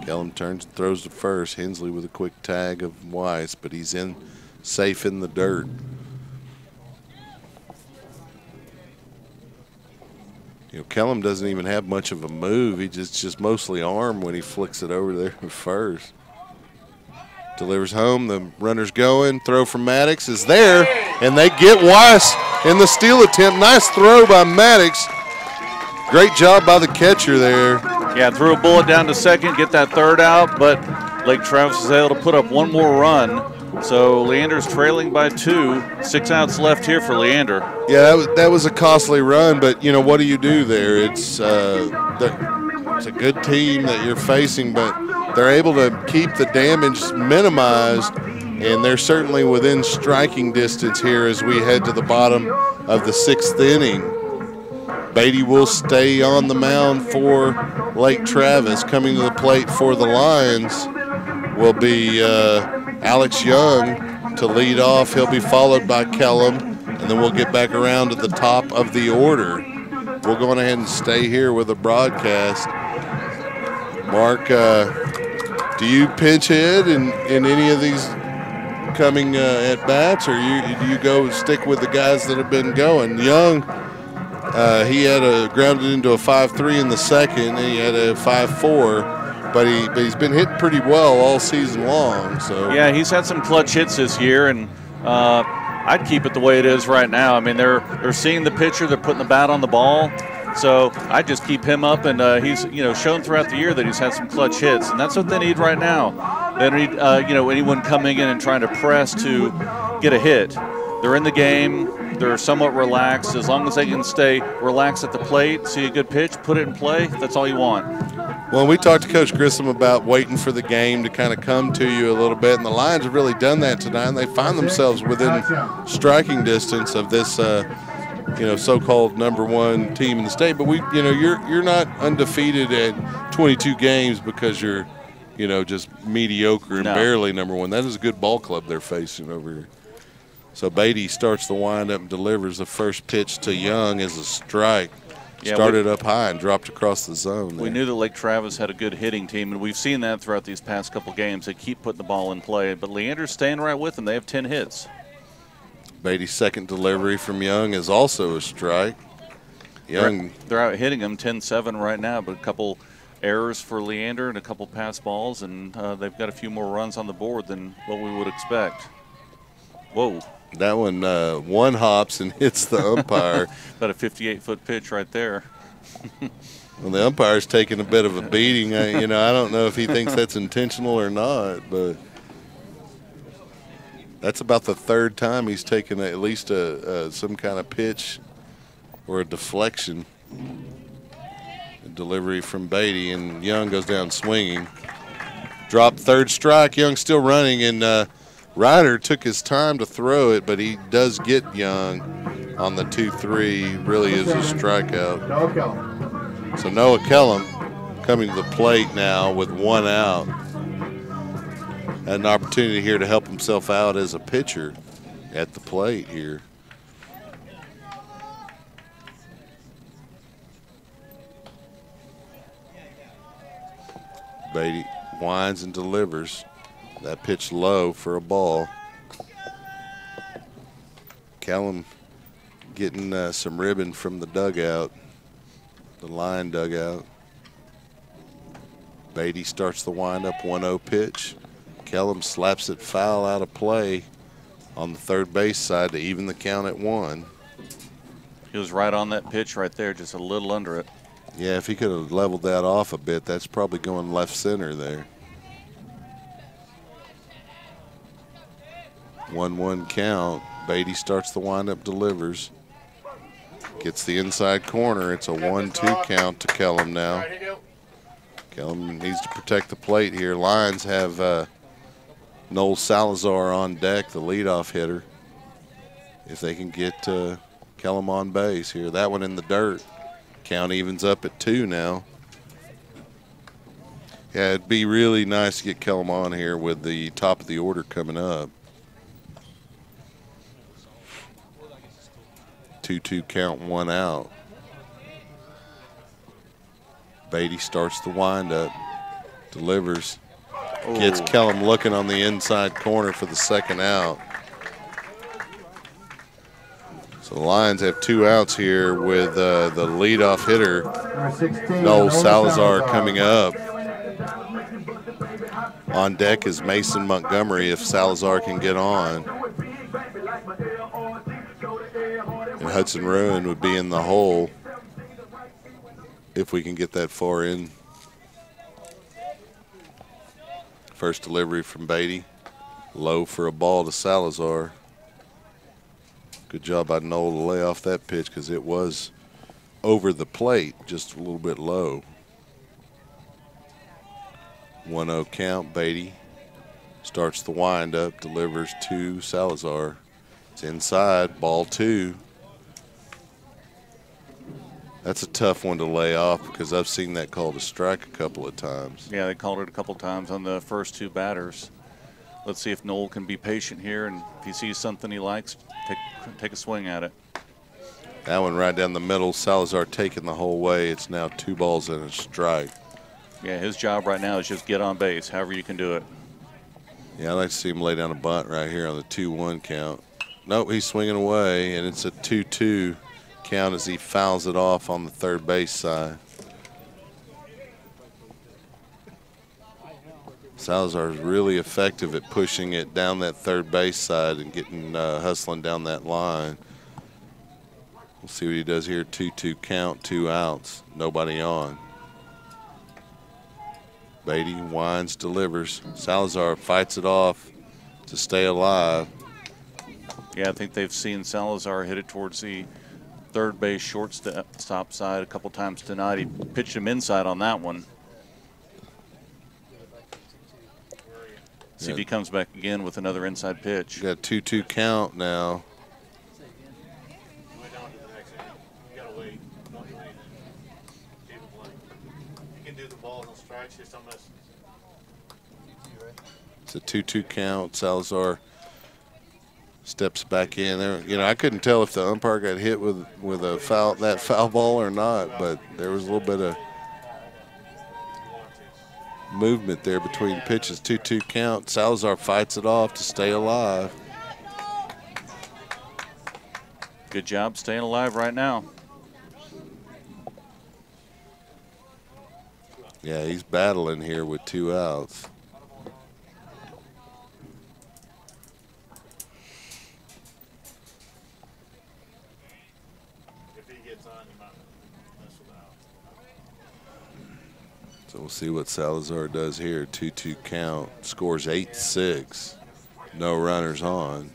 Kellum turns and throws to first. Hensley with a quick tag of Weiss, but he's in safe in the dirt. You know, Kellum doesn't even have much of a move. He just mostly arm when he flicks it over there first. Delivers home, the runner's going, throw from Maddox is there, and they get Weiss in the steal attempt. Nice throw by Maddox. Great job by the catcher there. Yeah, threw a bullet down to second, get that third out, but Lake Travis is able to put up one more run. So Leander's trailing by 2. 6 outs left here for Leander. Yeah, that was a costly run, but, what do you do there? It's a good team that you're facing, but they're able to keep the damage minimized, and they're certainly within striking distance here as we head to the bottom of the 6th inning. Beatty will stay on the mound for Lake Travis. Coming to the plate for the Lions will be Alex Young to lead off. He'll be followed by Kellum, and then we'll get back around to the top of the order. We'll go on ahead and stay here with the broadcast. Mark, do you pinch hit in any of these coming at-bats, or do you go stick with the guys that have been going? Young, he had grounded into a 5-3 in the second, and he had a 5-4. But he's been hitting pretty well all season long. So yeah, he's had some clutch hits this year, and I'd keep it the way it is right now. I mean, they're seeing the pitcher, they're putting the bat on the ball, so I'd just keep him up. And he's shown throughout the year that he's had some clutch hits, and that's what they need right now. They don't need anyone coming in and trying to press to get a hit. They're in the game. They're somewhat relaxed. As long as they can stay relaxed at the plate, see a good pitch, put it in play, that's all you want. Well, we talked to Coach Grissom about waiting for the game to kind of come to you a little bit, and the Lions have really done that tonight, and they find themselves within striking distance of this, so-called #1 team in the state. But you're not undefeated at 22 games because you're, just mediocre and barely #1. That is a good ball club they're facing over here. So Beatty starts the windup and delivers the first pitch to Young as a strike. Yeah, started up high and dropped across the zone there. We knew that Lake Travis had a good hitting team, and we've seen that throughout these past couple games. They keep putting the ball in play, but Leander's staying right with them. They have 10 hits. Beatty's second delivery from Young is also a strike. Young, they're out hitting him 10-7 right now, but a couple errors for Leander and a couple pass balls, and they've got a few more runs on the board than what we would expect. Whoa. That one one hops and hits the umpire. About a 58-foot pitch right there. Well, the umpire's taking a bit of a beating. I don't know if he thinks that's intentional or not, but that's about the third time he's taken at least some kind of pitch or a deflection. A delivery from Beatty, and Young goes down swinging. Drop, third strike. Young still running, and Ryder took his time to throw it, but he does get Young on the 2-3. Really is a strikeout. So Noah Kellum coming to the plate now with 1 out. Had an opportunity here to help himself out as a pitcher at the plate here. Beatty winds and delivers. That pitch low for a ball. Kellum getting some ribbon from the dugout, the line dugout. Beatty starts the windup, 1-0 pitch. Kellum slaps it foul out of play on the third base side to even the count at 1. He was right on that pitch right there, just a little under it. Yeah, if he could have leveled that off a bit, that's probably going left center there. 1-1 count. Beatty starts the windup, delivers. Gets the inside corner. It's a 1-2 count to Kellum now. Kellum needs to protect the plate here. Lions have Noel Salazar on deck, the leadoff hitter. If they can get Kellum on base here. That one in the dirt. Count evens up at 2 now. Yeah, it'd be really nice to get Kellum on here with the top of the order coming up. 2-2 count, 1 out. Beatty starts the windup, delivers, gets Kellum looking on the inside corner for the second out. So the Lions have 2 outs here with the leadoff hitter, Noel Salazar, coming up. On deck is Mason Montgomery if Salazar can get on. And Hudson Ruin would be in the hole if we can get that far in. First delivery from Beatty. Low for a ball to Salazar. Good job by Noel to lay off that pitch because it was over the plate, just a little bit low. 1-0 count. Beatty starts the windup, delivers to Salazar. It's inside, ball 2. That's a tough one to lay off because I've seen that called a strike a couple of times. Yeah, they called it a couple times on the first 2 batters. Let's see if Noel can be patient here, and if he sees something he likes, take a swing at it. That one right down the middle. Salazar taking the whole way. It's now 2 balls and a strike. Yeah, his job right now is just get on base, however you can do it. Yeah, I'd like to see him lay down a bunt right here on the 2-1 count. Nope, he's swinging away, and it's a 2-2 count as he fouls it off on the third base side. Salazar is really effective at pushing it down that third base side and getting hustling down that line. We'll see what he does here. 2-2 count, 2 outs, nobody on. Beatty winds, delivers. Salazar fights it off to stay alive. Yeah, I think they've seen Salazar hit it towards the third base shortstop side a couple times tonight. He pitched him inside on that one. See if he comes back again with another inside pitch. Got a 2-2 count now. It's a 2-2 count. Salazar steps back in there. You know, I couldn't tell if the umpire got hit with a foul ball or not, but there was a little bit of movement there between pitches. 2-2 count. Salazar fights it off to stay alive. Good job staying alive right now. Yeah, he's battling here with 2 outs. So we'll see what Salazar does here. 2-2 count. Scores 8-6. No runners on.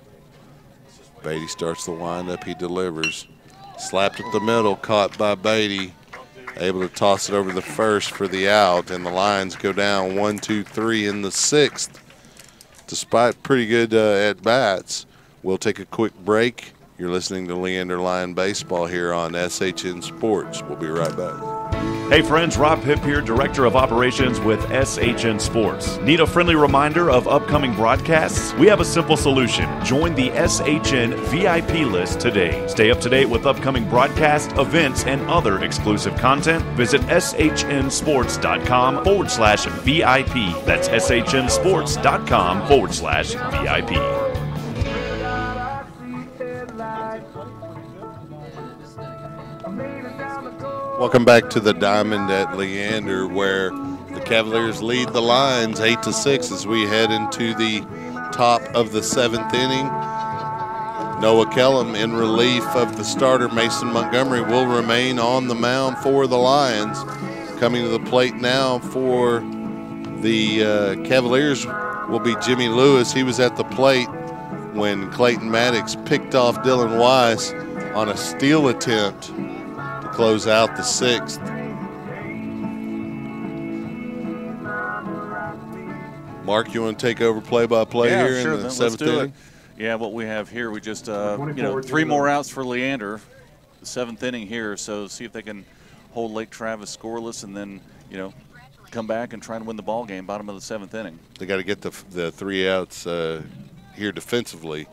Beatty starts the windup. He delivers. Slapped at the middle. Caught by Beatty. Able to toss it over the first for the out. And the Lions go down 1-2-3 in the 6th. Despite pretty good at-bats. We'll take a quick break. You're listening to Leander Lion Baseball here on SHN Sports. We'll be right back. Hey friends, Rob Hipp here, Director of Operations with SHN Sports. Need a friendly reminder of upcoming broadcasts? We have a simple solution. Join the SHN VIP list today. Stay up to date with upcoming broadcasts, events, and other exclusive content. Visit shnsports.com/VIP. That's shnsports.com/VIP. Welcome back to the Diamond at Leander, where the Cavaliers lead the Lions 8-6 as we head into the top of the 7th inning. Noah Kellum, in relief of the starter Mason Montgomery, will remain on the mound for the Lions. Coming to the plate now for the Cavaliers will be Jimmy Lewis. He was at the plate when Clayton Maddox picked off Dylan Weiss on a steal attempt to close out the 6th. Mark, you want to take over play-by-play here sure, in the 7th inning? Yeah, what we have here, we just, 3 more outs for Leander, the 7th inning here, so see if they can hold Lake Travis scoreless and then, come back and try and win the ball game, bottom of the 7th inning. They got to get the 3 outs here defensively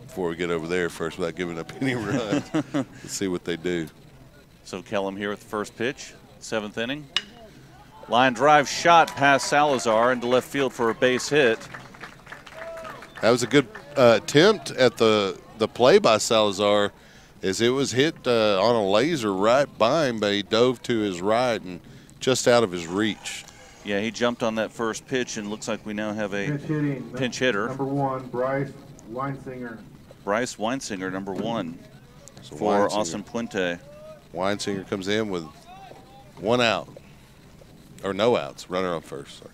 before we get over there first without giving up any runs. Let's see what they do. So Kellum here with the first pitch, 7th inning. Line drive shot past Salazar into left field for a base hit. That was a good attempt at the play by Salazar, as it was hit on a laser right by him, but he dove to his right and just out of his reach. Yeah, he jumped on that first pitch, and looks like we now have a pinch hitter. Number 1, Bryce Weinsinger. Bryce Weinsinger, number 1 So for Weinsinger. Austin Puente. Weinsinger comes in with 1 out, or no outs, runner on first. Sorry.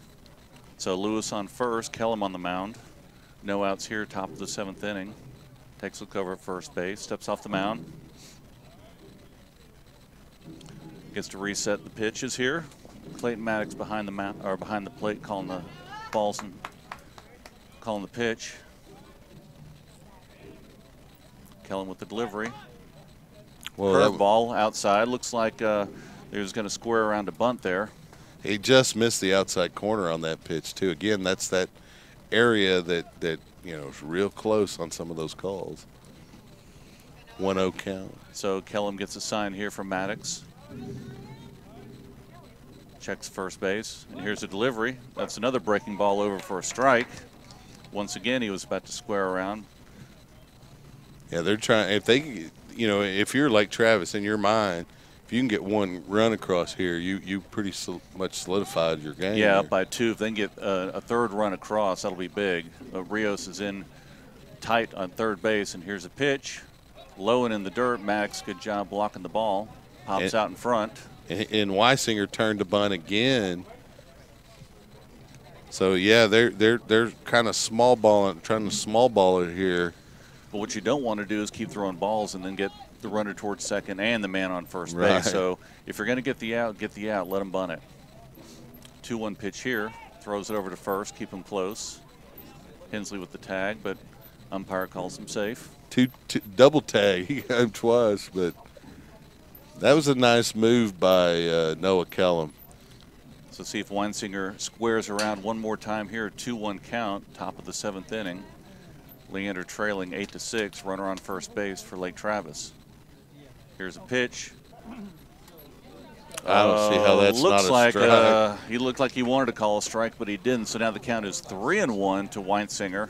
So Lewis on first, Kellum on the mound. No outs here, top of the 7th inning. Takes a look over at first base, steps off the mound. Gets to reset the pitches here. Clayton Maddox behind the mound, or behind the plate, calling the balls and calling the pitch. Kellum with the delivery. Well, curveball outside. Looks like he was going to square around a bunt there. He just missed the outside corner on that pitch too. Again, that's that area that is real close on some of those calls. 1-0 count. So Kellum gets a sign here from Maddox. Checks first base, and here's a delivery. That's another breaking ball over for a strike. Once again, he was about to square around. Yeah, they're trying. If they, if you're like Travis in your mind, if you can get one run across here, you pretty much solidified your game. Yeah, there. up by 2. If they can get a third run across, that'll be big. But Rios is in tight on third base, and here's a pitch. Low and in the dirt. Maddox, good job blocking the ball. Pops out in front. And Weisinger turned to bunt again. So yeah, they're kind of small balling, trying to small ball it here. But what you don't want to do is keep throwing balls and then get the runner towards second and the man on first Right. base. So if you're going to get the out, let them bunt it. 2-1 pitch here. Throws it over to first, keep him close. Hensley with the tag, but umpire calls him safe. Two double tag. He got him twice, but that was a nice move by Noah Kellum. So see if Weinsinger squares around one more time here. 2-1 count, top of the 7th inning. Leander trailing 8-6. Runner on first base for Lake Travis. Here's a pitch. I don't see how that's not a strike. He looked like he wanted to call a strike, but he didn't. So now the count is 3-1 to Weinsinger.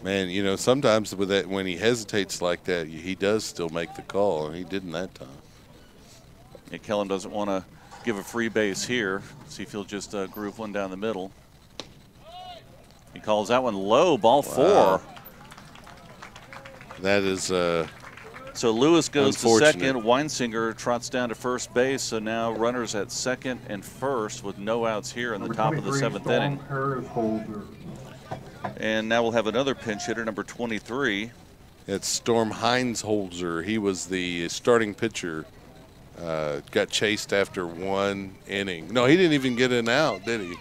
Man, sometimes with that, when he hesitates like that, he does still make the call, and he didn't that time. Yeah, Kellum doesn't want to give a free base here. See if he'll just groove one down the middle. He calls that one low, ball 4. That is so Lewis goes to unfortunate. second. Weinsinger trots down to first base. So now runners at second and first with no outs here in the top of the 7th inning. And now we'll have another pinch hitter, number 23. It's Storm Heinzholzer. He was the starting pitcher. Got chased after 1 inning. No, he didn't even get an out, did he?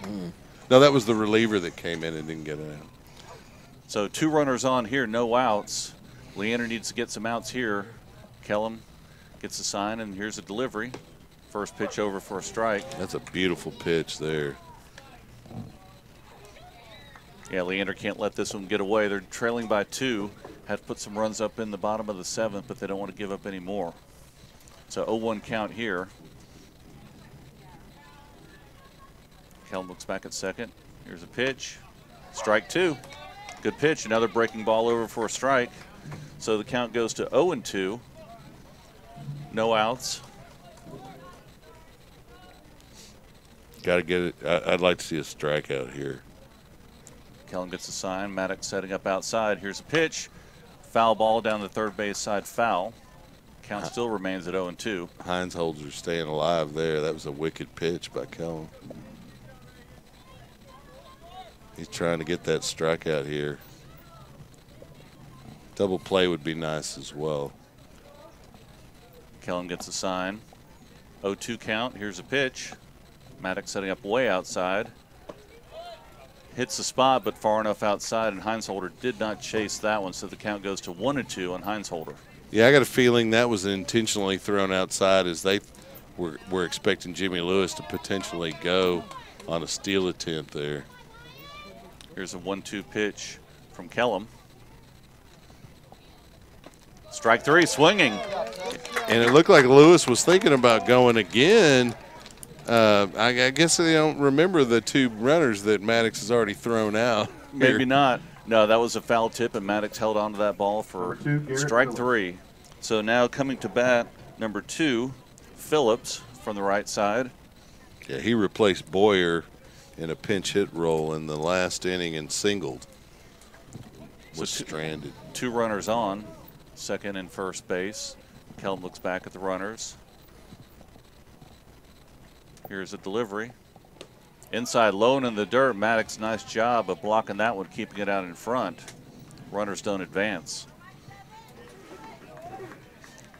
No, that was the reliever that came in and didn't get an out. So 2 runners on here, no outs. Leander needs to get some outs here. Kellum gets a sign, and here's a delivery. First pitch over for a strike. That's a beautiful pitch there. Yeah, Leander can't let this one get away. They're trailing by 2. Have to put some runs up in the bottom of the 7th, but they don't want to give up any more. So 0-1 count here. Kellum looks back at second. Here's a pitch. Strike 2. Good pitch. Another breaking ball over for a strike. So the count goes to 0-2. No outs. Got to get it. I'd like to see a strikeout here. Kellum gets a sign. Maddox setting up outside. Here's a pitch. Foul ball down the third base side, foul. Count still remains at 0-2. Heinzholzer staying alive there. That was a wicked pitch by Kellum. He's trying to get that strikeout here. Double play would be nice as well. Kellum gets a sign. 0-2 count. Here's a pitch. Maddox setting up way outside. Hits the spot, but far enough outside, and Heinzholzer did not chase that one, so the count goes to 1-2 on Heinzholzer. Yeah, I got a feeling that was intentionally thrown outside as they were expecting Jimmy Lewis to potentially go on a steal attempt there. Here's a 1-2 pitch from Kellum. Strike 3, swinging. And it looked like Lewis was thinking about going again. I guess they don't remember the 2 runners that Maddox has already thrown out. Maybe not. No, that was a foul tip, and Maddox held on to that ball for strike 3. So now coming to bat, number 2, Phillips from the right side. Yeah, he replaced Boyer in a pinch hit role in the last inning and singled. Was stranded. 2 runners on, second and first base. Kellum looks back at the runners. Here's a delivery. Inside, low and in the dirt. Maddox, nice job of blocking that one, keeping it out in front. Runners don't advance.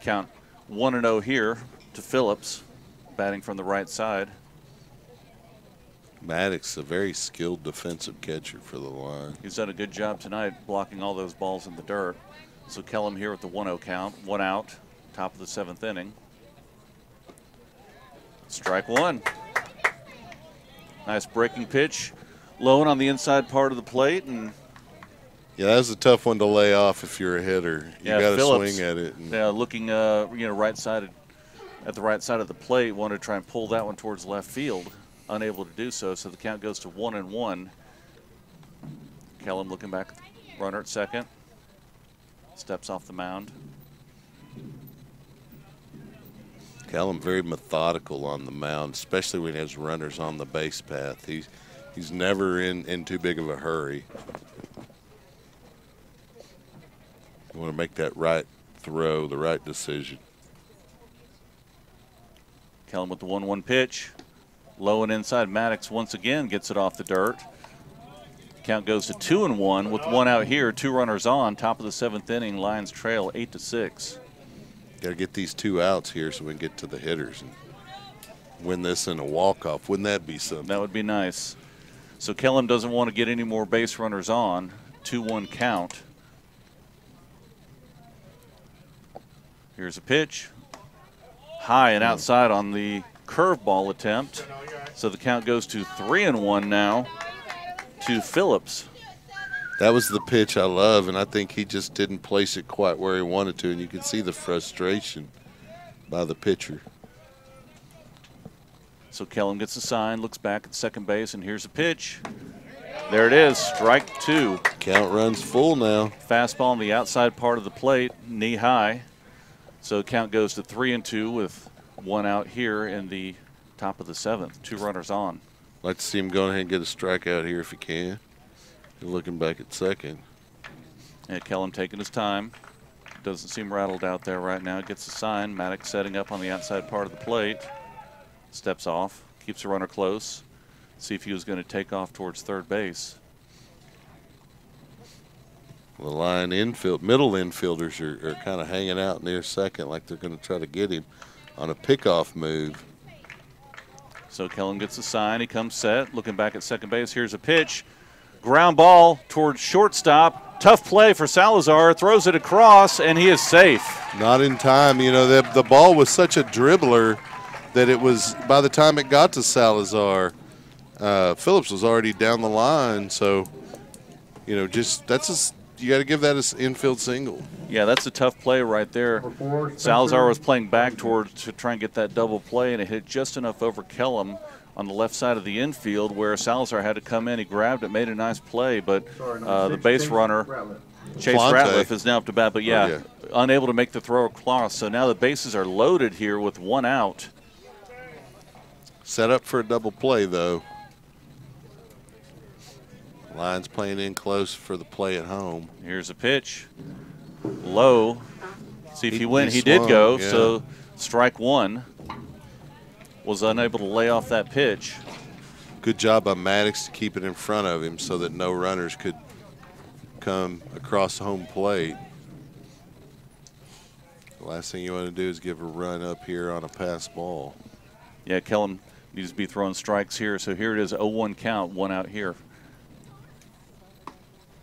Count 1-0 here to Phillips, batting from the right side. Maddox, a very skilled defensive catcher for the line. He's done a good job tonight blocking all those balls in the dirt. So Kellum here with the 1-0 count, 1 out, top of the 7th inning. Strike one. Nice breaking pitch, low and on the inside part of the plate, and yeah, that was a tough one to lay off if you're a hitter. You got to swing at it. Yeah, looking, right-sided at the right side of the plate, wanted to try and pull that one towards left field. Unable to do so, so the count goes to 1-1. Kellum looking back, runner at second. Steps off the mound. Kellum very methodical on the mound, especially when he has runners on the base path. He's never in too big of a hurry. You want to make that right throw, the right decision. Kellum with the 1-1 pitch. Low and inside. Maddox once again gets it off the dirt. Count goes to 2-1 with 1 out here. 2 runners on. Top of the 7th inning. Lions trail 8-6. Got to get these 2 outs here so we can get to the hitters and win this in a walk-off. Wouldn't that be something? That would be nice. So Kellum doesn't want to get any more base runners on. 2-1 count. Here's a pitch. High and outside on the curveball attempt. So the count goes to 3-1 now to Phillips. That was the pitch I love, and I think he just didn't place it quite where he wanted to, and you can see the frustration by the pitcher. So Kellum gets a sign, looks back at second base, and here's a pitch. There it is, strike 2. Count runs full now. Fastball on the outside part of the plate, knee high. So the count goes to 3-2 with 1 out here in the top of the 7th. 2 runners on. Like to see him go ahead and get a strikeout here if he can. You're looking back at second. Yeah, Kellum taking his time. Doesn't seem rattled out there right now. Gets a sign. Maddox setting up on the outside part of the plate. Steps off. Keeps the runner close. See if he was going to take off towards third base. The line middle infielders are kind of hanging out near second like they're going to try to get him on a pickoff move. So Kellum gets a sign. He comes set, looking back at second base. Here's a pitch. Ground ball towards shortstop. Tough play for Salazar. Throws it across, and he is safe. Not in time. You know, the ball was such a dribbler that it was, by the time it got to Salazar, Phillips was already down the line. So, you know, you got to give that an infield single. Yeah, that's a tough play right there. Salazar was playing back towards to try and get that double play, and it hit just enough over Kellum on the left side of the infield where Salazar had to come in. He grabbed it, made a nice play, but the base runner, Chase Ratliff, is now up to bat. But, yeah, unable to make the throw across. So now the bases are loaded here with 1 out. Set up for a double play, though. Lions playing in close for the play at home. Here's a pitch. Low. See if he went. He did go, yeah. So strike 1. Was unable to lay off that pitch. Good job by Maddox to keep it in front of him so that no runners could come across home plate. The last thing you want to do is give a run up here on a pass ball. Yeah, Kellum needs to be throwing strikes here. So here it is, 0-1 count, 1 out here.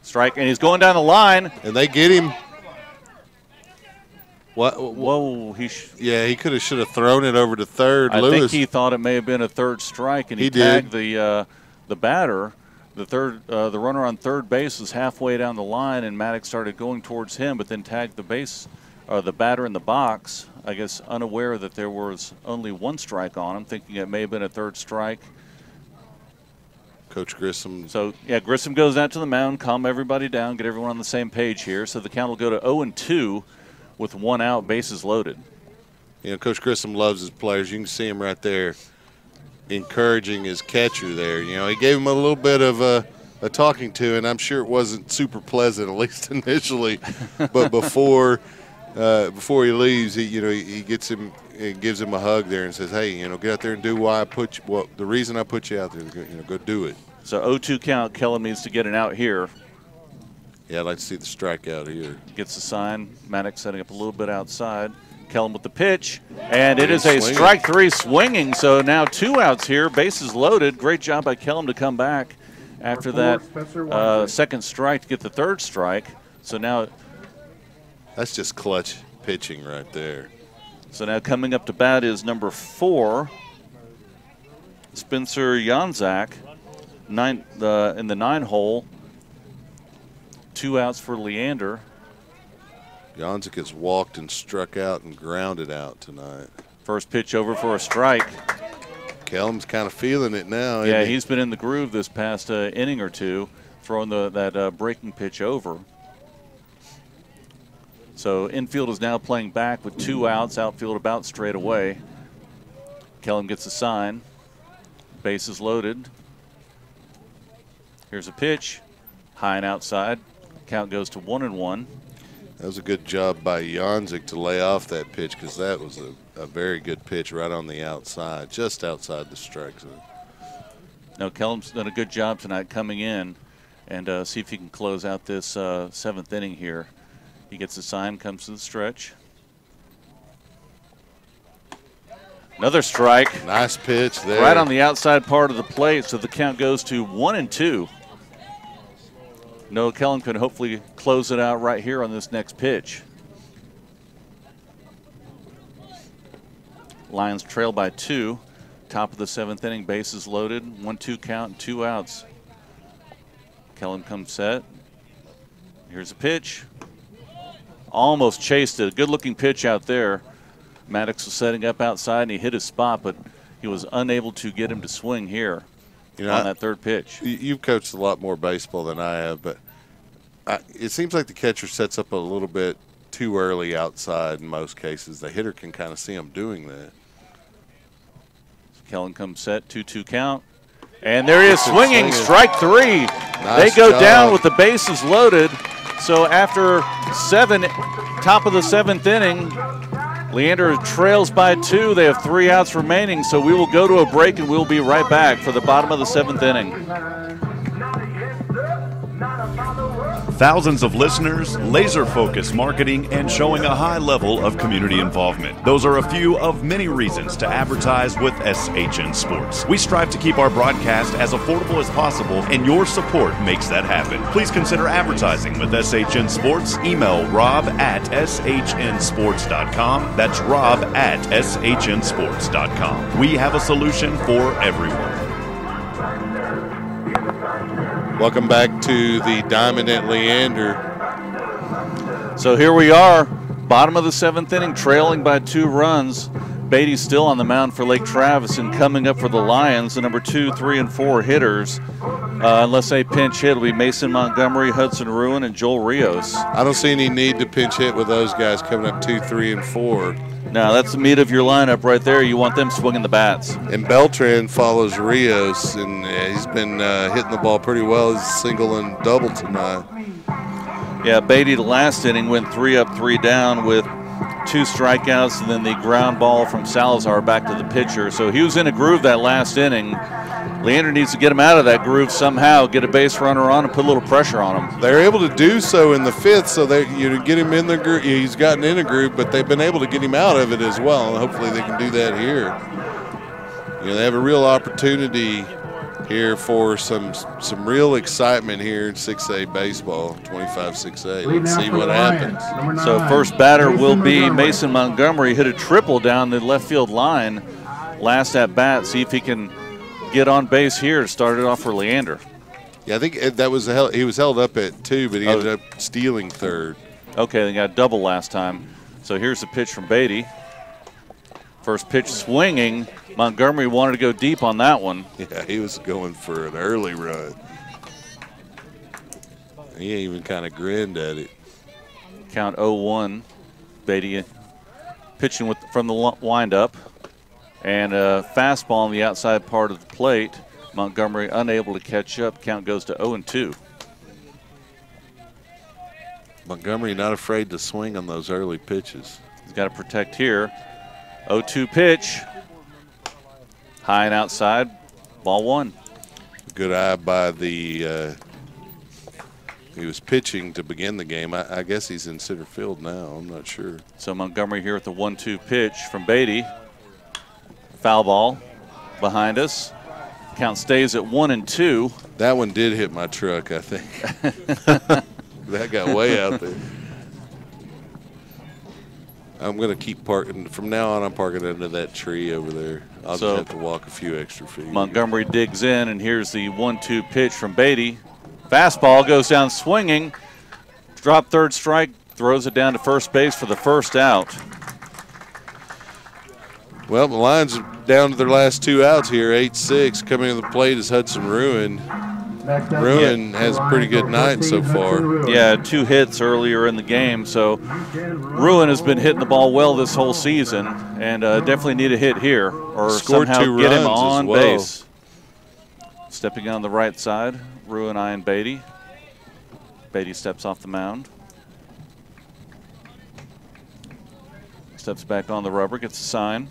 Strike, and he's going down the line. And they get him. Whoa, he should have thrown it over to third. I think he thought it may have been a third strike, and he tagged the batter. The runner on third base was halfway down the line, and Maddox started going towards him, but then tagged the batter in the box. I guess unaware that there was only 1 strike on him, thinking it may have been a third strike. Coach Grissom. So, yeah, Grissom goes out to the mound, calm everybody down, get everyone on the same page here. So the count will go to 0-2 with 1 out, bases loaded. You know, Coach Grissom loves his players. You can see him right there encouraging his catcher there. You know, he gave him a little bit of a talking to, and I'm sure it wasn't super pleasant, at least initially. But before before he leaves, he gets him and gives him a hug there and says, "Hey, get out there and do why I put you. Well, the reason I put you out there, go do it." So 0-2 count. Kellum needs to get an out here. Yeah, I'd like to see the strikeout here. Gets the sign. Maddox setting up a little bit outside. Kellum with the pitch, and it is a strike 3 swinging. So now 2 outs here. Bases loaded. Great job by Kellum to come back after that second strike to get the 3rd strike. So now that's just clutch pitching right there. So now coming up to bat is number 4, Spencer Janzak, in the 9 hole. 2 outs for Leander. Janzak has walked and struck out and grounded out tonight. First pitch over for a strike. Kellum's kind of feeling it now. Yeah, he's been in the groove this past inning or two, throwing that breaking pitch over. So infield is now playing back with 2 outs, outfield about straight away. Kellum gets a sign. Bases loaded. Here's a pitch. High and outside. Count goes to 1-1. That was a good job by Janzak to lay off that pitch, because that was a very good pitch right on the outside, just outside the strike zone. Now Kellum's done a good job tonight coming in and see if he can close out this 7th inning here. He gets a sign, comes to the stretch. Another strike. Nice pitch there. Right on the outside part of the plate, so the count goes to 1-2. Noah Kellum can hopefully close it out right here on this next pitch. Lions trail by 2. Top of the 7th inning, bases loaded. 1-2 count, 2 outs. Kellum comes set. Here's a pitch. Almost chased it. A good-looking pitch out there. Maddox was setting up outside, and he hit his spot, but he was unable to get him to swing here on that 3rd pitch. You've coached a lot more baseball than I have, but it seems like the catcher sets up a little bit too early outside in most cases. The hitter can kind of see him doing that. Kellum comes set, 2-2 count. And there he is swinging, strike 3. Nice they go job. down with the bases loaded. So after 7, top of the 7th inning, Leander trails by 2. They have 3 outs remaining, so we will go to a break and we'll be right back for the bottom of the 7th inning. Thousands of listeners, laser-focused marketing, and showing a high level of community involvement. Those are a few of many reasons to advertise with SHN Sports. We strive to keep our broadcast as affordable as possible, and your support makes that happen. Please consider advertising with SHN Sports. Email rob@shnsports.com. That's rob@shnsports.com. We have a solution for everyone. Welcome back to the Diamond at Leander. So here we are, bottom of the 7th inning, trailing by 2 runs. Beatty's still on the mound for Lake Travis, and coming up for the Lions, the number 2, 3, and 4 hitters. Unless they pinch hit, it'll be Mason Montgomery, Hudson Ruin, and Joel Rios. I don't see any need to pinch hit with those guys coming up 2, 3, and 4. Now, that's the meat of your lineup right there. You want them swinging the bats. And Beltran follows Rios, and he's been hitting the ball pretty well. He's single and double tonight. Yeah, Beatty, the last inning, went 3 up, 3 down with 2 strikeouts, and then the ground ball from Salazar back to the pitcher. So he was in a groove that last inning. Leander needs to get him out of that groove somehow, get a base runner on, and put a little pressure on him. They're able to do so in the 5th, so they get him in the groove. He's gotten in a groove, but they've been able to get him out of it as well, and hopefully they can do that here. They have a real opportunity here for some real excitement here in 6A baseball, 25-6A. Let's see what happens. So first batter will be Mason Montgomery. Hit a triple down the left field line last at bat. See if he can get on base here to start it off for Leander. Yeah, I think that was he was held up at 2, but he ended up stealing 3rd. Okay, they got a double last time. So here's the pitch from Beatty. First pitch swinging. Montgomery wanted to go deep on that one. Yeah, he was going for an early run. He even kind of grinned at it. Count 0-1. Beatty pitching from the windup. And a fastball on the outside part of the plate. Montgomery unable to catch up. Count goes to 0-2. Montgomery not afraid to swing on those early pitches. He's got to protect here. 0-2 pitch. High and outside. Ball one. Good eye by the he was pitching to begin the game. I guess he's in center field now. I'm not sure. So Montgomery here at the 1-2 pitch from Beatty. Foul ball behind us. Count stays at 1-2. That one did hit my truck, I think. That got way out there. I'm going to keep parking. From now on, I'm parking under that tree over there. I'll just have to walk a few extra feet. Montgomery digs in, and here's the 1-2 pitch from Beatty. Fastball goes down swinging. Drop third strike, throws it down to first base for the first out. Well, the Lions are down to their last 2 outs here, 8-6. Coming to the plate is Hudson Ruin. Ruin has a pretty good night so far. Yeah, 2 hits earlier in the game. So Ruin has been hitting the ball well this whole season, and definitely need a hit here or somehow get him on base. Stepping on the right side, Ruin eyeing Beatty. Beatty steps off the mound. Steps back on the rubber, gets a sign.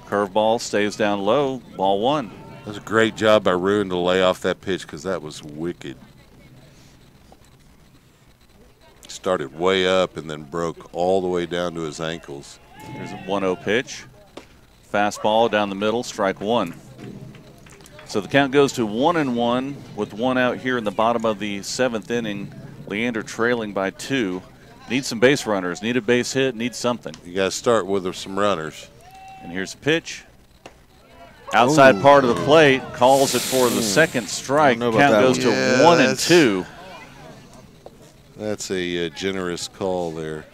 Curveball stays down low, ball one. That was a great job by Ruin to lay off that pitch because that was wicked. Started way up and then broke all the way down to his ankles. Here's a 1-0 pitch. Fastball down the middle, strike one. So the count goes to 1-1 with 1 out here in the bottom of the 7th inning. Leander trailing by 2. Need some base runners, need a base hit, need something. You got to start with some runners. And here's a pitch. Outside part of the plate, calls it for the second strike. Count goes to 1-2. That's a generous call there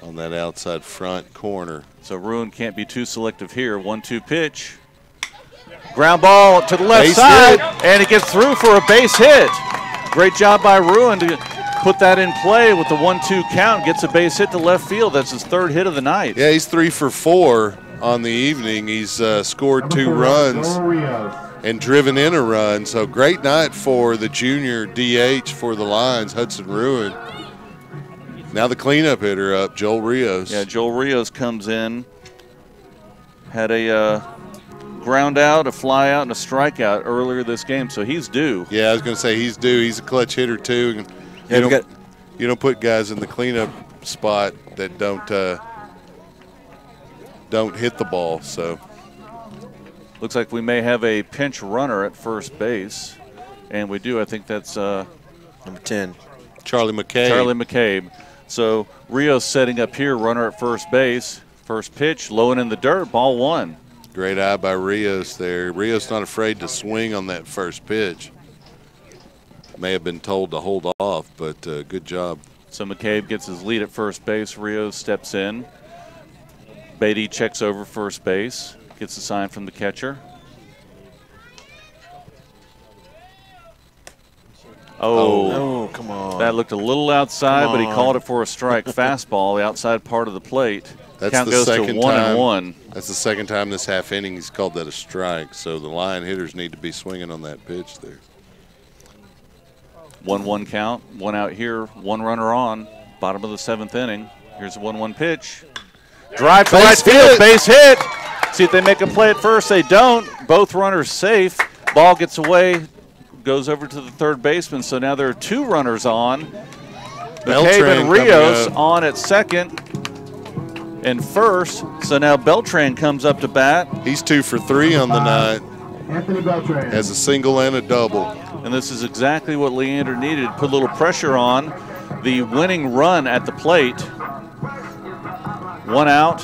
on that outside front corner. So Ruin can't be too selective here. 1-2 pitch. Ground ball to the left side, and it gets through for a base hit. Great job by Ruin to put that in play with the 1-2 count. Gets a base hit to left field. That's his 3rd hit of the night. Yeah, he's 3 for 4 on the evening. He's scored 2 runs and driven in a run. So great night for the junior DH for the Lions, Hudson Ruin. Now the cleanup hitter up, Joel Rios. Yeah, Joel Rios comes in. Had a ground out, a fly out, and a strikeout earlier this game, so he's due. Yeah, I was going to say he's due. He's a clutch hitter too. You don't put guys in the cleanup spot that don't hit the ball. So looks like we may have a pinch runner at first base, and we do. I think that's number 10, Charlie McCabe. Charlie McCabe. So Rios setting up here, runner at first base. First pitch, low and in the dirt, ball one. Great eye by Rios there. Rios not afraid to swing on that first pitch. May have been told to hold off, but good job. So McCabe gets his lead at first base. Rios steps in. Beatty checks over first base. Gets a sign from the catcher. Oh, come on. That looked a little outside, but he called it for a strike. Fastball, the outside part of the plate. Count goes to 1-1. That's the second time this half inning he's called that a strike. So the Lion hitters need to be swinging on that pitch there. 1-1 count. 1 out here, 1 runner on. Bottom of the 7th inning. Here's a 1-1 pitch. Drive to right field, base hit. See if they make a play at first. They don't. Both runners safe. Ball gets away, goes over to the 3rd baseman. So now there are 2 runners on. McCabe and Rios on at 2nd and 1st. So now Beltran comes up to bat. He's 2 for 3 on the night. Anthony Beltran Has a single and a double. And this is exactly what Leander needed. Put a little pressure on the winning run at the plate. 1 out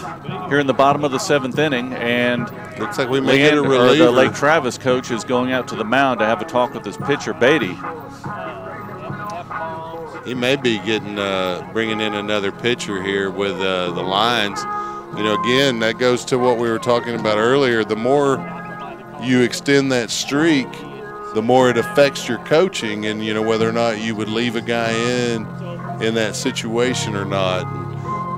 here in the bottom of the 7th inning, and looks like we may get a reliever. The Lake Travis coach is going out to the mound to have a talk with his pitcher, Beatty. He may be getting bringing in another pitcher here with the Lions. You know, again, that goes to what we were talking about earlier. The more you extend that streak, the more it affects your coaching, and you know whether or not you would leave a guy in that situation or not.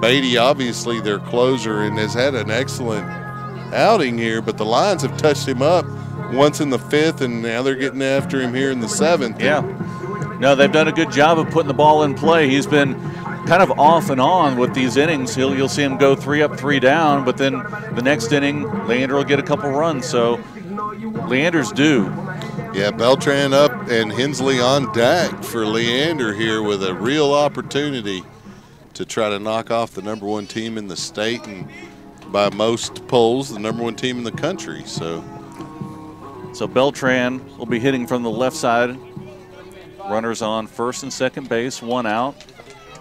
Beatty, obviously their closer, and has had an excellent outing here, but the Lions have touched him up once in the 5th, and now they're getting after him here in the 7th. Yeah. No, they've done a good job of putting the ball in play. He's been kind of off and on with these innings. You'll see him go 3 up, 3 down, but then the next inning, Leander will get a couple runs. So Leander's due. Yeah, Beltran up and Hensley on deck for Leander here with a real opportunity to try to knock off the #1 team in the state and by most polls the #1 team in the country. So Beltran will be hitting from the left side. Runners on first and second base, 1 out.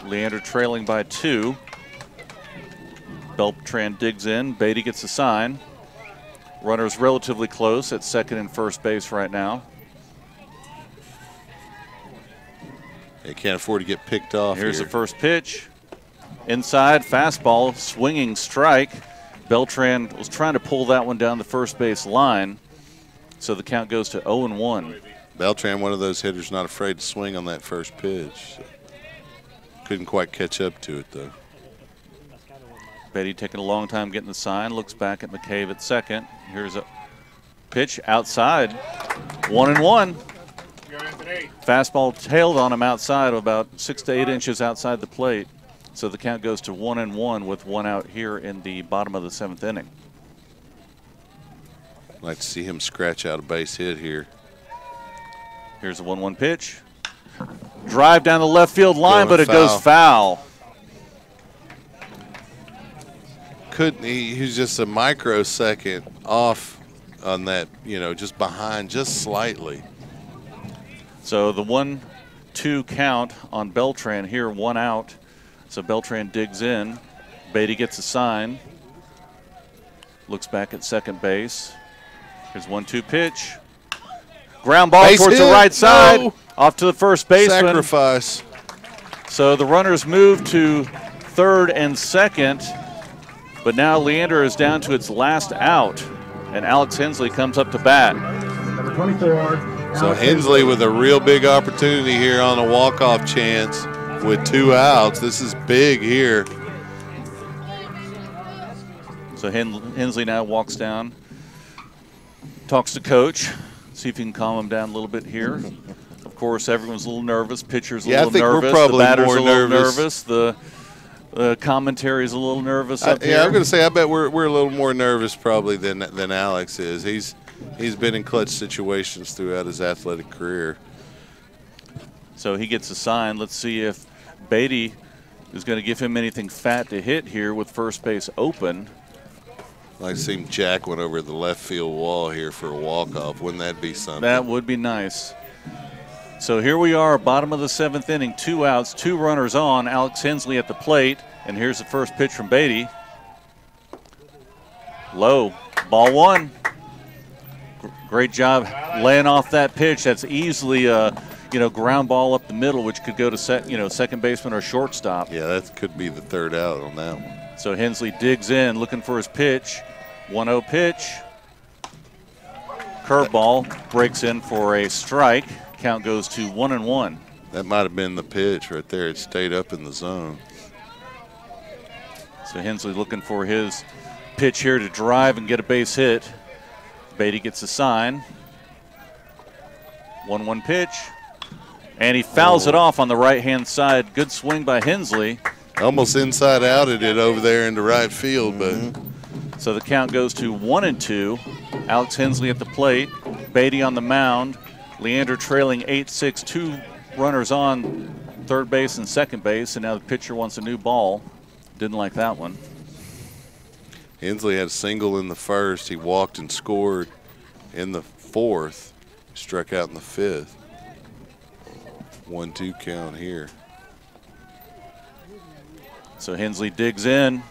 Leander trailing by 2. Beltran digs in. Beatty gets a sign. Runners relatively close at second and first base right now. They can't afford to get picked off. Here's here. the first pitch. Inside, fastball, swinging strike. Beltran was trying to pull that one down the first base line. So the count goes to 0-1. Beltran, one of those hitters not afraid to swing on that first pitch. So couldn't quite catch up to it, though. Beatty taking a long time getting the sign. Looks back at McCabe at second. Here's a pitch outside. 1-1. Fastball tailed on him outside, about 6 to 8 inches outside the plate. So the count goes to 1-1 with 1 out here in the bottom of the 7th inning. I'd like to see him scratch out a base hit here. Here's a 1-1 pitch. Drive down the left field line, but it goes foul. He was just a microsecond off on that, just behind just slightly. So the 1-2 count on Beltran here, 1 out. So Beltran digs in. Beatty gets a sign. Looks back at second base. Here's 1-2 pitch. Ground ball towards the right side. No. Off to the first baseman. Sacrifice. So the runners move to third and second. But now Leander is down to its last out. And Alex Hensley comes up to bat. Number 24. So Hensley with a real big opportunity here on a walk-off chance with 2 outs. This is big here. So Hensley now walks down, talks to coach, see if he can calm him down a little bit here. Of course, everyone's a little nervous. Pitcher's a little nervous. We're probably the batter's more a little nervous. The commentary's a little nervous up here. Yeah, I'm going to say I bet we're a little more nervous probably than Alex is. He's been in clutch situations throughout his athletic career. So he gets a sign. Let's see if Beatty is going to give him anything fat to hit here with first base open. I seen Jack went over the left field wall here for a walk-off. Wouldn't that be something? That would be nice. So here we are, bottom of the 7th inning, 2 outs, 2 runners on. Alex Hensley at the plate, and here's the first pitch from Beatty. Low, ball 1. Great job laying off that pitch. That's easily a ground ball up the middle, which could go to second baseman or shortstop. Yeah, that could be the 3rd out on that one. So Hensley digs in, looking for his pitch. 1-0 pitch. Curveball breaks in for a strike. Count goes to 1-1. That might have been the pitch right there. It stayed up in the zone. So Hensley looking for his pitch here to drive and get a base hit. Beatty gets a sign. 1-1 pitch. And he fouls it off on the right-hand side. Good swing by Hensley. Almost inside outed it over there into right field, but. So the count goes to 1-2. Alex Hensley at the plate. Beatty on the mound. Leander trailing 8-6, 2 runners on third base and second base, and now the pitcher wants a new ball. Didn't like that one. Hensley had a single in the 1st. He walked and scored in the 4th. Struck out in the 5th. 1-2 count here. So Hensley digs in.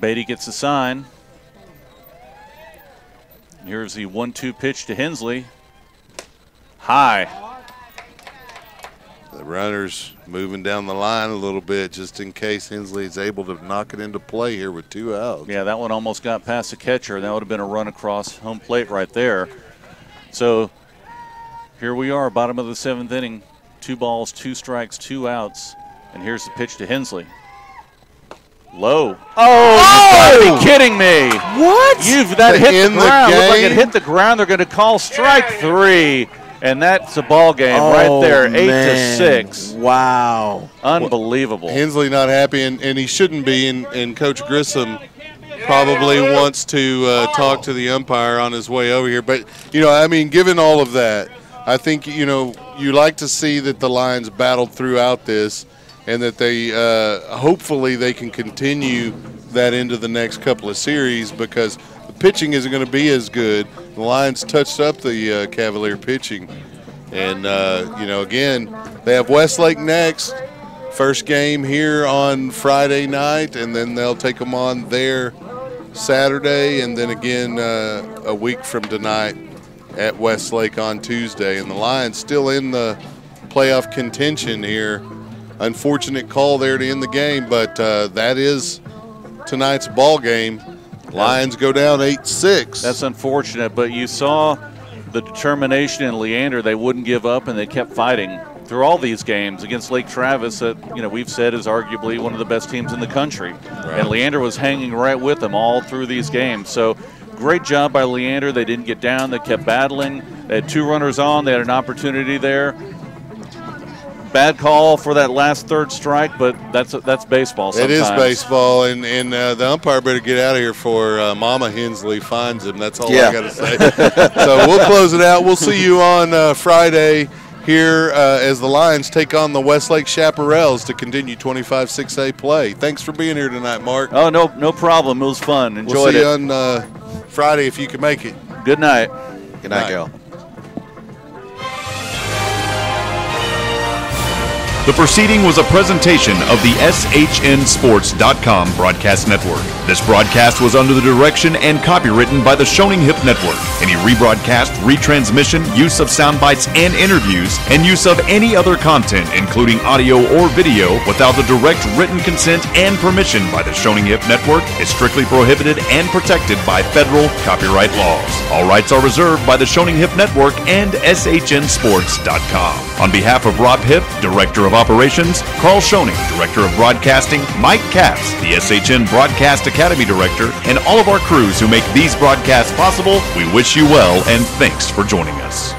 Beatty gets a sign. Here's the 1-2 pitch to Hensley. High. The runner's moving down the line a little bit just in case Hensley is able to knock it into play here with 2 outs. Yeah, that one almost got past the catcher. That would have been a run across home plate right there. So here we are, bottom of the 7th inning. 2 balls, 2 strikes, 2 outs. And here's the pitch to Hensley. Low. Oh, you gotta be kidding me. What? That hit the ground. Looked like it hit the ground. They're going to call strike 3. And that's a ball game right there, 8-6. Wow. Unbelievable. Hensley not happy, and he shouldn't be, and Coach Grissom probably wants to talk to the umpire on his way over here. But, given all of that, I think, you like to see that the Lions battled throughout this and that they hopefully they can continue that into the next couple of series because the pitching isn't going to be as good. The Lions touched up the Cavalier pitching. And, again, they have Westlake next. First game here on Friday night, and then they'll take them on there Saturday, and then again a week from tonight at Westlake on Tuesday. And the Lions still in the playoff contention here. Unfortunate call there to end the game, but that is tonight's ball game. Lions go down 8-6. That's unfortunate, but you saw the determination in Leander. They wouldn't give up, and they kept fighting through all these games against Lake Travis that, we've said is arguably one of the best teams in the country. Right. And Leander was hanging right with them all through these games. So great job by Leander. They didn't get down. They kept battling. They had 2 runners on. They had an opportunity there. Bad call for that last third strike, but that's baseball sometimes. It is baseball, and the umpire better get out of here before Mama Hensley finds him. That's all I got to say. So we'll close it out. We'll see you on Friday here as the Lions take on the Westlake Chaparrals to continue 25-6A play. Thanks for being here tonight, Mark. Oh, no problem. It was fun. Enjoyed it. We'll see you on Friday if you can make it. Good night. Good night, Gal. The proceeding was a presentation of the SHNSports.com broadcast network. This broadcast was under the direction and copywritten by the Shoning Hip Network. Any rebroadcast, retransmission, use of sound bites and interviews, and use of any other content, including audio or video, without the direct written consent and permission by the Shoning Hip Network is strictly prohibited and protected by federal copyright laws. All rights are reserved by the Shoning Hip Network and SHNSports.com. On behalf of Rob Hip, Director of Operations, Carl Shoning, Director of Broadcasting, Mike Capps, the SHN Broadcast Academy Director, and all of our crews who make these broadcasts possible, we wish you well and thanks for joining us.